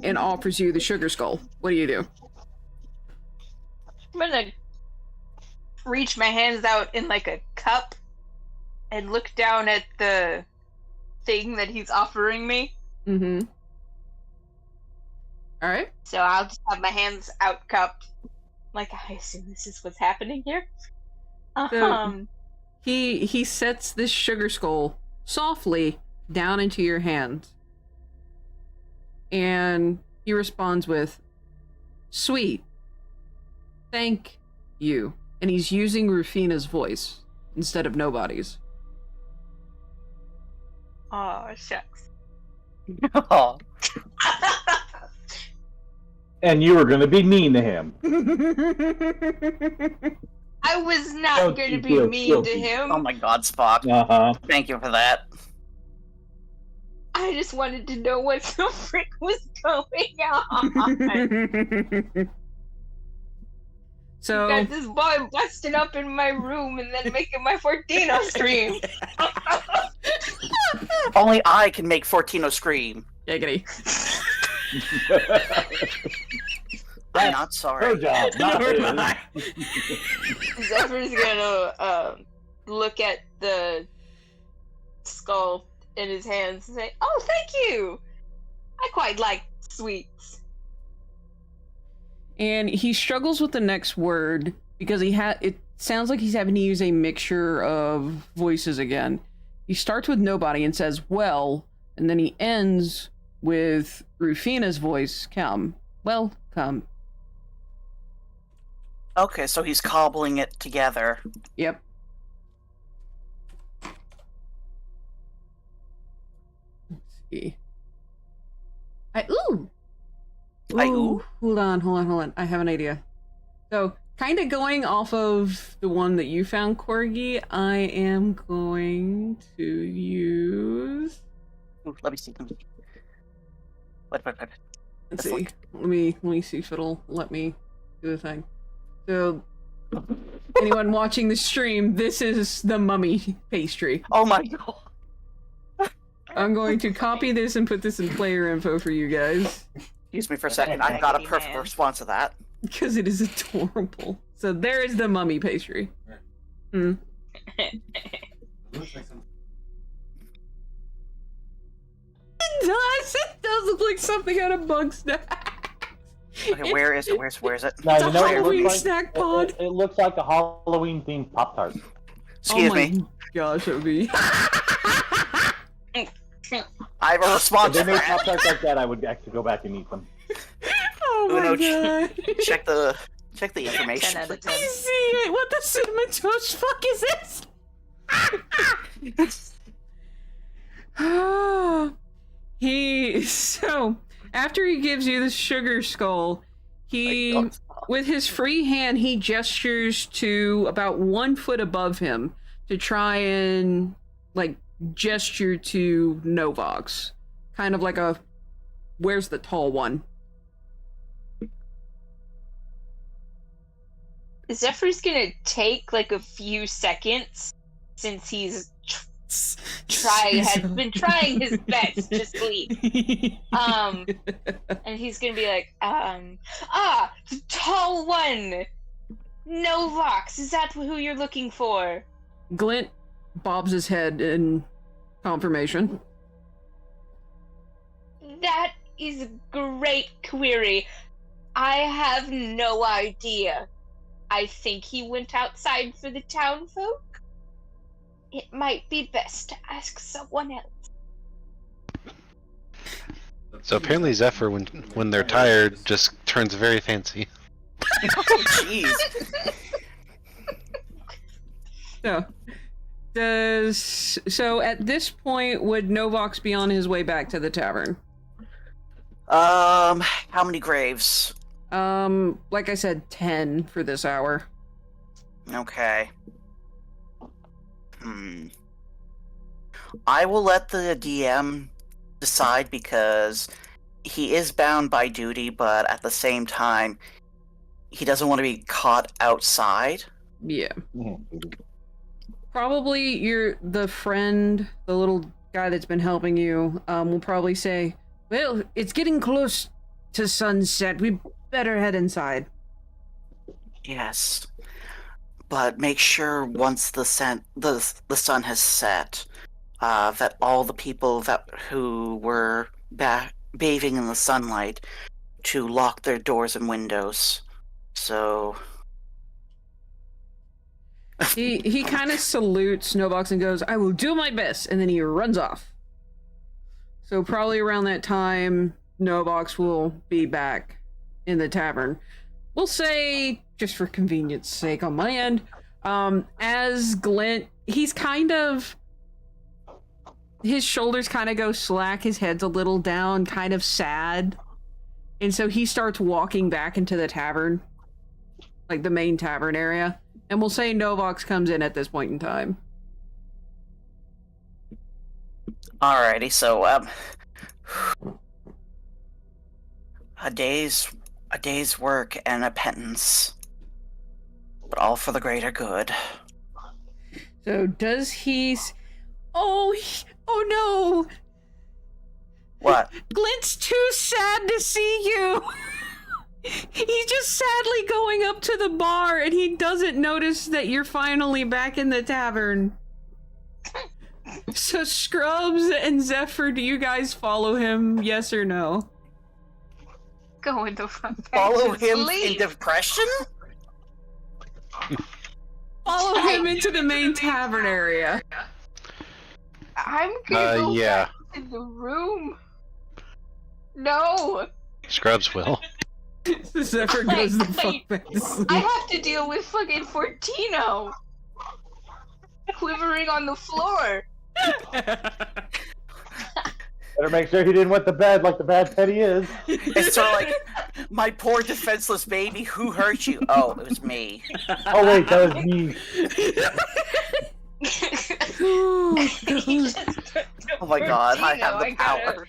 and offers you the sugar skull. What do you do? I'm gonna reach my hands out in like a cup and look down at the thing that he's offering me. Mm-hmm. All right. So I'll just have my hands out cupped. Like, I assume this is what's happening here. He sets this sugar skull softly down into your hand. And he responds with, "Sweet. Thank you." And he's using Rufina's voice instead of nobody's. Oh, shucks. Oh, And you were going to be mean to him. I was not Don't going to you be feel mean guilty? to him. oh my God, Spock! Uh-huh. Thank you for that. I just wanted to know what the frick was going on. So Got this boy busting up in my room and then making my Fortino scream. Only I can make Fortino scream. giggity. I'm not Her sorry. job, not Nor his. am I. Zephyr's gonna look at the skull in his hands and say, "Oh, thank you. I quite like sweets." And he struggles with the next word because it sounds like he's having to use a mixture of voices again. He starts with nobody and says, "Well," and then he ends with Rufina's voice, "Come. Well, come." Okay, so he's cobbling it together. Yep. Let's see. Ooh! Ooh. Hold on. I have an idea. So, kind of going off of the one that you found, Corgi, I am going to use... Ooh, let me see. What? Let's Let's see. look. Let me see if it'll let me do the thing. So, anyone watching the stream, this is the mummy pastry. Oh my God. I'm going to copy this and put this in player info for you guys. Excuse me for a second. I've got a perfect Man. response to that. Because it is adorable. So there is the mummy pastry. Hmm. It does look like something out of Bug Snack. Okay, where is it? Where's it? Now, It's you a know what it Halloween looks like? snack pod. It looks like a Halloween-themed Pop-Tart. Excuse Oh me. my gosh, that would be... I have a response If to they made that. Pop-Tarts like that, I would actually go back and eat them. Oh my Uno, god. Check the 10 information. out of please. 10. You see it? What the cinnamon toast fuck is this? So after he gives you the sugar skull, he with his free hand he gestures to about 1 foot above him to try and like gesture to Novox, kind of like a where's the tall one. Zephyr's gonna take like a few seconds since he's has been trying his best to sleep. And he's gonna be like, the tall one! Novox, is that who you're looking for? Glint bobs his head in confirmation. That is a great query. I have no idea. I think he went outside for the town folk. It might be best to ask someone else. So apparently Zephyr, when they're tired, just turns very fancy. Oh, jeez. So at this point, would Novox be on his way back to the tavern? How many graves? Like I said, 10 for this hour. Okay. I will let the DM decide because he is bound by duty, but at the same time, he doesn't want to be caught outside. Yeah. Mhm. Probably the little guy that's been helping you, will probably say, "Well, it's getting close to sunset. We better head inside." Yes. But make sure once the sun has set, that all the people who were bathing in the sunlight to lock their doors and windows. So he kind of salutes Snowbox and goes, "I will do my best," and then he runs off. So probably around that time, Snowbox will be back in the tavern. We'll say, just for convenience sake on my end, as Glint, he's kind of, his shoulders kind of go slack, his head's a little down, kind of sad. And so he starts walking back into the tavern, like the main tavern area. And we'll say Novox comes in at this point in time. alrighty, so a day's work and a pittance, but all for the greater good. So does he... Oh no! What? Glint's too sad to see you! He's just sadly going up to the bar and he doesn't notice that you're finally back in the tavern. So Scrubs and Zephyr, do you guys follow him, yes or no? Go into front. Follow him in depression? Follow him into the main tavern area. I'm gonna go yeah. back in the room. No! Scrubs will. Zephyr goes the fuck back to sleep. I have to deal with fucking Fortino! Quivering on the floor! Better make sure he didn't wet the bed like the bad pet he is. It's sort of like, my poor defenseless baby, who hurt you? Oh, it was me. Oh wait, that was me. Oh my god, I have the I gotta- power.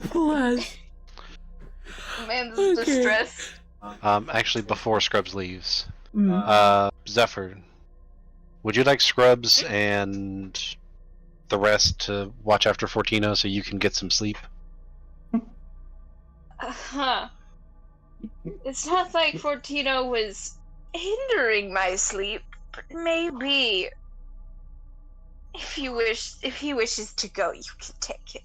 Plus. Man, this is Okay. distress. Actually, before Scrubs leaves, Mm. Zephyr, would you like Scrubs and the rest to watch after Fortino so you can get some sleep? Huh. It's not like Fortino was hindering my sleep, but maybe if he wishes to go, you can take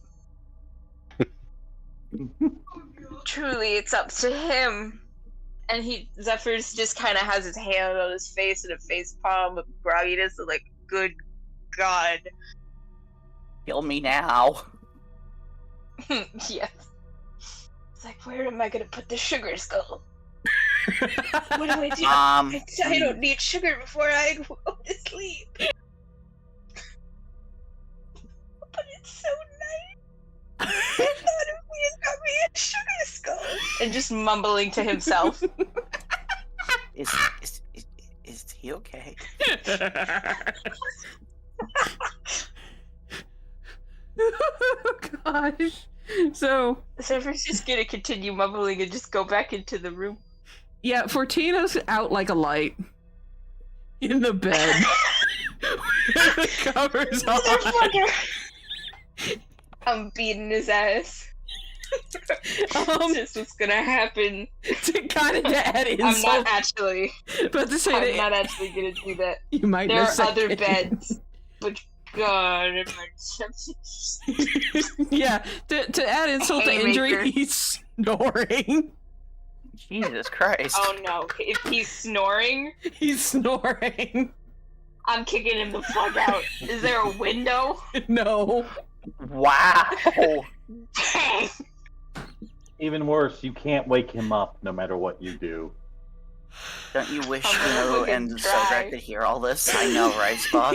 him. Truly, it's up to him. And Zephyr's just kind of has his hand on his face and a face palm of grogginess, and like, good God. Kill me now. Yes. It's like, where am I gonna put the sugar skull? What do I do? I don't need sugar before I go to sleep. But it's so nice. I thought if we had got me a sugar skull. And just mumbling to himself. Is he okay? Oh gosh. So Zephyr's just gonna continue mumbling and just go back into the room. yeah, Fortino's out like a light in the bed. With the covers on. Motherfucker! I'm beating his ass. This was gonna happen. To kind of add I'm insult, not actually. but to say I'm that not actually gonna do that. you might There know are other second. beds. But God, Yeah, to add insult to Haymaker. injury, he's snoring. Jesus Christ. oh no! If he's snoring, He's snoring. I'm kicking him the fuck out. Is there a window? No. Wow. Dang! Even worse, you can't wake him up no matter what you do. Don't you wish I'm gonna Snow fucking and try. Sodrak could hear all this? I know, right, Spock?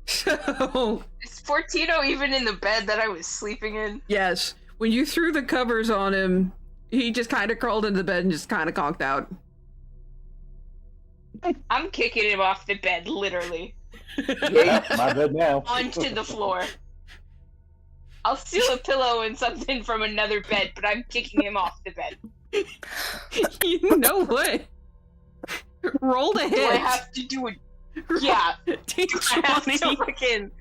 So, Is Fortino even in the bed that I was sleeping in? yes, when you threw the covers on him, he just kind of crawled into the bed and just kind of conked out. I'm kicking him off the bed, literally. Yeah, my bed now. Onto the floor. I'll steal a pillow and something from another bed, but I'm kicking him off the bed. You know what? Roll the hit. Do I have to do it? Yeah. I have to D20.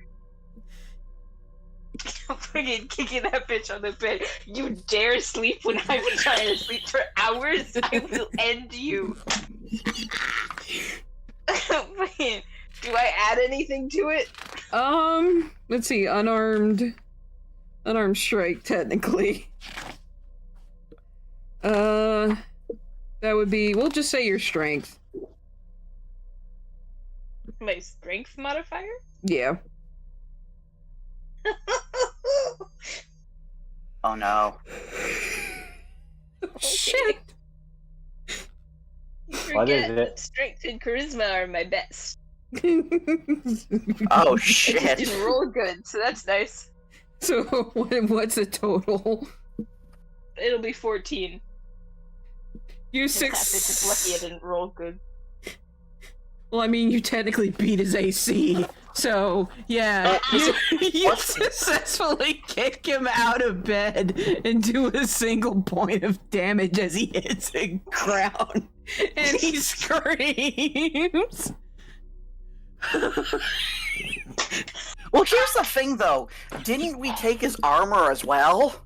fucking kicking that bitch on the bed. You dare sleep when I've been trying to sleep for hours? I will end you. Wait, do I add anything to it? Let's see, unarmed strike, technically. That would be, we'll just say your strength. My strength modifier? Yeah. Oh no. Shit! You What is forget it? that strength and charisma are my best. Oh I shit. didn't roll good, so that's nice. So, what's the total? It'll be 14. You Just lucky I didn't roll good. Well, I mean, you technically beat his AC, so yeah, you successfully kick him out of bed and do a single point of damage as he hits the ground, and he screams. Well, here's the thing, though. Didn't we take his armor as well?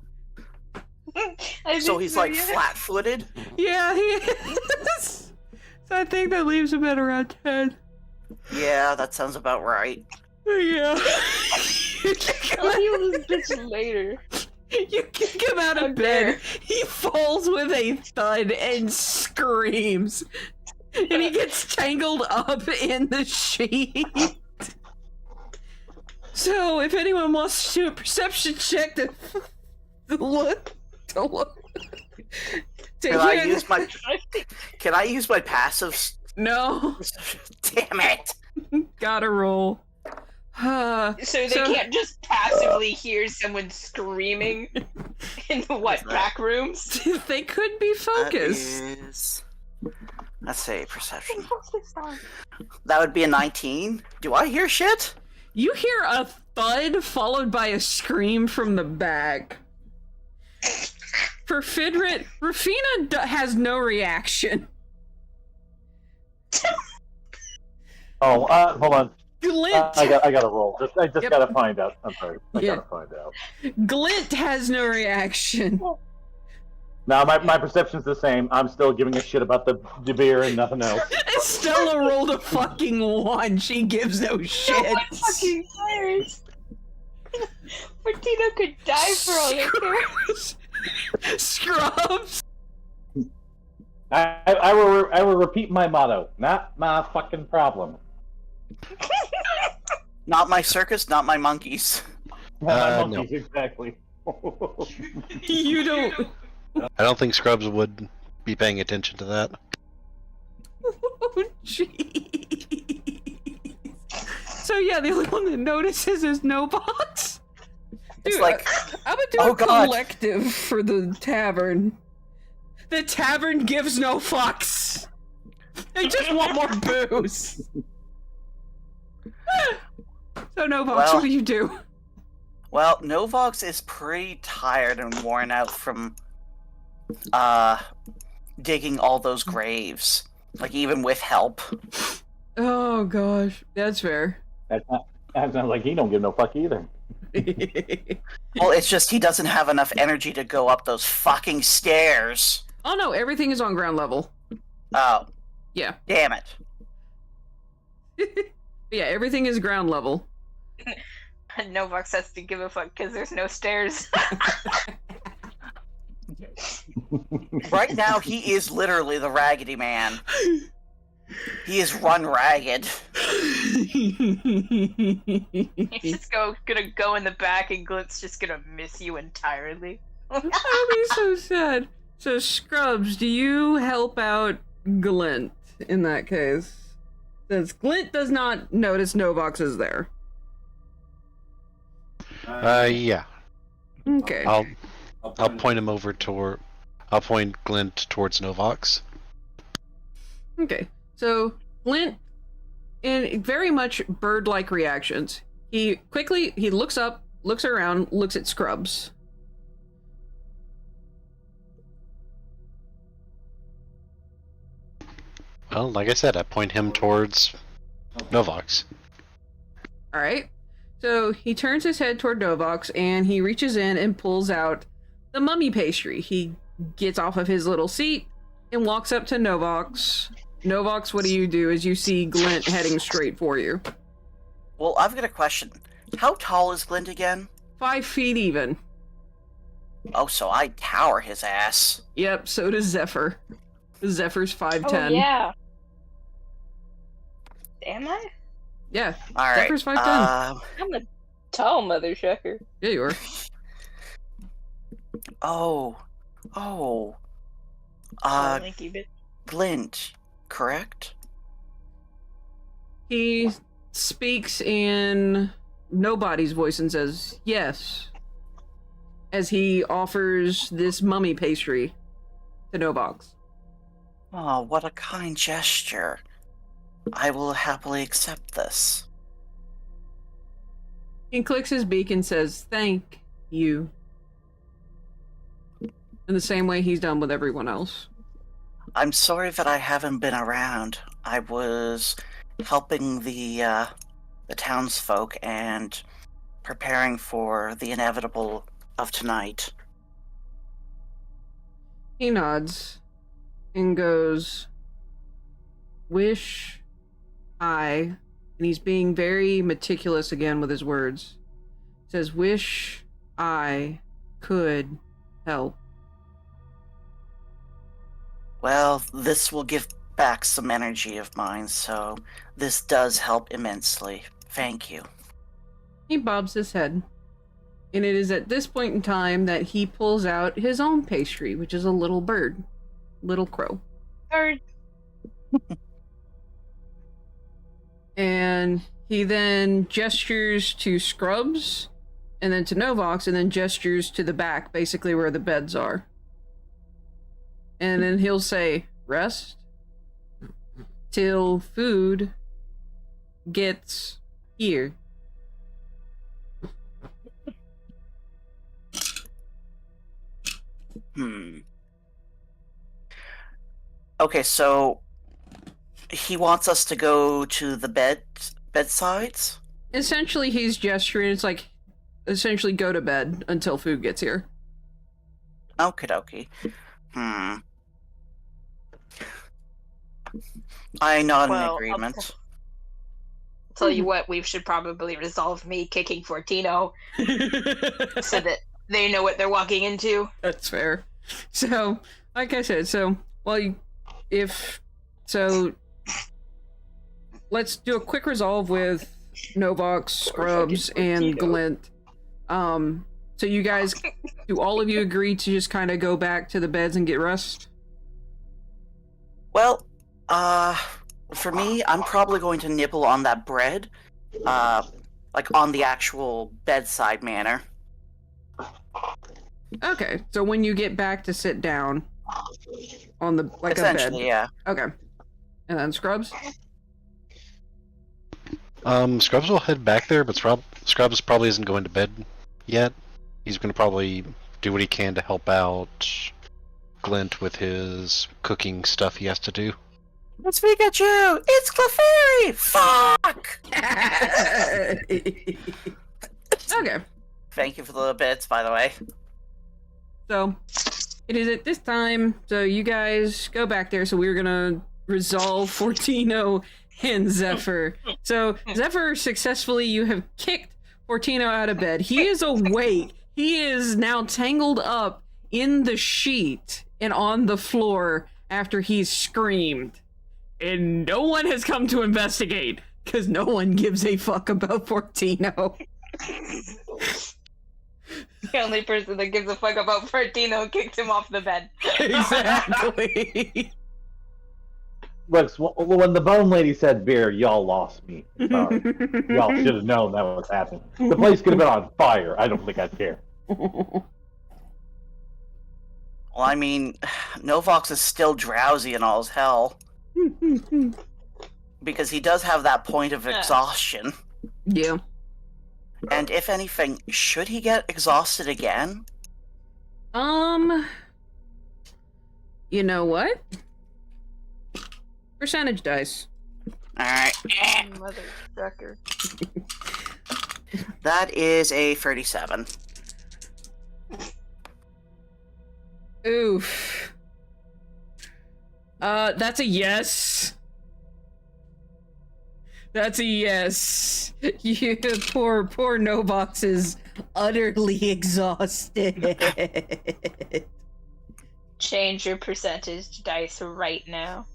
So he's like flat-footed. Yeah, he is. So I think that leaves him at around 10. Yeah, that sounds about right. Yeah. I'll heal this bitch later. You kick him out of bed, he falls with a thud and screams. And he gets tangled up in the sheet. So, if anyone wants to do a perception check to look. Can I use my passive? No. Damn it! Gotta roll. So they can't just passively hear someone screaming in the back rooms? They could be focused. That is... Let's say perception. That would be a 19. Do I hear shit? You hear a thud followed by a scream from the back. For Fidrit, Rafina has no reaction. Oh, hold on. Glint. I gotta roll. I just gotta find out. I'm sorry. I gotta find out. Glint has no reaction. Now my perception's the same. I'm still giving a shit about the beer and nothing else. Stella rolled a fucking 1. She gives no shit. No one fucking cares. Martino could die for all they care. Scrubs. I will repeat my motto. Not my fucking problem. Not my circus, not my monkeys. My no. monkeys, exactly. You don't. I don't think Scrubs would be paying attention to that. Oh, jeez. So yeah, the only one that notices is No Box. It's Dude, like, I'm gonna do oh a God. collective for the tavern. The tavern gives no fucks. They just want more booze. So No Box, Well- what do you do? well, Novox is pretty tired and worn out from digging all those graves. Like, even with help. Oh gosh, that's fair. That sounds like he don't give no fuck either. Well, it's just he doesn't have enough energy to go up those fucking stairs. Oh no, everything is on ground level. Oh. Yeah. Damn it. Yeah, everything is ground level. Novox has to give a fuck because there's no stairs. Right now, he is literally the Raggedy Man. He is run ragged. He's just gonna go in the back and Glint's just gonna miss you entirely. That would be so sad. So, Scrubs, do you help out Glint in that case? Since Glint does not notice Novox is there. Yeah. Okay. I'll point him over toward. I'll point Glint towards Novox. Okay. So, Glint, in very much bird-like reactions, he looks up, looks around, looks at Scrubs. Well, like I said, I point him towards Novox. Alright. So he turns his head toward Novox and he reaches in and pulls out the mummy pastry. He gets off of his little seat and walks up to Novox Novox, what do you do as you see Glint heading straight for you? Well, I've got a question. How tall is Glint again? 5 feet even. Oh, so I tower his ass. Yep, so does Zephyr. Zephyr's 5'10". Oh, yeah. Am I? Yeah, All right. Zephyr's 5'10". I'm a tall mother sucker. Yeah, you are. Oh. Thank you, bitch. Glint, correct? He speaks in nobody's voice and says, yes, as he offers this mummy pastry to Novox. Oh, what a kind gesture. I will happily accept this. He clicks his beak and says, thank you. In the same way he's done with everyone else. I'm sorry that I haven't been around. I was helping the townsfolk and preparing for the inevitable of tonight. He nods and goes, wish I, and he's being very meticulous again with his words, says, wish I could help. Well, this will give back some energy of mine, so this does help immensely. Thank you. He bobs his head. And it is at this point in time that he pulls out his own pastry, which is a little bird. Little crow. Bird. And he then gestures to Scrubs, and then to Novox, and then gestures to the back, basically where the beds are. And then he'll say, rest till food gets here. Okay, so he wants us to go to the bedsides? Essentially, he's gesturing. It's like, essentially go to bed until food gets here. Okie dokie. I nod in agreement. I'll tell you what, we should probably resolve me kicking Fortino so that they know what they're walking into. That's fair. So, like I said, let's do a quick resolve with Novox, Scrubs, and Glint. So you guys, do all of you agree to just kind of go back to the beds and get rest? Well, for me, I'm probably going to nibble on that bread, like on the actual bedside manner. Okay, so when you get back to sit down on the, like a bed. Essentially, yeah. Okay. And then Scrubs? Scrubs will head back there, but Scrubs probably isn't going to bed yet. He's going to probably do what he can to help out Glint with his cooking stuff he has to do. It's Pikachu! It's Clefairy! Fuck! Okay. Thank you for the bits, by the way. So, it is at this time, so you guys go back there, so we're gonna resolve Fortino and Zephyr. So, Zephyr, successfully, you have kicked Fortino out of bed. He is awake. He is now tangled up in the sheet and on the floor after he's screamed. And no one has come to investigate, because no one gives a fuck about Fortino. The only person that gives a fuck about Fortino kicked him off the bed. Exactly. Look, when the Bone Lady said beer, y'all lost me. Sorry. Y'all should have known that was happening. The place could have been on fire. I don't think I'd care. Well, I mean, Novox is still drowsy and all as hell. Because he does have that point of exhaustion. Yeah. And if anything, should he get exhausted again? You know what? Percentage dice. Alright. Mother trucker. That is a 37. Oof. That's a yes. That's a yes. You poor Nobox is utterly exhausted. Change your percentage dice right now.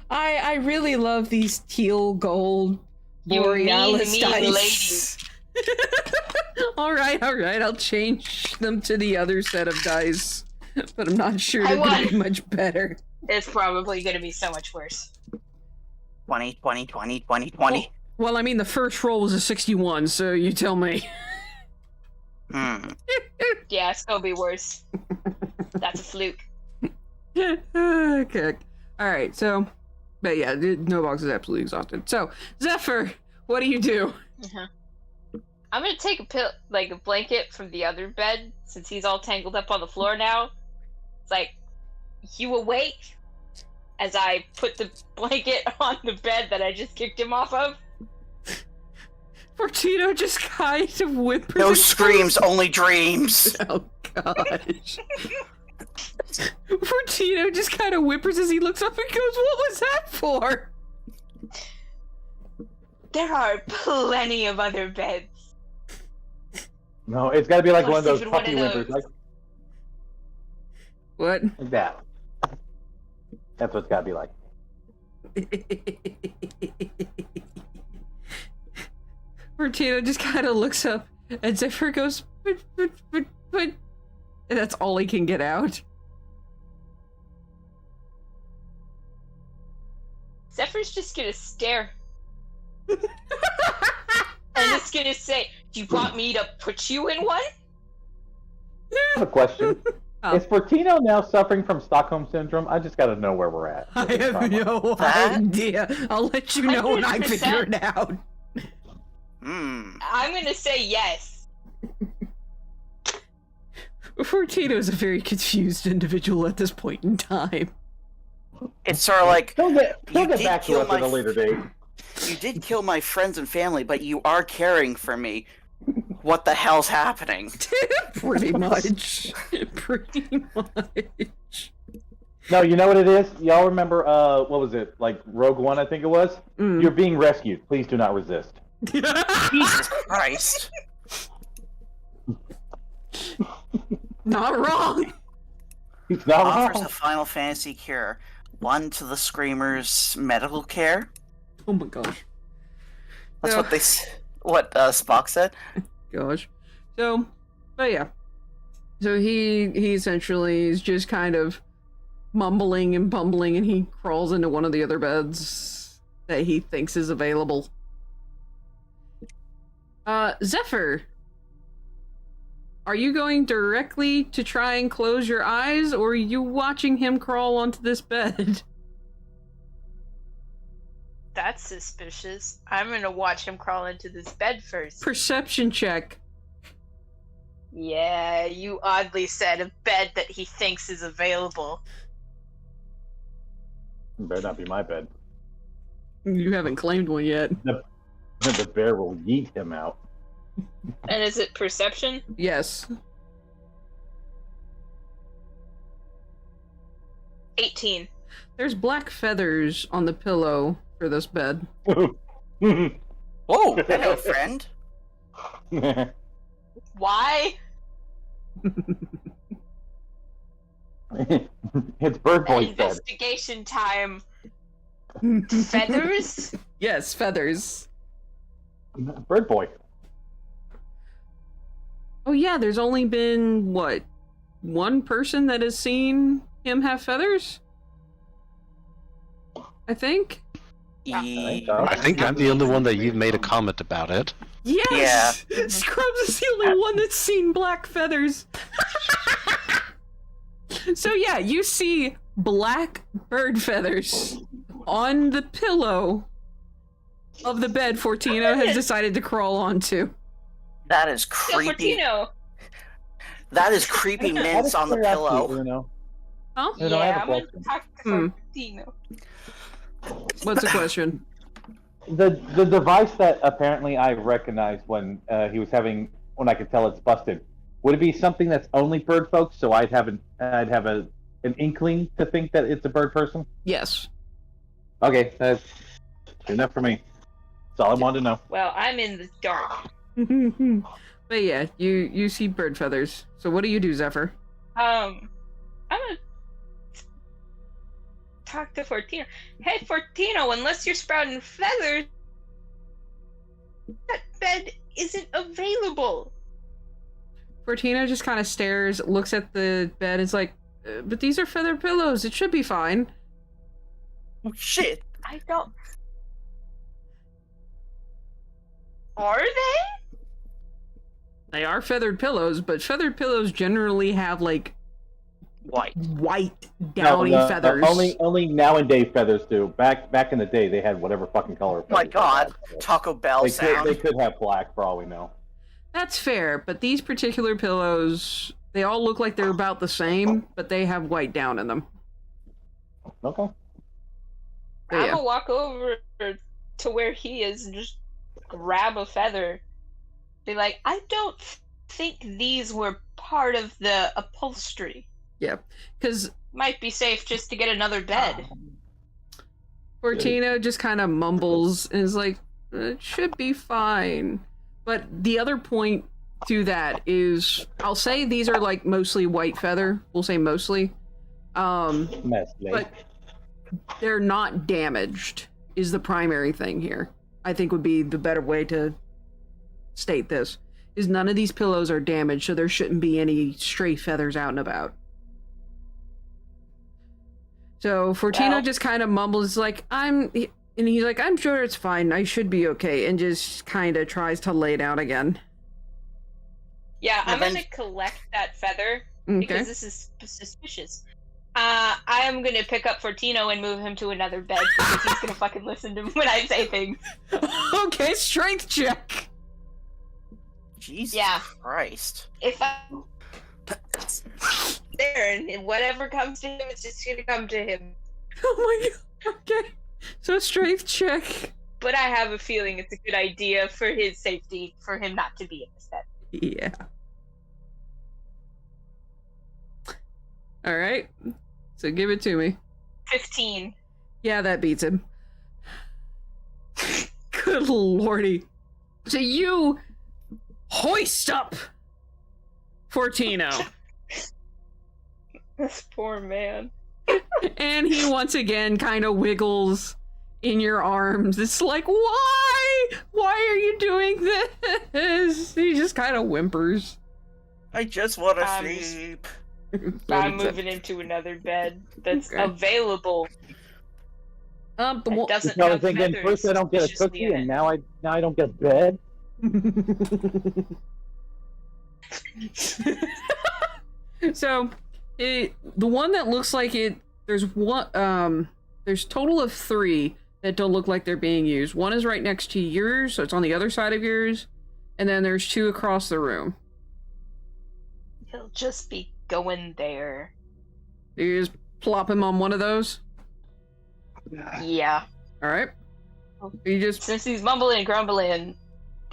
I really love these teal gold You Borealis mean dice. Alright, I'll change them to the other set of dice. But I'm not sure they're gonna be much better. It's probably gonna be so much worse. 20, 20, 20, 20, 20. Well, I mean, the first roll was a 61, so you tell me. Yeah, it's gonna be worse. That's a fluke. Okay. Alright, so... But yeah, Nobox is absolutely exhausted. So, Zephyr, what do you do? I'm gonna take a blanket from the other bed, since he's all tangled up on the floor now. It's like, you awake? As I put the blanket on the bed that I just kicked him off of. Fortino just kind of whimpers. No screams, only dreams. Oh gosh. Fortino just kind of whimpers as he looks up and goes, "What was that for?" There are plenty of other beds. No, it's got to be like one of those Sleep in one puppy of whimpers, those. What? like that. That's what it's got to be like. Fortino just kind of looks up and Zephyr goes, but, and that's all he can get out. Zephyr's just gonna stare. I'm just gonna say, do you want me to put you in one? I have a question. Oh. Is Fortino now suffering from Stockholm Syndrome? I just got to know where we're at. I have no idea. I'll let you know when I figure it out. Hmm. I'm gonna say yes. Fortino is a very confused individual at this point in time. It's sort of like, He'll get You did back to kill us at a later date. you did kill my friends and family, but you are caring for me. What the hell's happening? Pretty much. Pretty much. No, you know what it is? Y'all remember, what was it? Like Rogue One, I think it was? You're being rescued. Please do not resist. Jesus Christ. Not wrong. He's not Offers wrong. a Final Fantasy cure. 1 to the Screamer's medical care. Oh my gosh. That's Yeah. what Spock said. Gosh. So, but yeah. So he essentially is just kind of mumbling and bumbling, and he crawls into one of the other beds that he thinks is available. Zephyr, are you going directly to try and close your eyes, or are you watching him crawl onto this bed? That's suspicious. I'm gonna watch him crawl into this bed first. Perception check. Yeah, you oddly said a bed that he thinks is available. It better not be my bed. You haven't claimed one yet. The bear will yeet him out. And is it perception? Yes. 18. There's black feathers on the pillow for this bed. Whoa, hello, friend. Why? It's Bird Boy said. Investigation time. Feathers? Yes, feathers. Bird Boy. Oh yeah, there's only been, what, one person that has seen him have feathers? I think? I think I'm the only one that you've made a comment about it. Yes! Yeah. Scrubs is the only one that's seen black feathers. So yeah, you see black bird feathers on the pillow of the bed Fortino has decided to crawl onto. That is creepy. Fortino. That is creepy mints on the pillow. Huh? No, I have a I'm gonna question. talk to Fortino. What's the question? The device that apparently I recognized when he was having, when I could tell it's busted, would it be something that's only bird folks? So I'd have a an inkling to think that it's a bird person? Yes. Okay, that's enough for me. That's all I wanted to know. Well, I'm in the dark. But yeah, you see bird feathers. So what do you do, Zephyr? I'm gonna talk to Fortino. Hey, Fortino, unless you're sprouting feathers, that bed isn't available. Fortino just kind of stares, looks at the bed, is like, but these are feather pillows. It should be fine. Oh, shit! I don't. Are they? They are feathered pillows, but feathered pillows generally have like White. downy feathers. Only nowadays feathers do. Back in the day, they had whatever fucking color. My feathers they God, had. Taco Bell They sound. could have black for all we know. That's fair, but these particular pillows, they all look like they're about the same, but they have white down in them. Okay. But I'm yeah. gonna walk over to where he is and just grab a feather. Be like, I don't think these were part of the upholstery. Yeah, because Might be safe just to get another bed. Fortino just kind of mumbles and is like, it should be fine. But the other point to that is, I'll say these are like mostly white feather. We'll say mostly. But they're not damaged is the primary thing here. I think would be the better way to state this. Is none of these pillows are damaged, so there shouldn't be any stray feathers out and about. So Fortino Well, just kind of mumbles like, and he's like, I'm sure it's fine. I should be okay. And just kind of tries to lay down again. yeah, I'm then- gonna collect that feather Okay. because this is suspicious. I am gonna pick up Fortino and move him to another bed because he's gonna fucking listen to when I say things. Okay, strength check. Jesus Yeah. Christ. If I there and whatever comes to him, it's just gonna come to him. Oh my god. Okay. So strength check. But I have a feeling it's a good idea for his safety for him not to be in this bed. Yeah. All right. So give it to me. 15. Yeah, that beats him. Good lordy. So you hoist up Fortino. This poor man. And he once again kind of wiggles in your arms. It's like, why? Why are you doing this? He just kind of whimpers. I just want to Um, sleep. I'm moving him to another bed that's Okay. available. The That one- doesn't So I was have thinking feathers first I don't get a suspiciously cookie, in and it. now I don't get a bed. So, the one that looks like it, there's total of 3 that don't look like they're being used. One is right next to yours, so it's on the other side of yours, and then there's 2 across the room. He'll just be going there. You just plop him on one of those. Yeah. All right. You just Since he's mumbling and grumbling,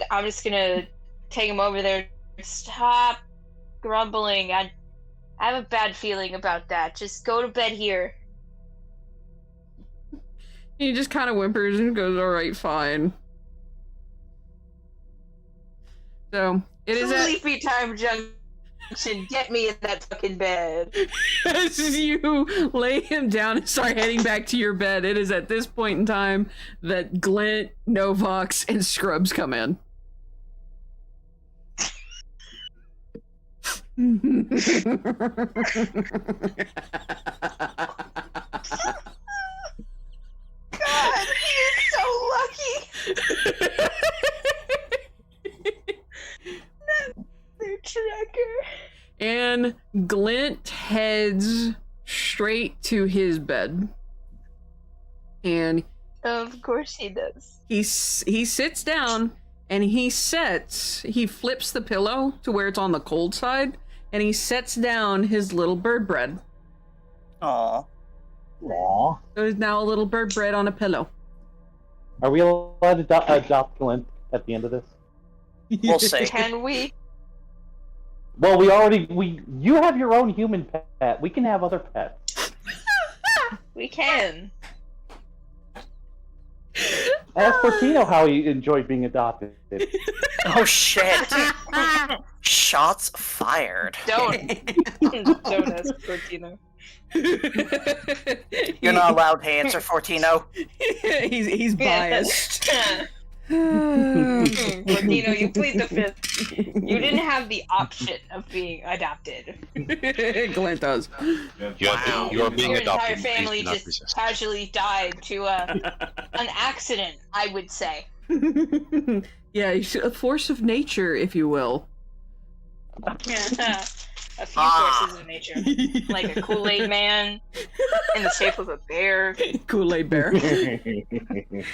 I'm just gonna take him over there. Stop grumbling. I have a bad feeling about that. Just go to bed here. he just kind of whimpers and goes, "All right, fine." So it is at Sleepy time junction. Get me in that fucking bed. as you lay him down and start heading back to your bed. It is at this point in time that Glint, Novox, and Scrubs come in. God, you're so lucky. Their tracker. And Glint heads straight to his bed. And Of course he does. he sits down and he flips the pillow to where it's on the cold side, and he sets down his little bird bread. Aw. Aw. So there's now a little bird bread on a pillow. Are we allowed to adopt Glint at the end of this? We'll see. Can we? Well, you have your own human pet. We can have other pets. We can. Ask Fortino how he enjoyed being adopted. Oh shit! Shots fired. Don't ask Cortino. You're not allowed to answer, Fortino. he's biased. Cortino, you plead the fifth. You didn't have the option of being adopted. Glint does. You are being Your adopted. entire family Please do not just resist. casually died to an accident, I would say. Yeah, a force of nature, if you will. A few forces of nature. Like a Kool-Aid man in the shape of a bear. Kool-Aid bear. The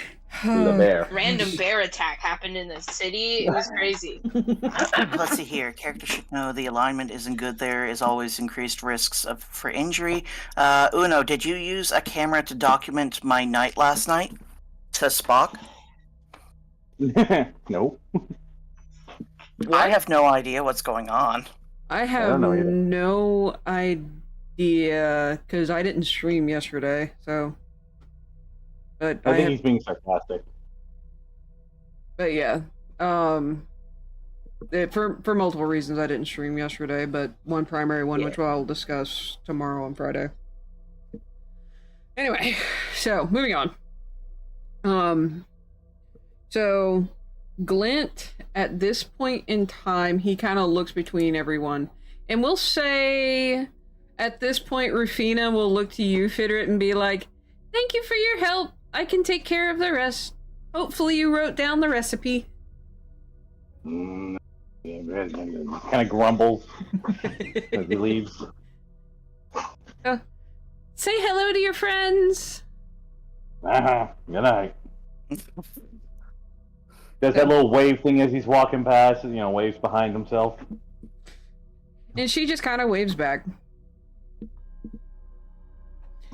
bear. Random bear attack happened in the city. It was crazy. Let's see here. Characters should know the alignment isn't good. There is always increased risks for injury. Uno, did you use a camera to document my night last night? Says Spock. Nope. I have no idea what's going on. I have don't know either. no idea, because I didn't stream yesterday, so... But I think have, he's being sarcastic. but yeah, for multiple reasons I didn't stream yesterday, but one primary one, which I'll discuss tomorrow on Friday. Anyway, so moving on. So Glint, at this point in time, he kind of looks between everyone, and we'll say at this point, Rufina will look to you, Fidret, and be like, "Thank you for your help. I can take care of the rest. Hopefully you wrote down the recipe." Kind of grumbles as he leaves. Say hello to your friends. Good night. Does that little wave thing as he's walking past, waves behind himself. And she just kind of waves back.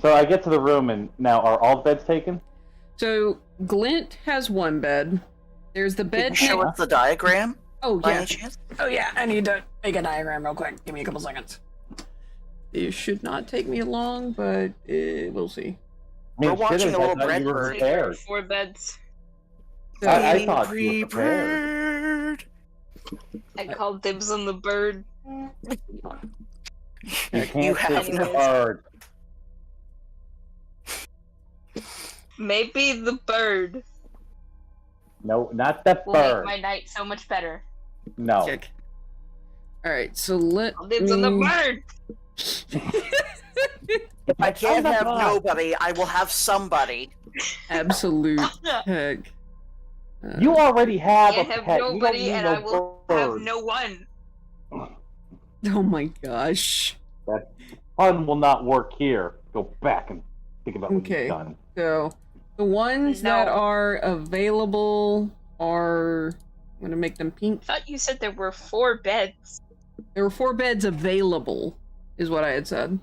So I get to the room, and now are all beds taken? So Glint has one bed. There's the Can bed. you show us the diagram? Oh By yeah. any chance? Oh yeah. I need to make a diagram real quick. Give me a couple seconds. It should not take me long, but we'll see. We're watching shit, a little I thought you were bread bird. prepared. 4 beds. So, I thought you were prepared. I called dibs on the bird. You can't You have sit no- hard. Maybe the bird No, not the will make bird. my night so much better. No. check. All right. So let Call dibs on the me- bird. If I can't Oh my have God. nobody, I will have somebody. Absolute heck. You already have Can't a have pet. You don't nobody, need and no I will bird. have no one. Oh my gosh. That pun will not work here. Go back and think about what Okay. you've done. So the ones No. that are available are. I'm gonna make them pink. I thought you said there were 4 beds. There were 4 beds available, is what I had said.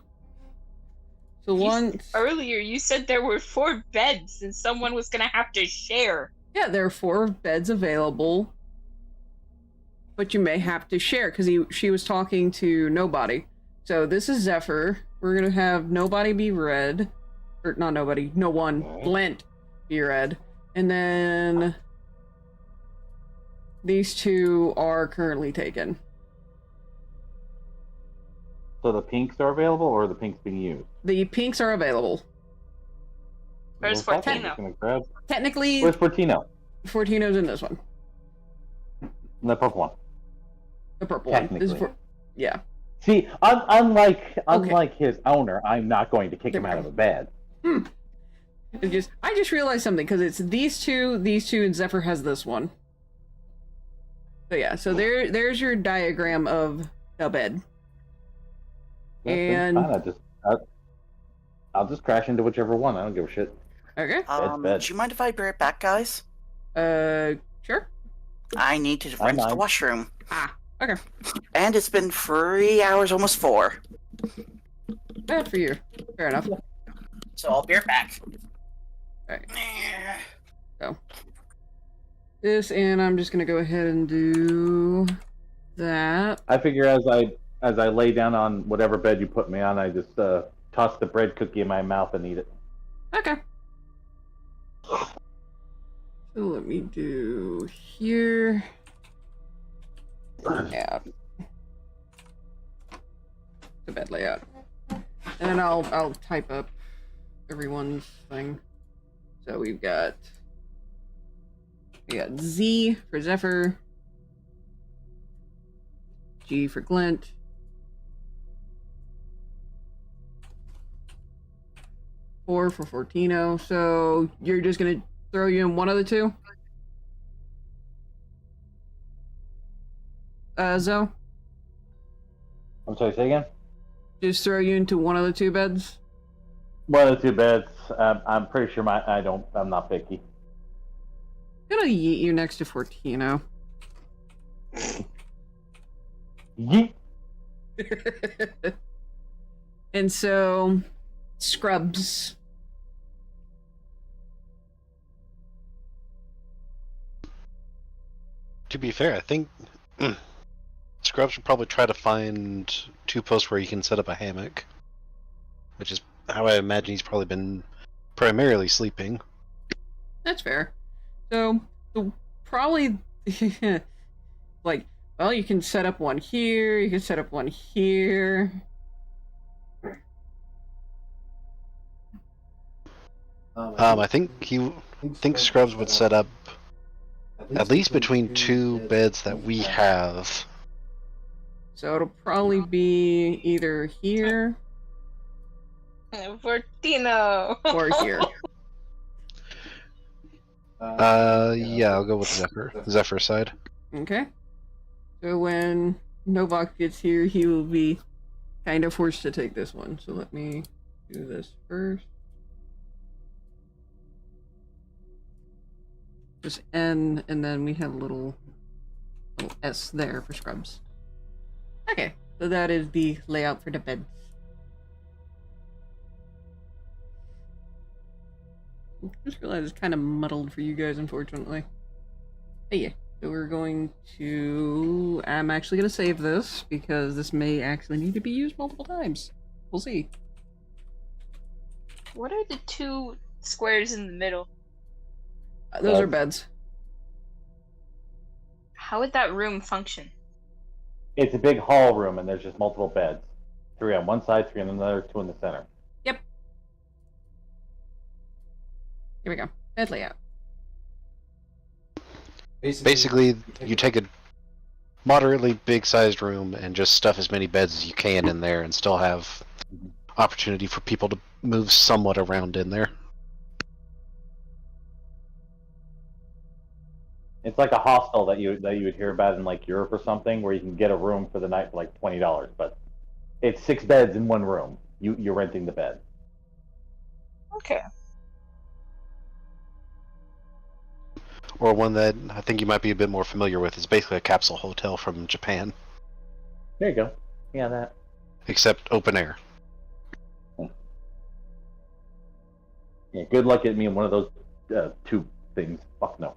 So You one. Earlier, you said there were 4 beds, and someone was gonna have to share. Yeah, there are 4 beds available, but you may have to share because she was talking to nobody. So this is Zephyr. We're gonna have nobody be red, or not nobody, no one. Okay. Glint be red, and then these 2 are currently taken. So the pinks are available, or are the pinks being used? The pinks are available. Where's Well, fuck it, I'm Fortino? just gonna grab- Technically, Where's Fortino? Fortino's in this one. The purple one. The purple one. This is Technically. for, yeah. See, unlike his owner, I'm not going to kick him out of a bed. I just realized something because it's these two, and Zephyr has this one. So yeah, so there's your diagram of the bed. That's And- fine. I'll just crash into whichever one. I don't give a shit. Okay. bed. Do you mind if I be right back, guys? Sure. I need to I run to the mind. washroom. Okay. And it's been 3 hours, almost 4. Bad for you. Fair enough. So I'll be right back. Alright. This, and I'm just gonna go ahead and do that. I figure as I lay down on whatever bed you put me on, I just toss the bread cookie in my mouth and eat it. Okay. So let me do here. Layout. The bed layout. And I'll type up everyone's thing. So we got Z for Zephyr, G for Glint, four for Fortino. So you're just gonna throw you in one of the two? Zoe? I'm sorry, say again? Just throw you into one of the two beds? One of the two beds. I'm pretty sure I'm not picky. I'm gonna yeet you next to Fortino. Yeet. And so, Scrubs. To be fair, I think Scrubs would probably try to find two posts where you can set up a hammock, which is how I imagine he's probably been primarily sleeping. That's fair. So, probably, like, well, you can set up one here, you can set up one here. I think Scrubs would set up at least between two beds that we have. So it'll probably be either here Fortino. or here. Yeah, I'll go with Zephyr. Zephyr's side. Okay. So when Novak gets here, he will be kind of forced to take this one. So let me do this first. Just N, and then we have a little S there for Scrubs. Okay, so that is the layout for the beds. Just realized it's kind of muddled for you guys, unfortunately. But yeah, so we're going to... I'm actually going to save this, because this may actually need to be used multiple times. We'll see. What are the two squares in the middle? Those are beds. How would that room function? It's a big hall room, and there's just multiple beds. 3 on one side, 3 on another, 2 in the center. Yep. Here we go. Bed layout. Basically, you take a moderately big-sized room and just stuff as many beds as you can in there, and still have opportunity for people to move somewhat around in there. It's like a hostel that you would hear about in like Europe or something, where you can get a room for the night for like $20, but it's 6 beds in one room. You're renting the bed. Okay. Or one that I think you might be a bit more familiar with is basically a capsule hotel from Japan, There you go. Yeah, that. except open air. Yeah, good luck getting me in one of those tube things. Fuck no.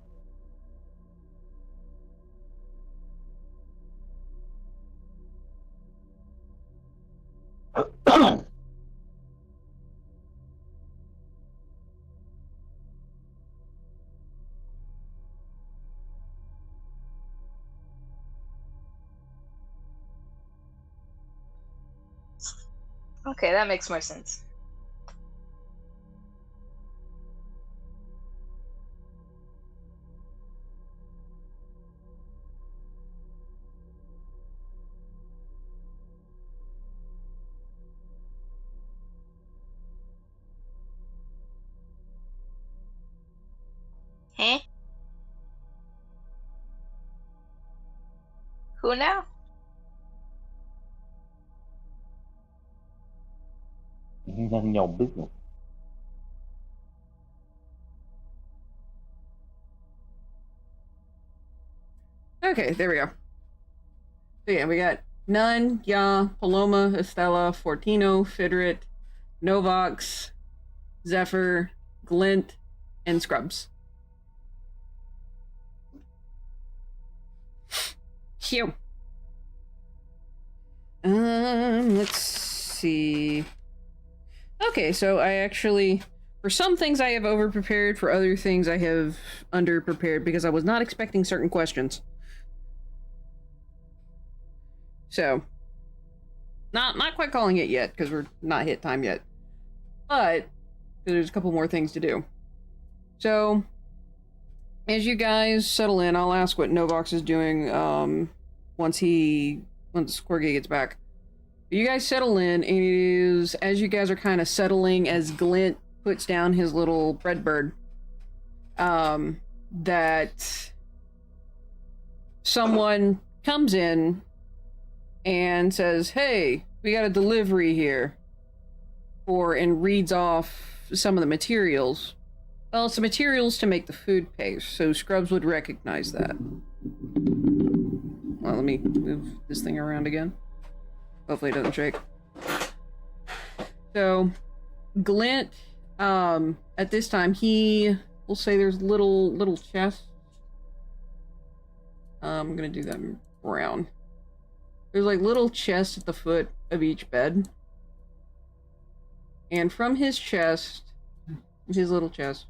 Okay, that makes more sense. Huh? Who now? None of your business. Okay, there we go. So yeah, we got Nun, Ya, Paloma, Estella, Fortino, Fidrit, Novox, Zephyr, Glint, and Scrubs. Phew. Let's see. Okay, so I actually, for some things I have over-prepared, for other things I have under-prepared, because I was not expecting certain questions. So, not quite calling it yet, because we're not hit time yet. But, there's a couple more things to do. So, as you guys settle in, I'll ask what Novox is doing, once Corgi gets back. You guys settle in, and it is, as you guys are kind of settling, as Glint puts down his little bread bird, that someone comes in and says, "Hey, we got a delivery here," and reads off some of the materials. Well, it's the materials to make the food paste, so Scrubs would recognize that. Well, let me move this thing around again. Hopefully it doesn't shake. So, Glint, at this time, we'll say there's little chests. I'm gonna do that in brown. There's like little chests at the foot of each bed. And from his little chest,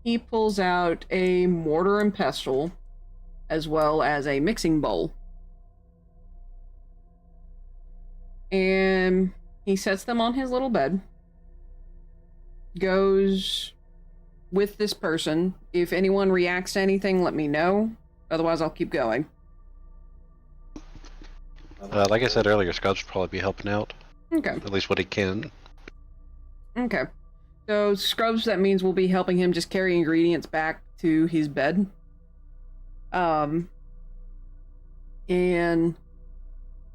he pulls out a mortar and pestle, as well as a mixing bowl. And he sets them on his little bed. Goes with this person. If anyone reacts to anything, let me know. Otherwise, I'll keep going. Like I said earlier, Scrubs will probably be helping out. Okay. At least what he can. Okay. So, Scrubs, that means we'll be helping him just carry ingredients back to his bed. And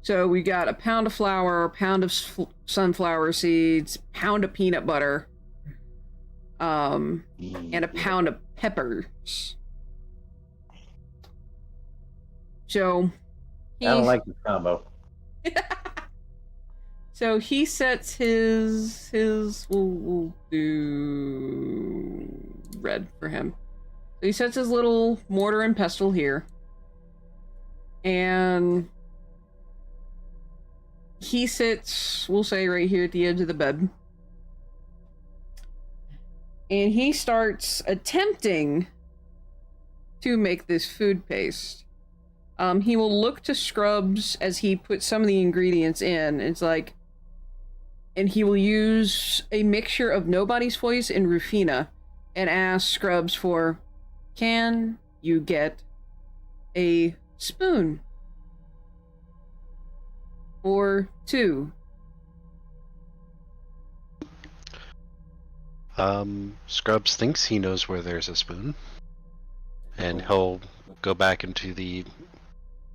so we got a pound of flour, a pound of sunflower seeds, pound of peanut butter, and a pound of peppers. So I don't like this combo. So he sets his we'll do red for him. So he sets his little mortar and pestle here. And he sits, we'll say right here at the edge of the bed. And he starts attempting to make this food paste. He will look to Scrubs as he puts some of the ingredients in. It's like, and he will use a mixture of Nobody's Voice and Rufina and ask Scrubs for, "Can you get a spoon? Or two?" Scrubs thinks he knows where there's a spoon. And he'll go back into the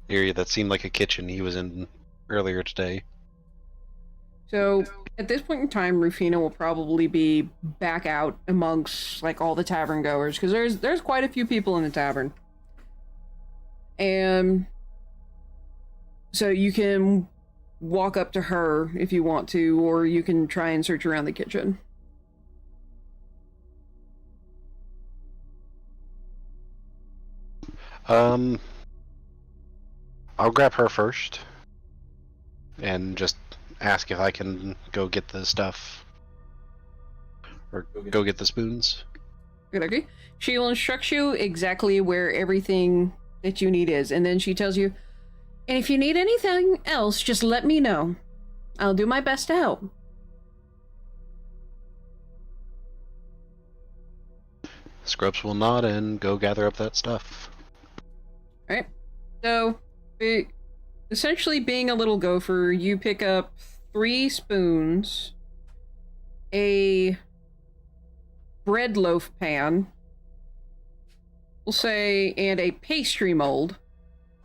area that seemed like a kitchen he was in earlier today. So, at this point in time, Rufina will probably be back out amongst, like, all the tavern goers, because there's quite a few people in the tavern. And so you can walk up to her if you want to, or you can try and search around the kitchen. I'll grab her first and just ask if I can go get the stuff or go get the spoons. Good, okay. She will instruct you exactly where everything that you need is, and then she tells you, "And if you need anything else, just let me know. I'll do my best to help." Scrubs will nod and go gather up that stuff. Alright. So, essentially being a little gopher, you pick up 3 spoons, a bread loaf pan, we'll say, and a pastry mold.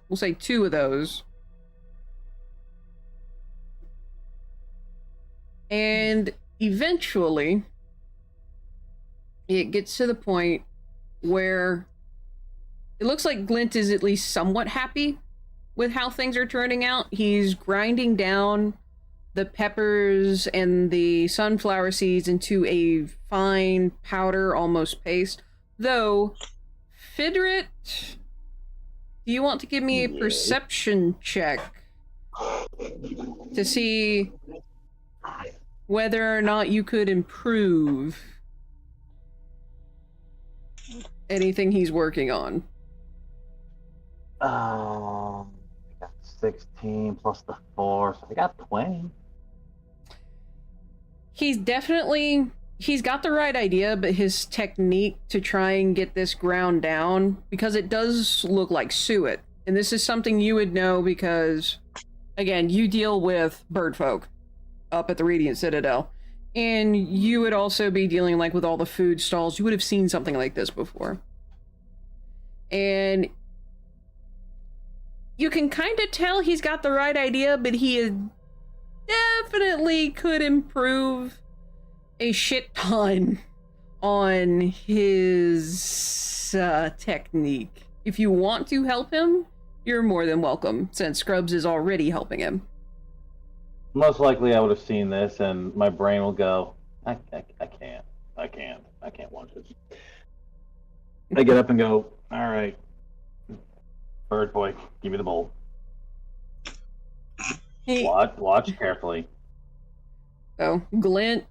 We'll say 2 of those. And eventually, it gets to the point where it looks like Glint is at least somewhat happy with how things are turning out. He's grinding down the peppers and the sunflower seeds into a fine powder, almost paste. Though, Fidrit, do you want to give me a perception check to see whether or not you could improve anything he's working on. I got 16 plus the 4, so I got 20. He's got the right idea, but his technique to try and get this ground down, because it does look like suet. And this is something you would know because, again, you deal with bird folk up at the Radiant Citadel. And you would also be dealing like with all the food stalls. You would have seen something like this before. And you can kind of tell he's got the right idea, but he definitely could improve a shit ton on his technique. If you want to help him, you're more than welcome, since Scrubs is already helping him. Most likely I would have seen this, and my brain will go, I can't watch this. I get up and go, all right, bird boy, give me the bowl. Hey. Watch carefully. So, Glint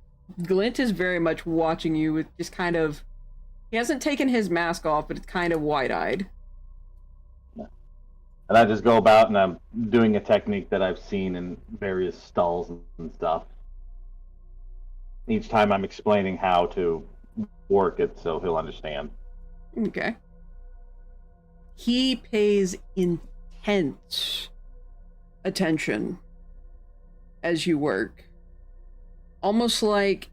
is very much watching you with just kind of... He hasn't taken his mask off, but it's kind of wide-eyed. And I just go about and I'm doing a technique that I've seen in various stalls and stuff. Each time I'm explaining how to work it so he'll understand. Okay. He pays intense attention as you work. Almost like,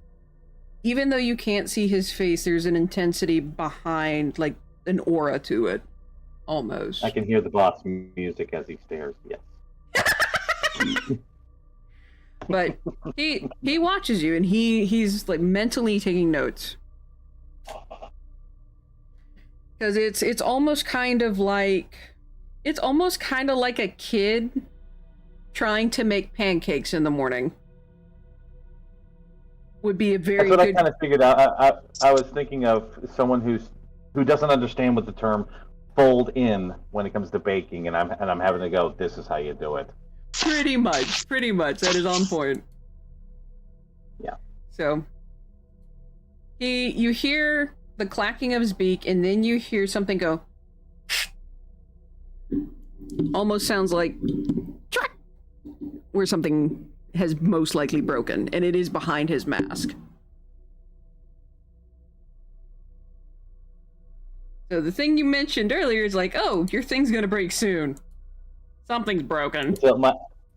even though you can't see his face, there's an intensity behind, like, an aura to it. Almost. I can hear the boss music as he stares, yes. But he watches you and he's like mentally taking notes. Because it's almost kind of like a kid trying to make pancakes in the morning. Would be a very That's what good... I kind of figured out. I was thinking of someone who doesn't understand what the term fold in when it comes to baking, and I'm having to go, this is how you do it. Pretty much. That is on point. Yeah. So you hear the clacking of his beak, and then you hear something go. Almost sounds like where something has most likely broken, and it is behind his mask. So the thing you mentioned earlier is like, oh, your thing's gonna break soon. Something's broken.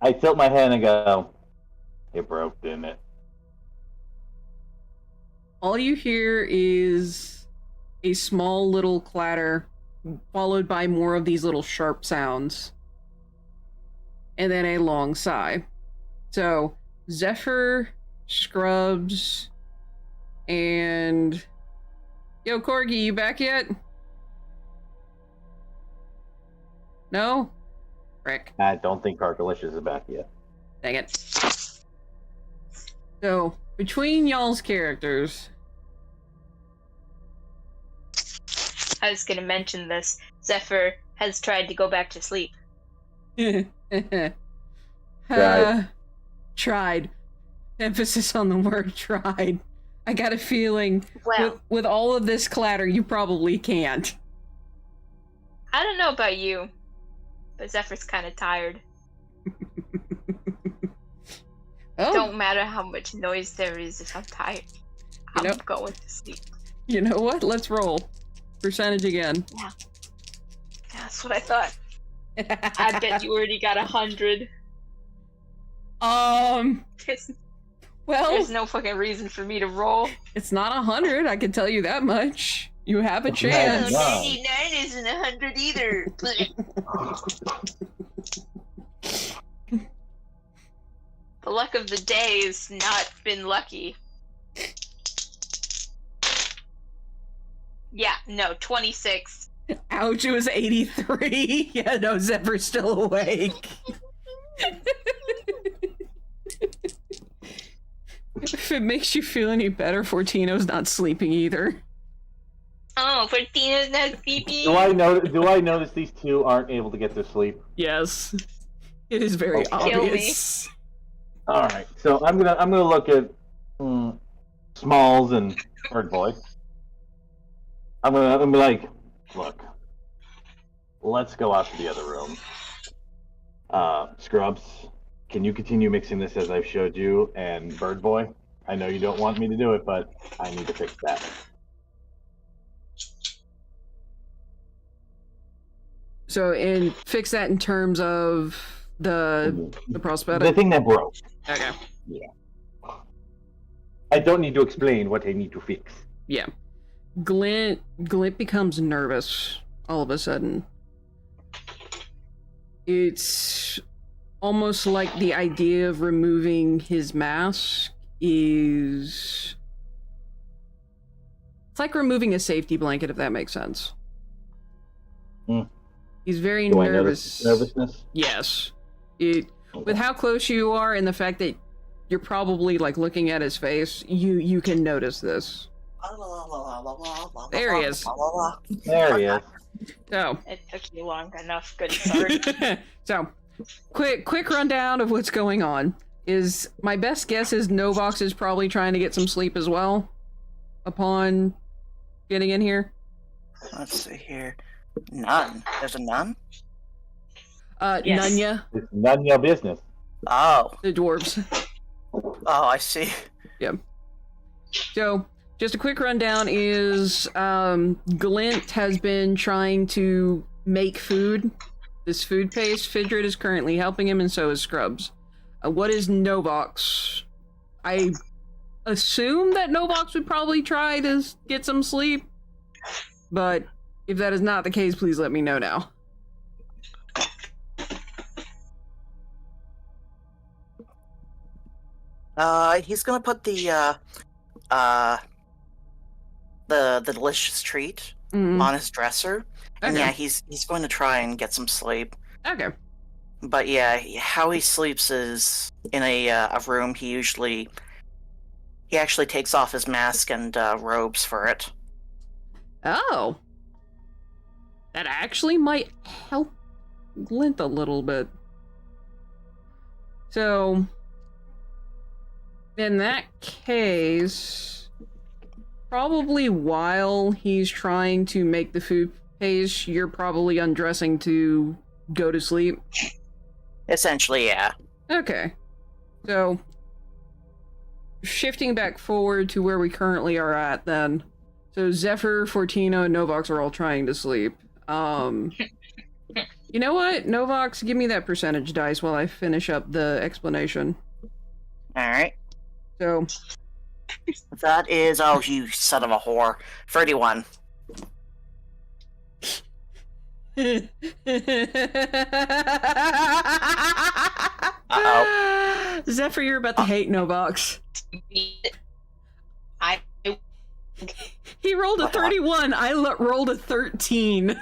I tilt my head and go, it broke, didn't it? All you hear is a small little clatter, followed by more of these little sharp sounds. And then a long sigh. So, Zephyr, Scrubs, and... Yo, Corgi, you back yet? No? Frick. I don't think Cargalicious is back yet. Dang it. So, between y'all's characters... I was gonna mention this. Zephyr has tried to go back to sleep. Tried. Emphasis on the word tried. I got a feeling Well, with all of this clatter, you probably can't. I don't know about you, but Zephyr's kind of tired. Oh, Don't matter how much noise there is if I'm tired. I'm going to sleep. you know what? Let's roll. Percentage again. Yeah, that's what I thought. I bet you already got 100. Well, There's no fucking reason for me to roll. it's not 100, I can tell you that much. You have a That's chance. Wow. 99 isn't 100 either. The luck of the day has not been lucky. Yeah, no, 26. Ouch, it was 83. Yeah, no, Zephyr's still awake. If it makes you feel any better, Fortino's not sleeping either. Oh, Fortina's not sleeping. Do I notice these two aren't able to get to sleep? Yes. It is very Okay. Kill me. obvious. All right, so I'm gonna look at Smalls and Bird Boy. I'm gonna be like, look, let's go out to the other room. Scrubs, can you continue mixing this as I've showed you? And Bird Boy, I know you don't want me to do it, but I need to fix that. So, fix that in terms of the The prosthetic. thing that broke. Okay. I don't need to explain what I need to fix. Yeah. Glint becomes nervous all of a sudden. It's almost like the idea of removing his mask is... It's like removing a safety blanket, if that makes sense. Mm. He's very Do nervous. I notice nervousness? Yes. With how close you are and the fact that you're probably like looking at his face, you can notice this. There he is. There he is. So, It took you long enough. Good start. so quick rundown of what's going on. Is my best guess is Novox is probably trying to get some sleep as well upon getting in here. Let's see here. None. There's a nun? Yes. Nunya, It's none of your business. Oh. the dwarves. Oh, I see. So, just a quick rundown is Glint has been trying to make food. This food paste. Fidret is currently helping him, and so is Scrubs. What is Novox? I assume that Novox would probably try to get some sleep, but if that is not the case, please let me know now. He's gonna put the delicious treat Mm, on his dresser. And okay. yeah, he's going to try and get some sleep. Okay. But yeah, how he sleeps is in a room. He actually takes off his mask and robes for it. Oh. That actually might help Glint a little bit. So, in that case, probably while he's trying to make the food paste, you're probably undressing to go to sleep. Essentially, yeah. Okay. So, shifting back forward to where we currently are at then. So Zephyr, Fortino, and Novox are all trying to sleep. You know what? Novox, give me that percentage dice while I finish up the explanation. Alright. So, That is, oh, you son of a whore. 31. Zephyr, you're about to hate Novox. I He rolled a 31. I rolled a 13.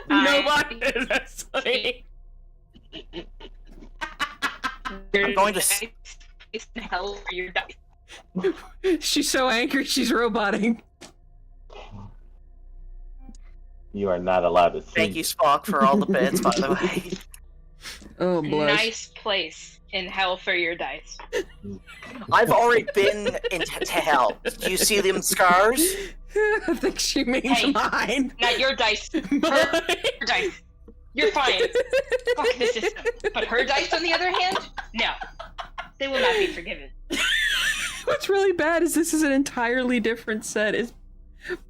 Novox is asleep. I'm going to hell for your dice. She's so angry, she's roboting. You are not allowed to see. Thank you, Spock, for all the bits, by the way. Oh, blush. Nice place in hell for your dice. I've already been to hell. Do you see them scars? I think she means Hey. mine. Not your dice. Mine. Her dice. You're fine. Fuck the system. But her dice, on the other hand, no. They will not be forgiven. What's really bad is this is an entirely different set. It's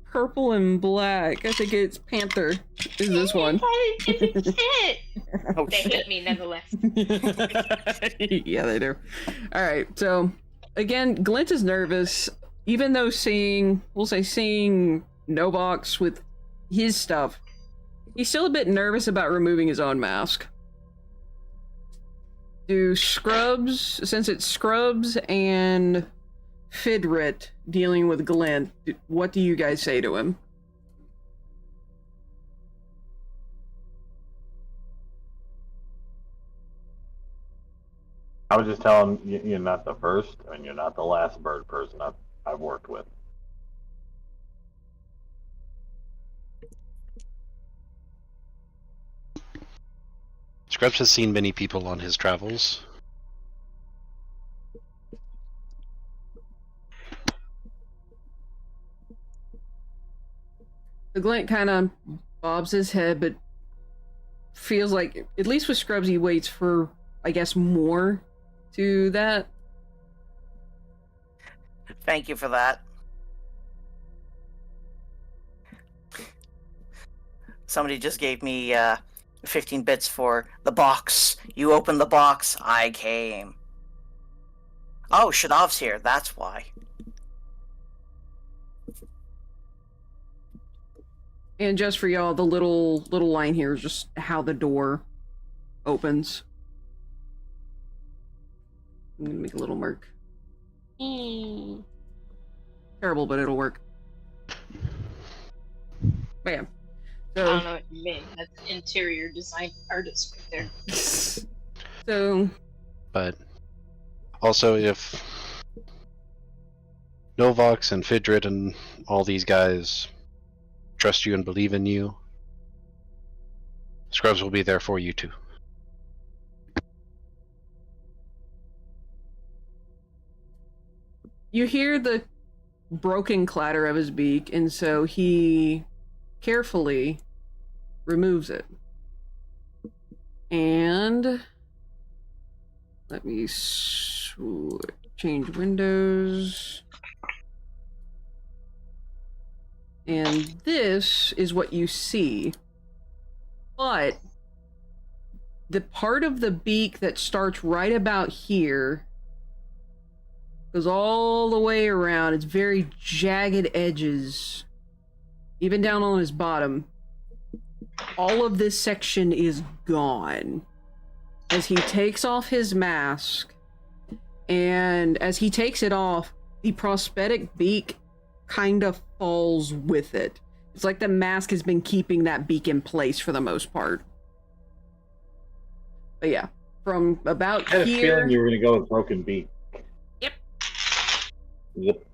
purple and black. I think it's Panther is this one. Shit. Oh, They shit. hate me nonetheless. Yeah, they do. Alright, so again, Glint is nervous, even though seeing Novox with his stuff, he's still a bit nervous about removing his own mask. Do Scrubs, since it's Scrubs and Fidret dealing with Glint, what do you guys say to him? I would just tell him you're not the first, and you're not the last bird person I've worked with. Scrubs has seen many people on his travels. The Glint kind of bobs his head, but feels like, at least with Scrubs, he waits for, I guess, more to that. Thank you for that. Somebody just gave me 15 bits for the box. You opened the box, I came. Oh, Shadov's here, that's why. And just for y'all, the little line here is just how the door opens. I'm gonna make a little mark. Terrible, but it'll work. But yeah. I don't know what you mean. That's interior design artist right there. So. But also, if Novox and Fidret and all these guys trust you and believe in you, Scrubs will be there for you too. You hear the broken clatter of his beak, and so he carefully removes it. And let me change windows. And this is what you see. But the part of the beak that starts right about here goes all the way around. It's very jagged edges. Even down on his bottom. All of this section is gone. As he takes off his mask, and as he takes it off, the prosthetic beak kind of falls with it. It's like the mask has been keeping that beak in place for the most part. But yeah, from about I had a here... feeling you were going to go with broken beak. Yep.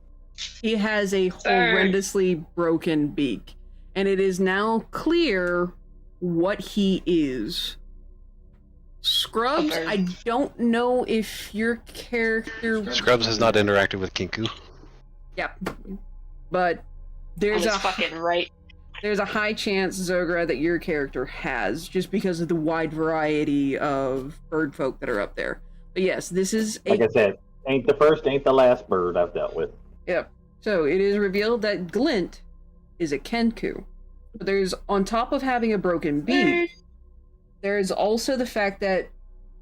He has a horrendously broken beak. And it is now clear what he is. Scrubs, Okay. I don't know if your character... Scrubs has not interacted with Kinku. Yep. But there's That's a fucking right. there's a high chance, Zogra, that your character has, just because of the wide variety of bird folk that are up there. But yes, this is a... Like I said, ain't the first, ain't the last bird I've dealt with. Yep. So it is revealed that Glint is a Kenku. But there's, on top of having a broken beak, there's also the fact that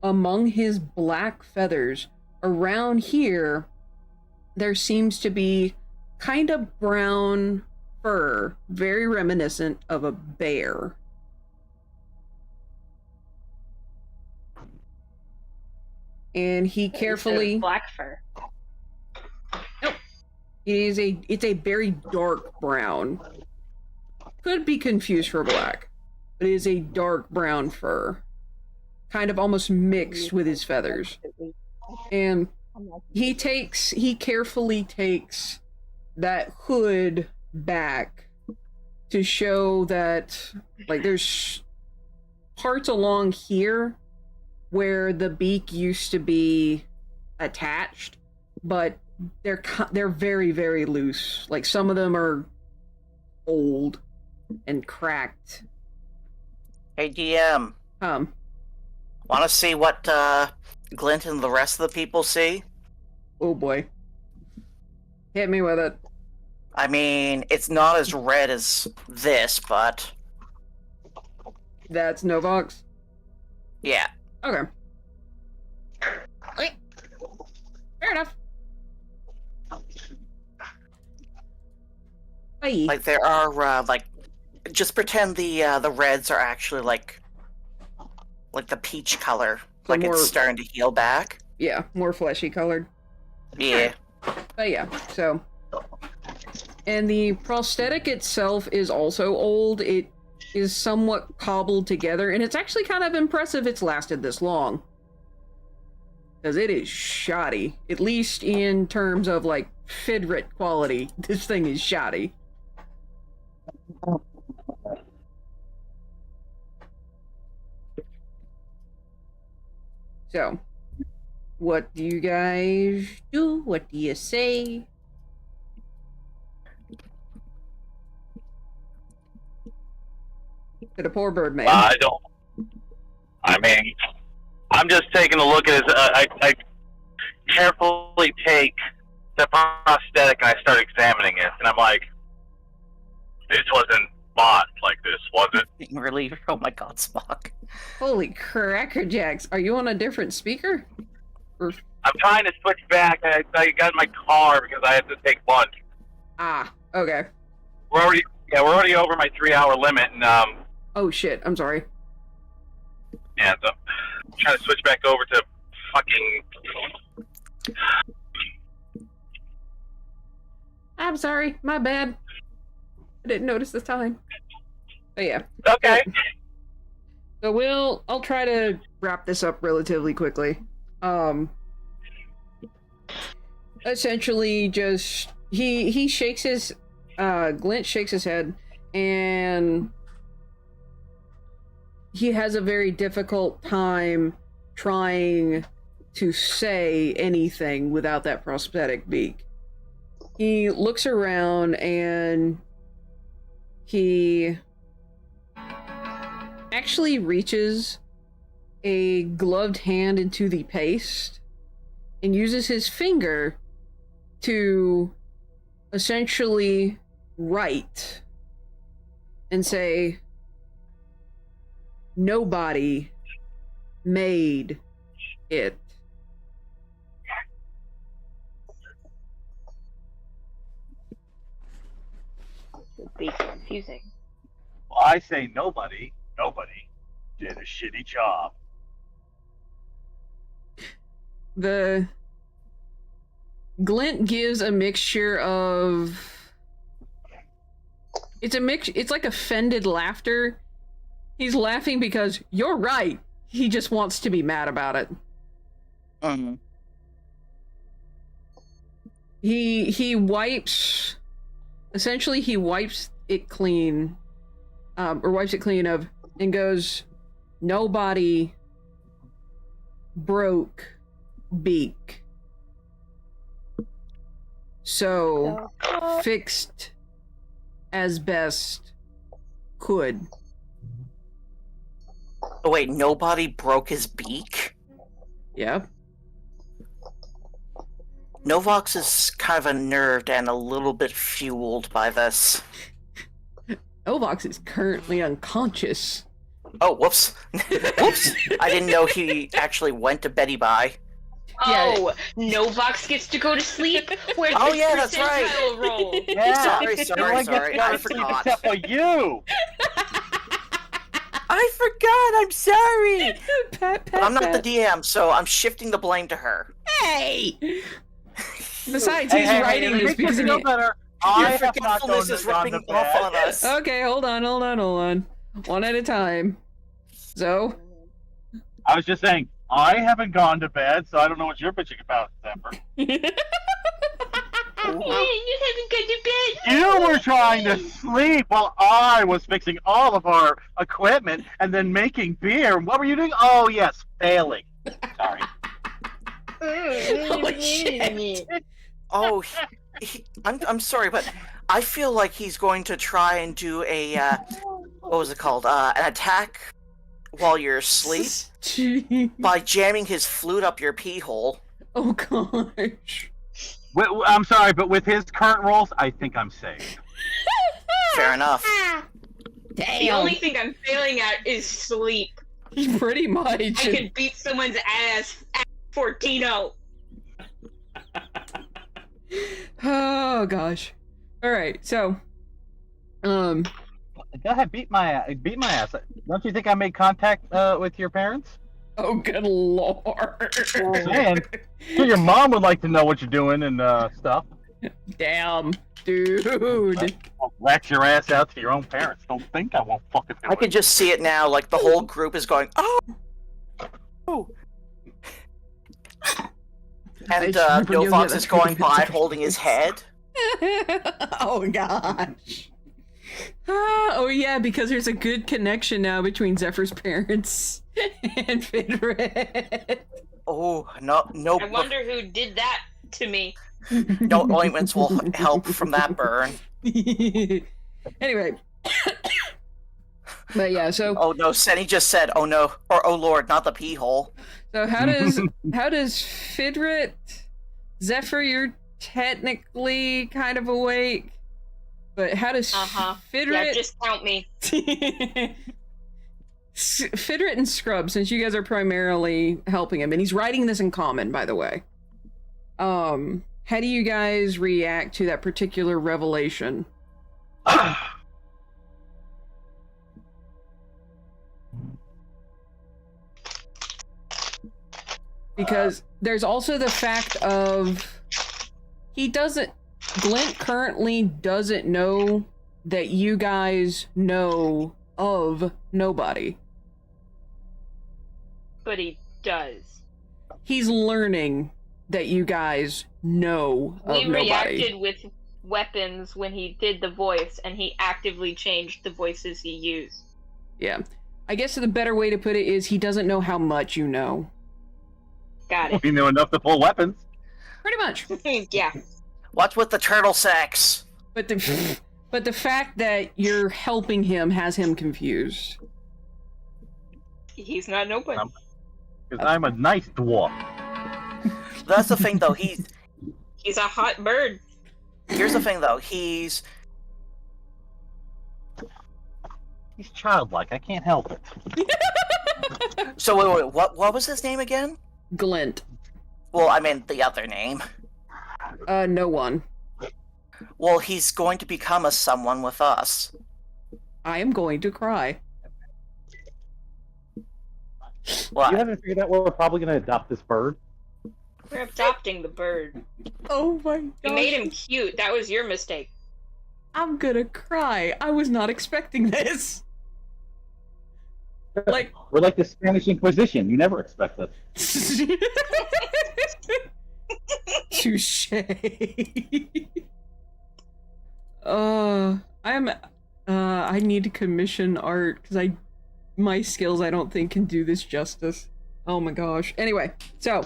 among his black feathers, around here, there seems to be kind of brown fur, very reminiscent of a bear. And he carefully... Black fur. Nope. It's a very dark brown. Could be confused for black, but it is a dark brown fur. Kind of almost mixed with his feathers. And he carefully takes that hood back to show that, like, there's parts along here where the beak used to be attached, but they're very, very loose. Like, some of them are old and cracked. Hey, DM. Want to see what Glint and the rest of the people see? Oh boy. Hit me with it. I mean, it's not as red as this, but That's Novox? yeah. Okay. Okay. Fair enough. Bye. Like there are just pretend the reds are actually like the peach color, So like more- it's starting to heal back. Yeah, more fleshy colored. Yeah. But yeah, so. And the prosthetic itself is also old. It is somewhat cobbled together, and it's actually kind of impressive it's lasted this long. Because it is shoddy. At least in terms of, like, Fidret quality. This thing is shoddy. So, what do you guys do? What do you say? To the poor bird man. I don't. I mean, I'm just taking a look at his. I carefully take the prosthetic and I start examining it, and I'm like, this wasn't bought like this, was it? Being relieved. Oh my god, Spock. Holy crackerjacks. Are you on a different speaker? Or... I'm trying to switch back. I got in my car because I had to take lunch. Ah, okay. We're already over my 3-hour limit, and Oh shit, I'm sorry. yeah, so I'm trying to switch back over to fucking. I'm sorry, my bad. I didn't notice the time. But yeah. Okay. So I'll try to wrap this up relatively quickly. Essentially just, he shakes his, Glint shakes his head, and he has a very difficult time trying to say anything without that prosthetic beak. He looks around and he actually reaches a gloved hand into the paste and uses his finger to essentially write and say, "Nobody made it." Would be confusing. Well, I say nobody did a shitty job. The Glint gives a mixture of, it's like offended laughter. He's laughing because you're right. He just wants to be mad about it. Mm-hmm. He wipes, essentially he wipes it clean, or wipes it clean of, and goes, "Nobody broke beak. So fixed as best could." Oh wait, nobody broke his beak? Yeah. Novox is kind of unnerved and a little bit fueled by this. Novox is currently unconscious. Oh, whoops. Whoops. I didn't know he actually went to Betty Bye. Oh, Novox gets to go to sleep? Where's Oh, the yeah, that's right. percentile roll? Yeah. Sorry. I forgot. Except for you. I forgot. I'm sorry. Pat, I'm not the DM, so I'm shifting the blame to her. Hey! Besides, he's writing this because he... better. Your I have not forgetfulness gone is to rubbing bed. off on us. Okay, hold on. One at a time. So? I was just saying, I haven't gone to bed, so I don't know what you're bitching about, December. You haven't gone to bed. You were trying to sleep while I was fixing all of our equipment and then making beer. What were you doing? Oh, yes, failing. Sorry. Holy shit. Oh, I'm sorry, but I feel like he's going to try and do a, what was it called? An attack while you're asleep by jamming his flute up your pee hole. Oh gosh. I'm sorry, but with his current rolls, I think I'm safe. Fair enough. Damn. The only thing I'm failing at is sleep. Pretty much. I could beat someone's ass at 14-0. Oh gosh. All right. So, Go ahead, beat my ass. Don't you think I made contact with your parents? oh good lord. Man, sure your mom would like to know what you're doing and stuff. Damn, dude. I'll rat your ass out to your own parents. Don't think I won't fucking do I can it. just see it now, like the whole group is going, oh! And Novox is going by holding his head. Oh gosh. Oh yeah, because there's a good connection now between Zephyr's parents and Fidret. Oh, no, I wonder who did that to me. no ointments will help from that burn. Anyway. But yeah, so Oh no, Senny just said, "Oh no," or "Oh Lord," not the pee hole. so how does Fidret, Zephyr, you're technically kind of awake, but how does Fidret? Yeah, just count me. Fidret and Scrub, since you guys are primarily helping him, and he's writing this in common, by the way. How do you guys react to that particular revelation? Because there's also the fact of Glint currently doesn't know that you guys know of nobody. But he does. He's learning that you guys know of We nobody. reacted with weapons when he did the voice, and he actively changed the voices he used. Yeah. I guess the better way to put it is he doesn't know how much you know. Got it. We know enough to pull weapons. Pretty much. Yeah. What's with the turtle sex? But the fact that you're helping him has him confused. He's not open. Because I'm a nice dwarf. That's the thing, though. He's a hot bird. Here's the thing, though. He's childlike. I can't help it. So wait. What was his name again? Glint. Well, I mean the other name. No one. Well, he's going to become a someone with us. I am going to cry. What? You haven't figured out where we're probably going to adopt this bird? We're adopting the bird. Oh my god. You made him cute. That was your mistake. I'm gonna cry. I was not expecting this. Like We're like the Spanish Inquisition. You never expect us. Touche. I need to commission art because my skills I don't think can do this justice. Oh my gosh. Anyway, so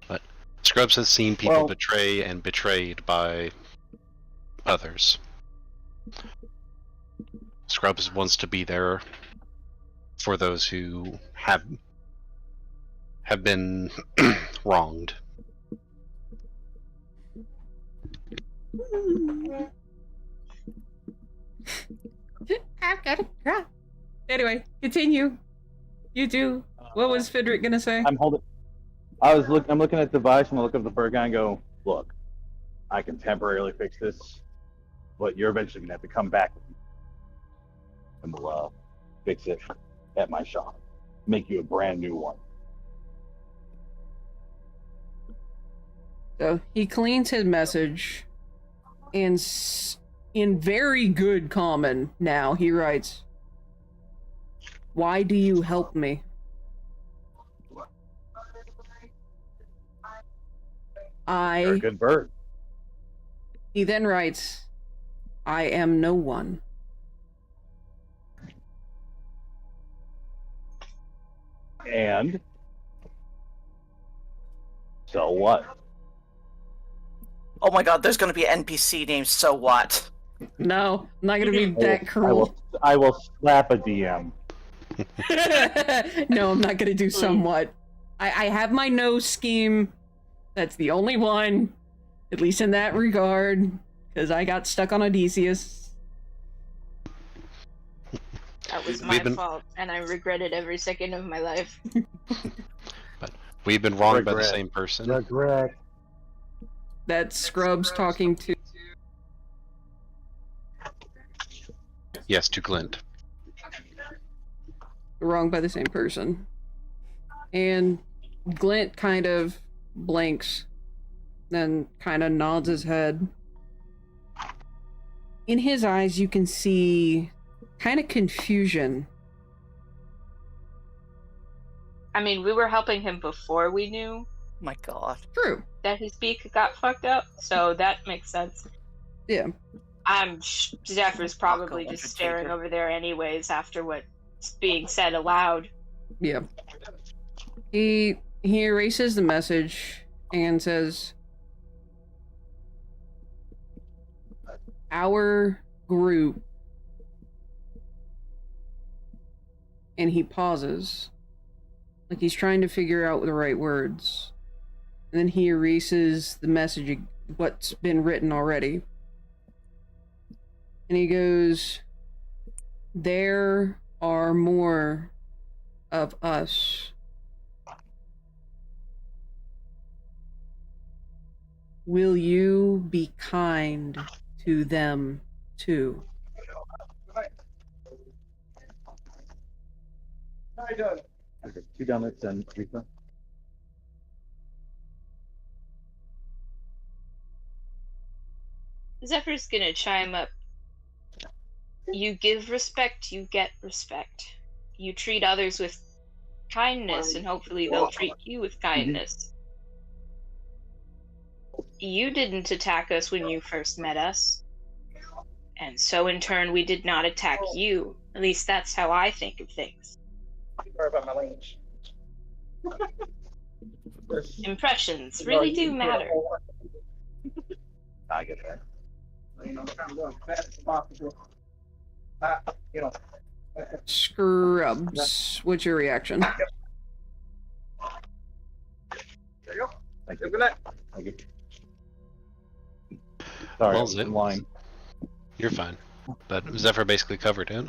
But Scrubs has seen people Well- betray and betrayed by others. Scrubs wants to be there for those who have been wronged. I've got to cry. Anyway, continue. You do. What was Fidret gonna say? I'm looking at the device, and I look up the bird guy and go, "Look, I can temporarily fix this, but you're eventually gonna have to come back with me, and we'll fix it at my shop, make you a brand new one." So he cleans his message, and in very good common now, he writes, "Why do you help me?" You're a good bird. He then writes, "I am no one." And so what? Oh my god, there's going to be an NPC named So What? No, I'm not gonna be that I cruel. will slap a DM. No, I'm not gonna do somewhat. I have my no scheme. That's the only one, at least in that regard, because I got stuck on Odysseus. That was my fault, and I regret it every second of my life. But we've been wronged by the Regret. same person. Regret. That's Scrubs talking to. Yes, to Glint. Wronged by the same person. And Glint kind of blanks, then kind of nods his head. In his eyes, you can see kind of confusion. I mean, we were helping him before we knew My God. True. that his beak got fucked up, so that makes sense. Yeah. Zephyr's probably Fuck, just I'll staring take her. over there anyways after what's being said aloud. Yeah. He erases the message and says, "Our group," and he pauses, like he's trying to figure out the right words. And then he erases the message, what's been written already. And he goes, "There are more of us. Will you be kind to them too?" Okay, 2 donuts and pizza. Zephyr's gonna chime up. You give respect, you get respect. You treat others with kindness, and hopefully they'll treat you with kindness. You didn't attack us when you first met us. And so in turn, we did not attack you. At least that's how I think of things. Impressions really do matter. I get that. You know, I'm going as fast as possible. You know. Scrubs. What's your reaction? There you go. Thank you for that. Thank you. Sorry, Well, I was in line. You're fine. But Zephyr basically covered it.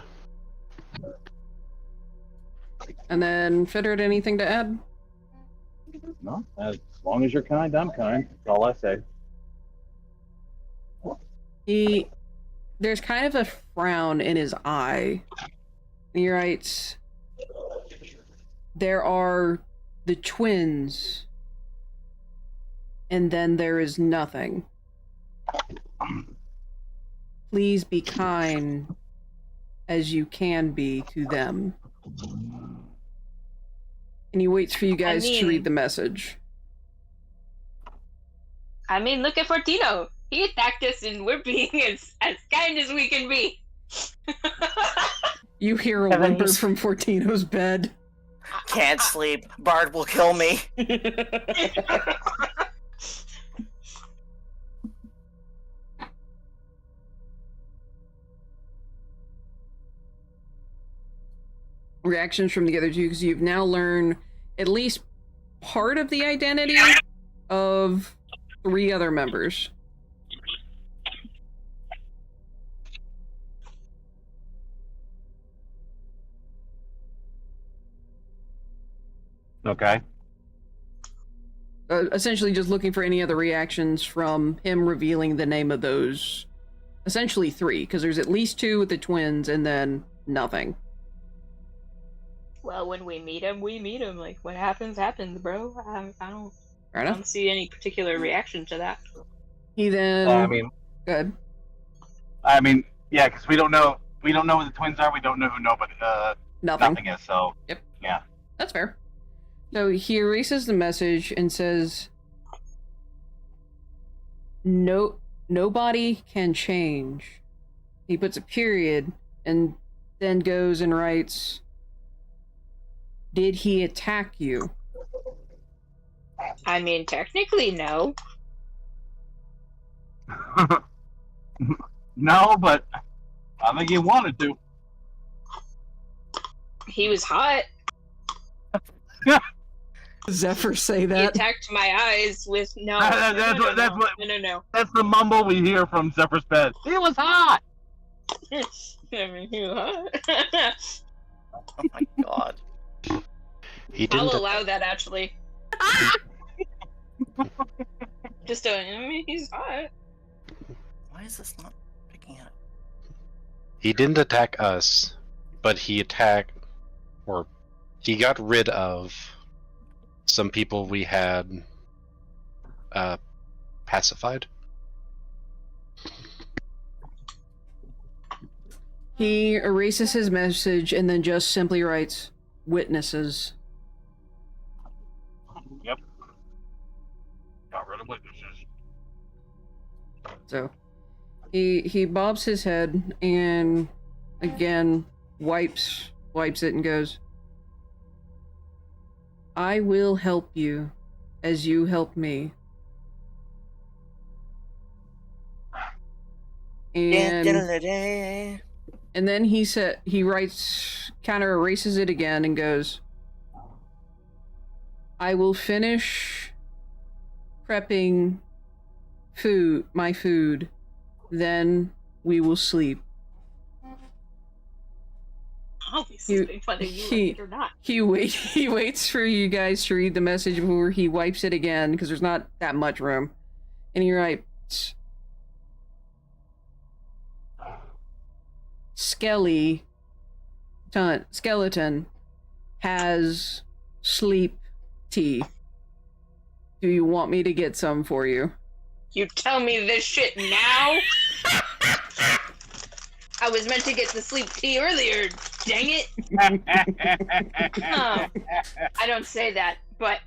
And then, Fittered, anything to add? No, as long as you're kind, I'm kind. That's all I say. There's kind of a frown in his eye. He writes, "There are the twins, and then there is nothing. Please be kind as you can be to them." And he waits for you guys to read the message. I mean, look at Fortino. He attacked us and we're being as kind as we can be. You hear a And then whimper he's- from Fortino's bed. Can't sleep. Bard will kill me. Reactions from the other two, because you've now learned at least part of the identity of 3 other members. Okay. Essentially just looking for any other reactions from him revealing the name of those. Essentially 3, because there's at least 2 with the twins and then nothing. Well, when we meet him, we meet him. Like, what happens, happens, bro. I Fair don't enough. see any particular reaction to that. He then... Good. Yeah, because we don't know who the twins are. We don't know who nothing is. So Yep. Yeah. That's fair. So he erases the message and says, nobody can change. He puts a period and then goes and writes, "Did he attack you?" I mean, technically, no. No, but I think he wanted to. He was hot. Zephyr say He that? attacked my eyes with no. That's No. That's the mumble we hear from Zephyr's bed. He was hot. I mean, he was hot. Oh my God. He I'll didn't. allow that, actually. Just I mean, he's hot. Why is this not picking up? He didn't attack us, but he got rid of some people we had pacified. He erases his message and then just simply writes, "Witnesses." Yep. Got rid of witnesses. So he bobs his head and again wipes it and goes, I will help you as you help me. And then he writes, counter erases it again and goes, I will finish prepping my food, then we will sleep. Obviously, it's been whether you like it or not. He waits for you guys to read the message before he wipes it again, because there's not that much room. And he writes, Skeleton has sleep tea. Do you want me to get some for you? You tell me this shit now? I was meant to get the sleep tea earlier, dang it. I don't say that, but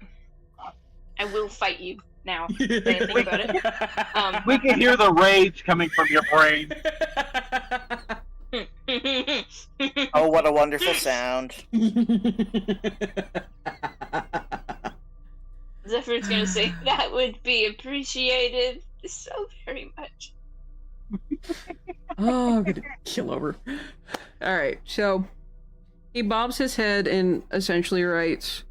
I will fight you now. Think about it. We can hear the rage coming from your brain. Oh, what a wonderful sound. Zephyr's gonna say, that would be appreciated so very much. Oh, I'm gonna kill over. Alright, so he bobs his head and essentially writes,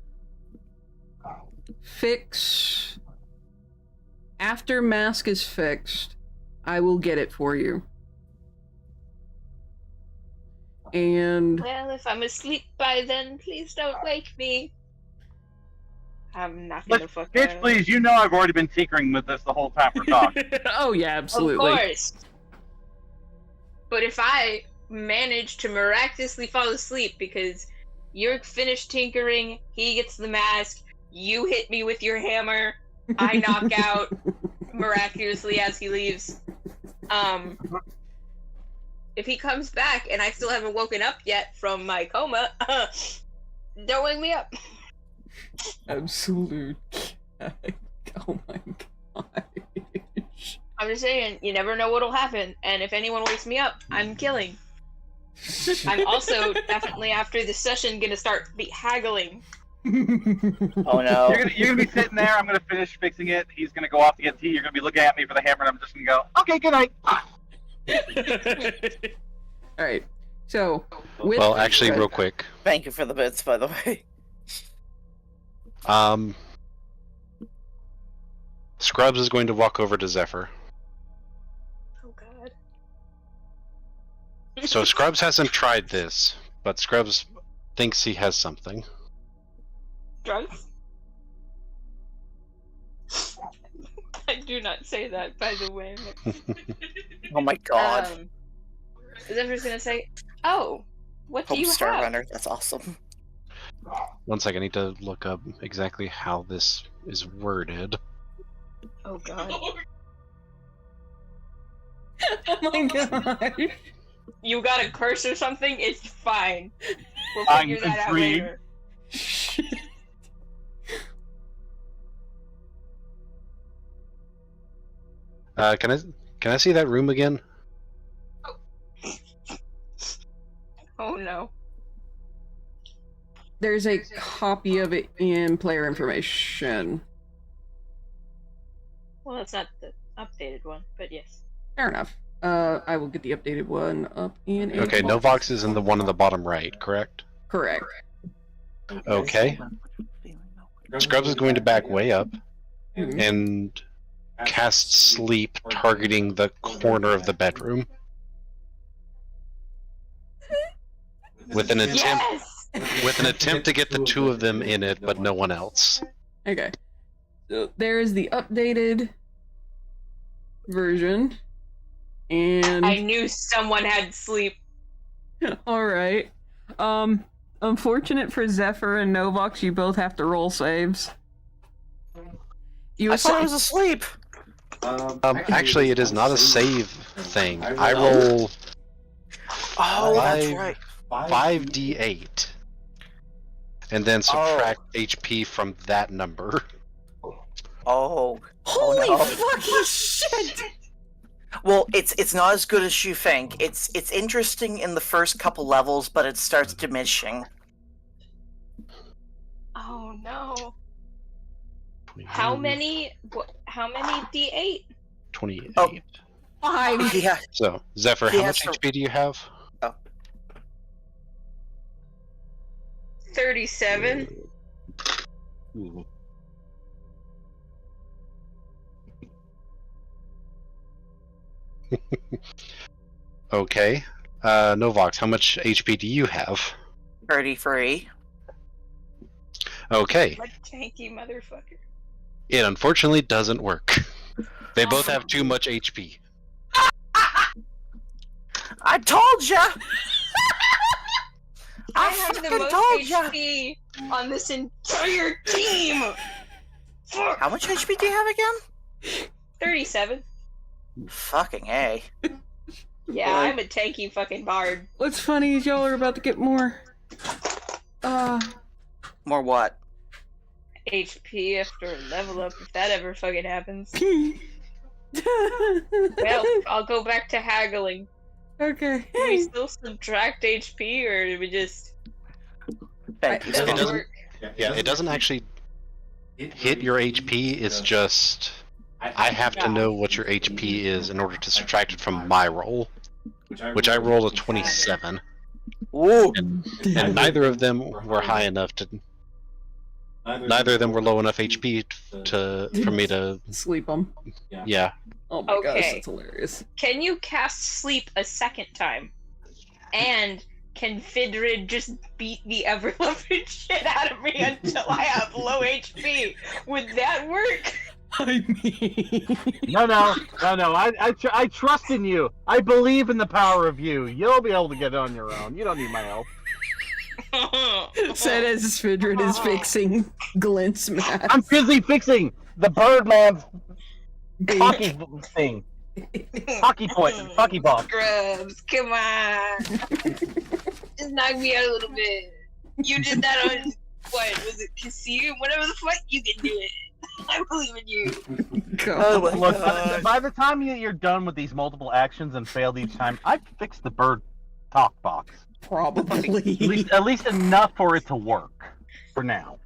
after mask is fixed, I will get it for you. And Well, if I'm asleep by then, please don't wake me. I'm not gonna fuck Bitch, around. please, you know I've already been tinkering with this the whole time we're talking. oh yeah, absolutely. Of course. But if I manage to miraculously fall asleep because you're finished tinkering, he gets the mask, you hit me with your hammer, I knock out miraculously as he leaves. If he comes back and I still haven't woken up yet from my coma, don't wake me up. Absolute. Oh my gosh. I'm just saying, you never know what'll happen, and if anyone wakes me up, I'm killing. I'm also definitely after this session gonna start haggling. Oh no. You're gonna be sitting there, I'm gonna finish fixing it, he's gonna go off to get tea, you're gonna be looking at me for the hammer, and I'm just gonna go, okay, good night. Alright, so Well, actually, real quick. Thank you for the bits, by the way. Scrubs is going to walk over to Zephyr. Oh god. So Scrubs hasn't tried this, but Scrubs thinks he has something. Drugs? I do not say that, by the way. Oh my god. Zephyr's gonna say, oh, what do you Homestar have? Runner, that's awesome. One second, I need to look up exactly how this is worded. Oh god. Oh my god. You got a curse or something? It's fine. We'll I'm figure that out intrigued. later. Can I see that room again? Oh no. There's a copy of it in player information. Well, that's not the updated one, but yes. Fair enough. I will get the updated one up in a Okay, box. Novox is in the one in the bottom right, correct? Correct. Okay. Scrubs is going to back way up Mhm. and cast sleep, targeting the corner of the bedroom. With an attempt Yes! to get the two of them in it, but no one else. Okay. So there is the updated version. And I knew someone had sleep. alright. Unfortunate for Zephyr and Novox, you both have to roll saves. You I thought I was asleep. Actually, it is not a save thing. I roll Oh, that's Five. right. 5d8 and then subtract HP from that number. Oh. Holy no. fucking shit! Well, it's not as good as you think. It's interesting in the first couple levels, but it starts diminishing. Oh no. 29, How many D8? 28. Oh. 5. Yeah. So, Zephyr, He how has much to- HP do you have? 37. Ooh. Okay. Novox, how much HP do you have? 33. Okay. What tanky motherfucker. It unfortunately doesn't work. They both have too much HP. I told ya! I have the fucking most told ya! HP on this entire team. Fuck. How much HP do you have again? 37. Fucking A. Yeah, Boy. I'm a tanky fucking bard. What's funny is y'all are about to get more. More what? HP after a level up, if that ever fucking happens. Well, I'll go back to haggling. Okay. Do we still subtract HP, or do we just... Thank you Does so it much. doesn't- work? Yeah, it doesn't actually hit your HP, it's just... I have to know what your HP is in order to subtract it from my roll, which I rolled a 27, Ooh. and neither of them were high enough to... Neither of them were low enough HP for me to... Sleep them. Yeah. Oh my gosh, Okay. that's hilarious. Can you cast sleep a second time? And can Fidrid just beat the ever-loving shit out of me until I have low HP? Would that work? I mean... No. I trust in you. I believe in the power of you. You'll be able to get it on your own. You don't need my help. Said as Svidrid is fixing Glint's mask. I'm busy fixing the Birdman's hockey thing. Hockey ball. Scrubs, come on. Just knock me out a little bit. You did that on, what, was it Casino? Whatever the fuck, you can do it. I believe in you. Oh my Look, God. by the time you're done with these multiple actions and failed each time, I've fixed the bird talk box. Probably. At least enough for it to work. For now.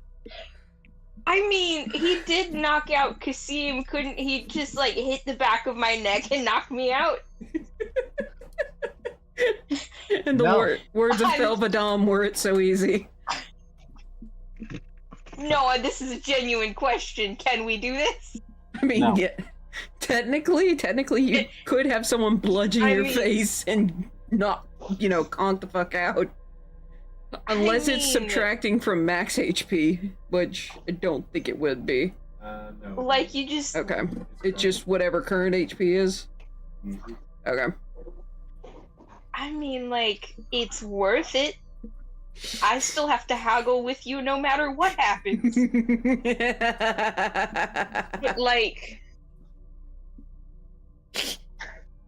I mean, he did knock out Kasim, couldn't he just, like, hit the back of my neck and knock me out? And the No. words of I'm- Belvedere were it so easy. No, this is a genuine question. Can we do this? I mean, No. yeah. Technically, you could have someone bludgeon I your mean- face and not, conk the fuck out. Unless it's mean- subtracting from max HP, which I don't think it would be. No. Like, you just... Okay. It's just whatever current HP is. Okay. I mean, like, it's worth it. I still have to haggle with you no matter what happens. But, like...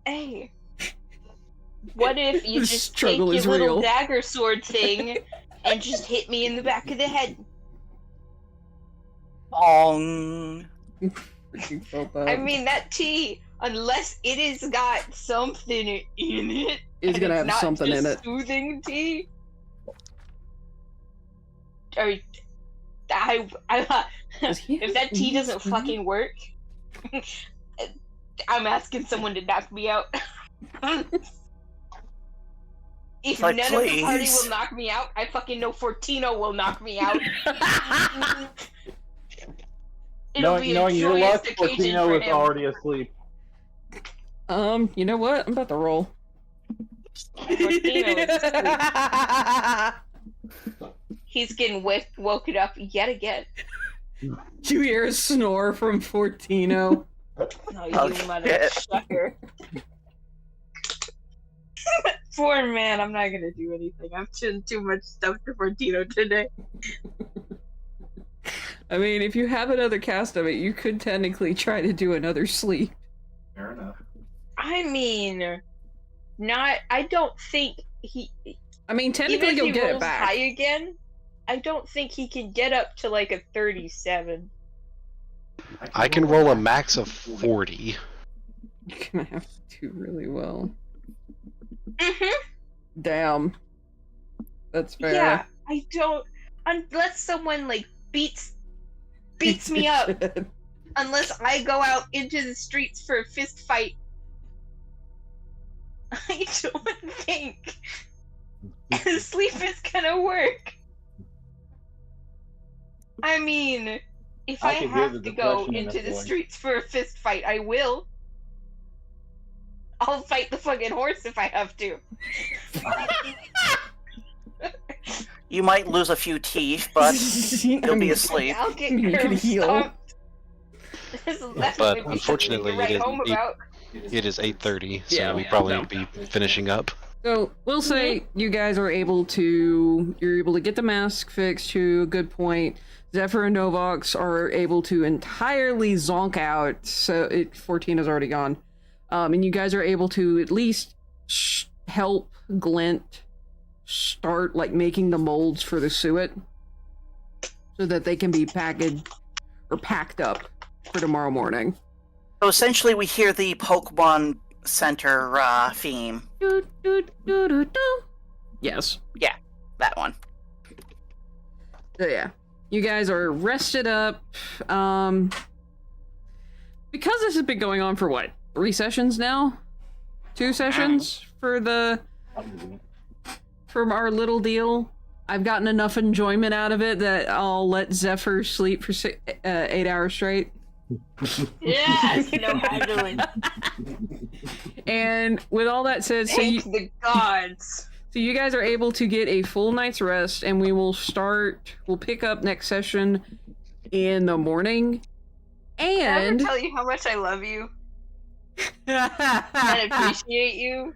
Hey. What if you The just take struggle your is little real. dagger sword thing and just hit me in the back of the head? Bong. I mean, that tea, unless it has got something in it, It's and gonna have not something in just it. Soothing tea. Or, if that tea doesn't fucking work, I'm asking someone to knock me out. If Like, none of the party please. will knock me out, I fucking know Fortino will knock me out. It'll be a Knowing your joyous luck, occasion Fortino for is him. already asleep. You know what? I'm about to roll. Fortino is asleep. He's getting woken up yet again. You hear a snore from Fortino. Oh, Oh, you shit. motherfucker. Poor man, I'm not gonna do anything. I've done too much stuff to Fortino today. I mean, if you have another cast of it, you could technically try to do another sleep. Fair enough. I mean, I don't think he... I mean, technically Even if you'll he get it rolls back. high again, I don't think he can get up to like a 37. I can roll a max of 40. You're gonna have to do really well. Mm-hmm. Damn. That's fair. Yeah, I don't. Unless someone like beats me up. Unless I go out into the streets for a fist fight. I don't think sleep is gonna work. I mean, if I can hear have the to go depression in into his the voice. streets for a fist fight, I will. I'll fight the fucking horse if I have to. You might lose a few teeth, but you'll be asleep. I'll get You can curb heal. stomped. That's But what we unfortunately, should write it is home about. It is 8:30, so Yeah. we probably won't be finishing up. So we'll say you guys are able to get the mask fixed to a good point. Zephyr and Novox are able to entirely zonk out, so 14 is already gone. And you guys are able to at least help Glint start like making the molds for the suet, so that they can be packed up for tomorrow morning. So essentially, we hear the Pokemon Center theme. Do, do, do, do, do. Yes. That one. So yeah, you guys are rested up. Because this has been going on for what, 3 sessions now? 2 sessions for our little deal. I've gotten enough enjoyment out of it that I'll let Zephyr sleep for 8 hours straight. Yes, no haggling. And with all that said, Thank the gods. So you guys are able to get a full night's rest, and we'll pick up next session in the morning. Can I And ever tell you how much I love you and appreciate you?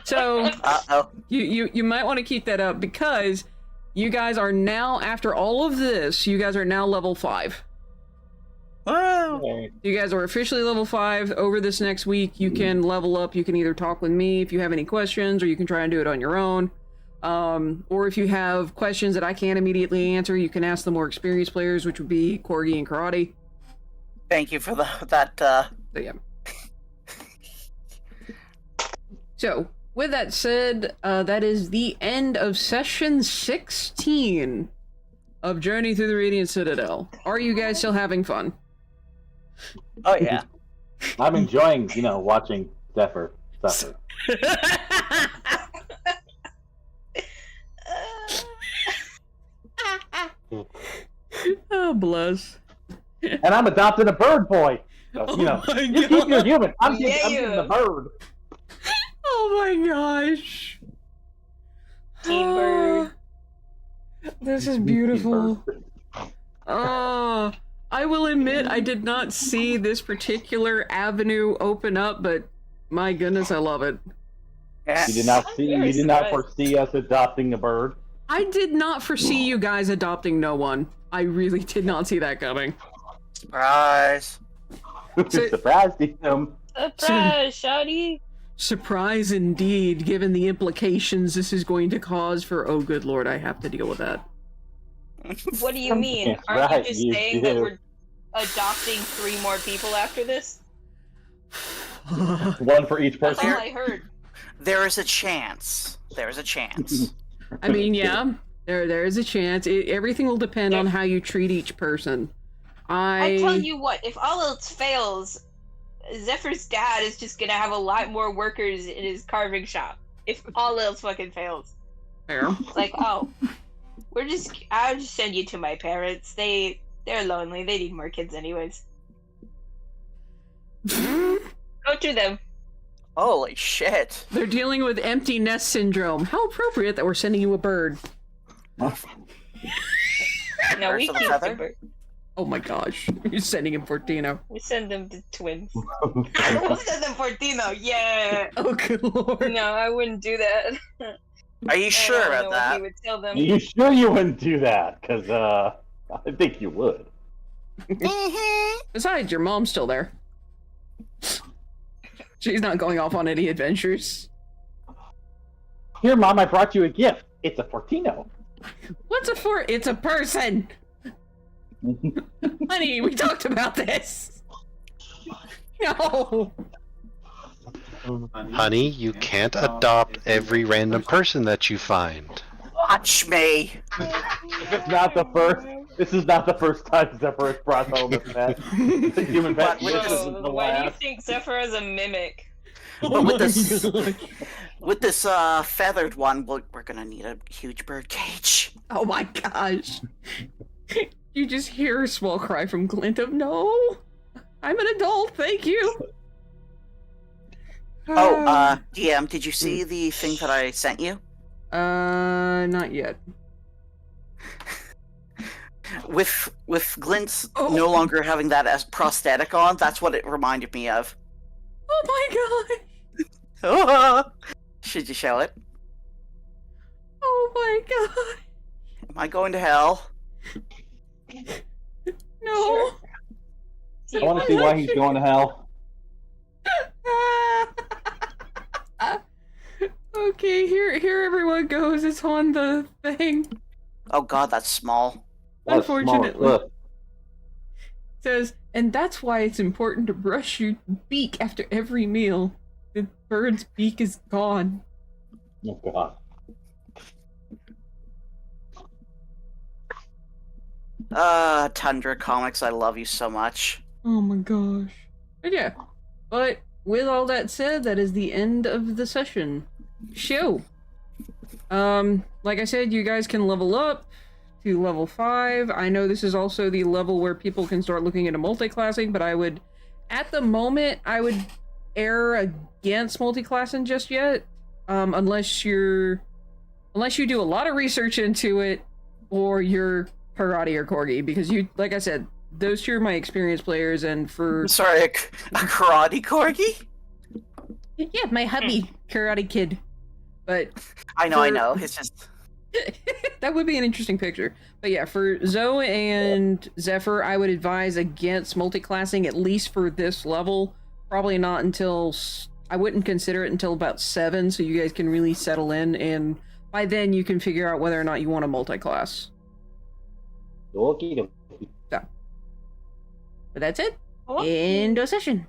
So Uh-oh. you might want to keep that up, because you guys are now, after all of this, you guys are now level 5. Woo! You guys are officially level 5. Over this next week, you can level up. You can either talk with me if you have any questions, or you can try and do it on your own. Or if you have questions that I can't immediately answer, you can ask the more experienced players, which would be Corgi and Karate. Thank you for that. So, yeah. So, with that said, that is the end of session 16 of Journey Through the Radiant Citadel. Are you guys still having fun? Oh yeah. I'm enjoying, watching Zephyr suffer. Oh, bless. And I'm adopting a bird boy. So, my you keep your human. I'm getting Yeah. the bird. Oh my gosh. Team bird. This is beautiful. Oh, I will admit I did not see this particular avenue open up, but my goodness, I love it. Yeah. You did not I'm see. very You did not surprised. foresee us adopting a bird. I did not foresee you guys adopting no one. I really did not see that coming. Surprise. So- Surprised him. Surprise, shawty. Surprise indeed, given the implications this is going to cause for, oh good lord, I have to deal with that. What do you mean? That's Aren't right, you just you saying do. that we're adopting 3 more people after this? One for each That's person. all I heard. There is a chance. There's a chance. I mean, yeah, there is a chance. Everything will depend on how you treat each person. I tell you what, if all else fails, Zephyr's dad is just gonna have a lot more workers in his carving shop. If all else fucking fails. Fair. Like, oh, I'll just send you to my parents. They're lonely. They need more kids anyways. Go to them. Holy shit. They're dealing with empty nest syndrome. How appropriate that we're sending you a bird. No, we Birds of a keep feather? the bird. Oh my gosh. You're sending him Fortino. We send them to twins. We'll send them Fortino, yeah! Oh good lord. No, I wouldn't do that. Are you sure I don't about know that? what he would tell them. Are you sure you wouldn't do that? Because I think you would. Besides, your mom's still there. She's not going off on any adventures. Here, Mom, I brought you a gift. It's a Fortino. What's a fort? It's a person! Honey, we talked about this. No. Honey, you can't adopt every random person that you find. Watch me. This is not the first time Zephyr has brought home a pet. The human pet. But with This isn't the Why do you last. think Zephyr is a mimic? But with this feathered one, we're gonna need a huge bird cage. Oh my gosh. You just hear a small cry from Glint of no. I'm an adult, thank you. DM, did you see the thing that I sent you? Not yet. With Glint's Oh. no longer having that as prosthetic on, that's what it reminded me of. Oh my god. Should you show it? Oh my god. Am I going to hell? No. I want to see why he's going to hell. Okay, here everyone goes. It's on the thing. Oh god, that's small. That's small. Unfortunately. Look. It says, and that's why it's important to brush your beak after every meal. The bird's beak is gone. Oh god. Tundra Comics, I love you so much. Oh my gosh. But yeah. But with all that said, that is the end of the session. Show. Like I said, you guys can level up to level 5. I know this is also the level where people can start looking into multi-classing, but at the moment, I would err against multi-classing just yet. Unless you do a lot of research into it, or you're Karate or Corgi, because like I said, those two are my experienced players, and for... Sorry, a karate corgi? Yeah, my hubby, Karate Kid. But... I know, it's just... that would be an interesting picture. But yeah, for Zoe and Zephyr, I would advise against multi-classing, at least for this level. Probably not until... I wouldn't consider it until about 7, so you guys can really settle in, and by then you can figure out whether or not you want to multi-class. Okie dokie. But that's it. Oh. End of session.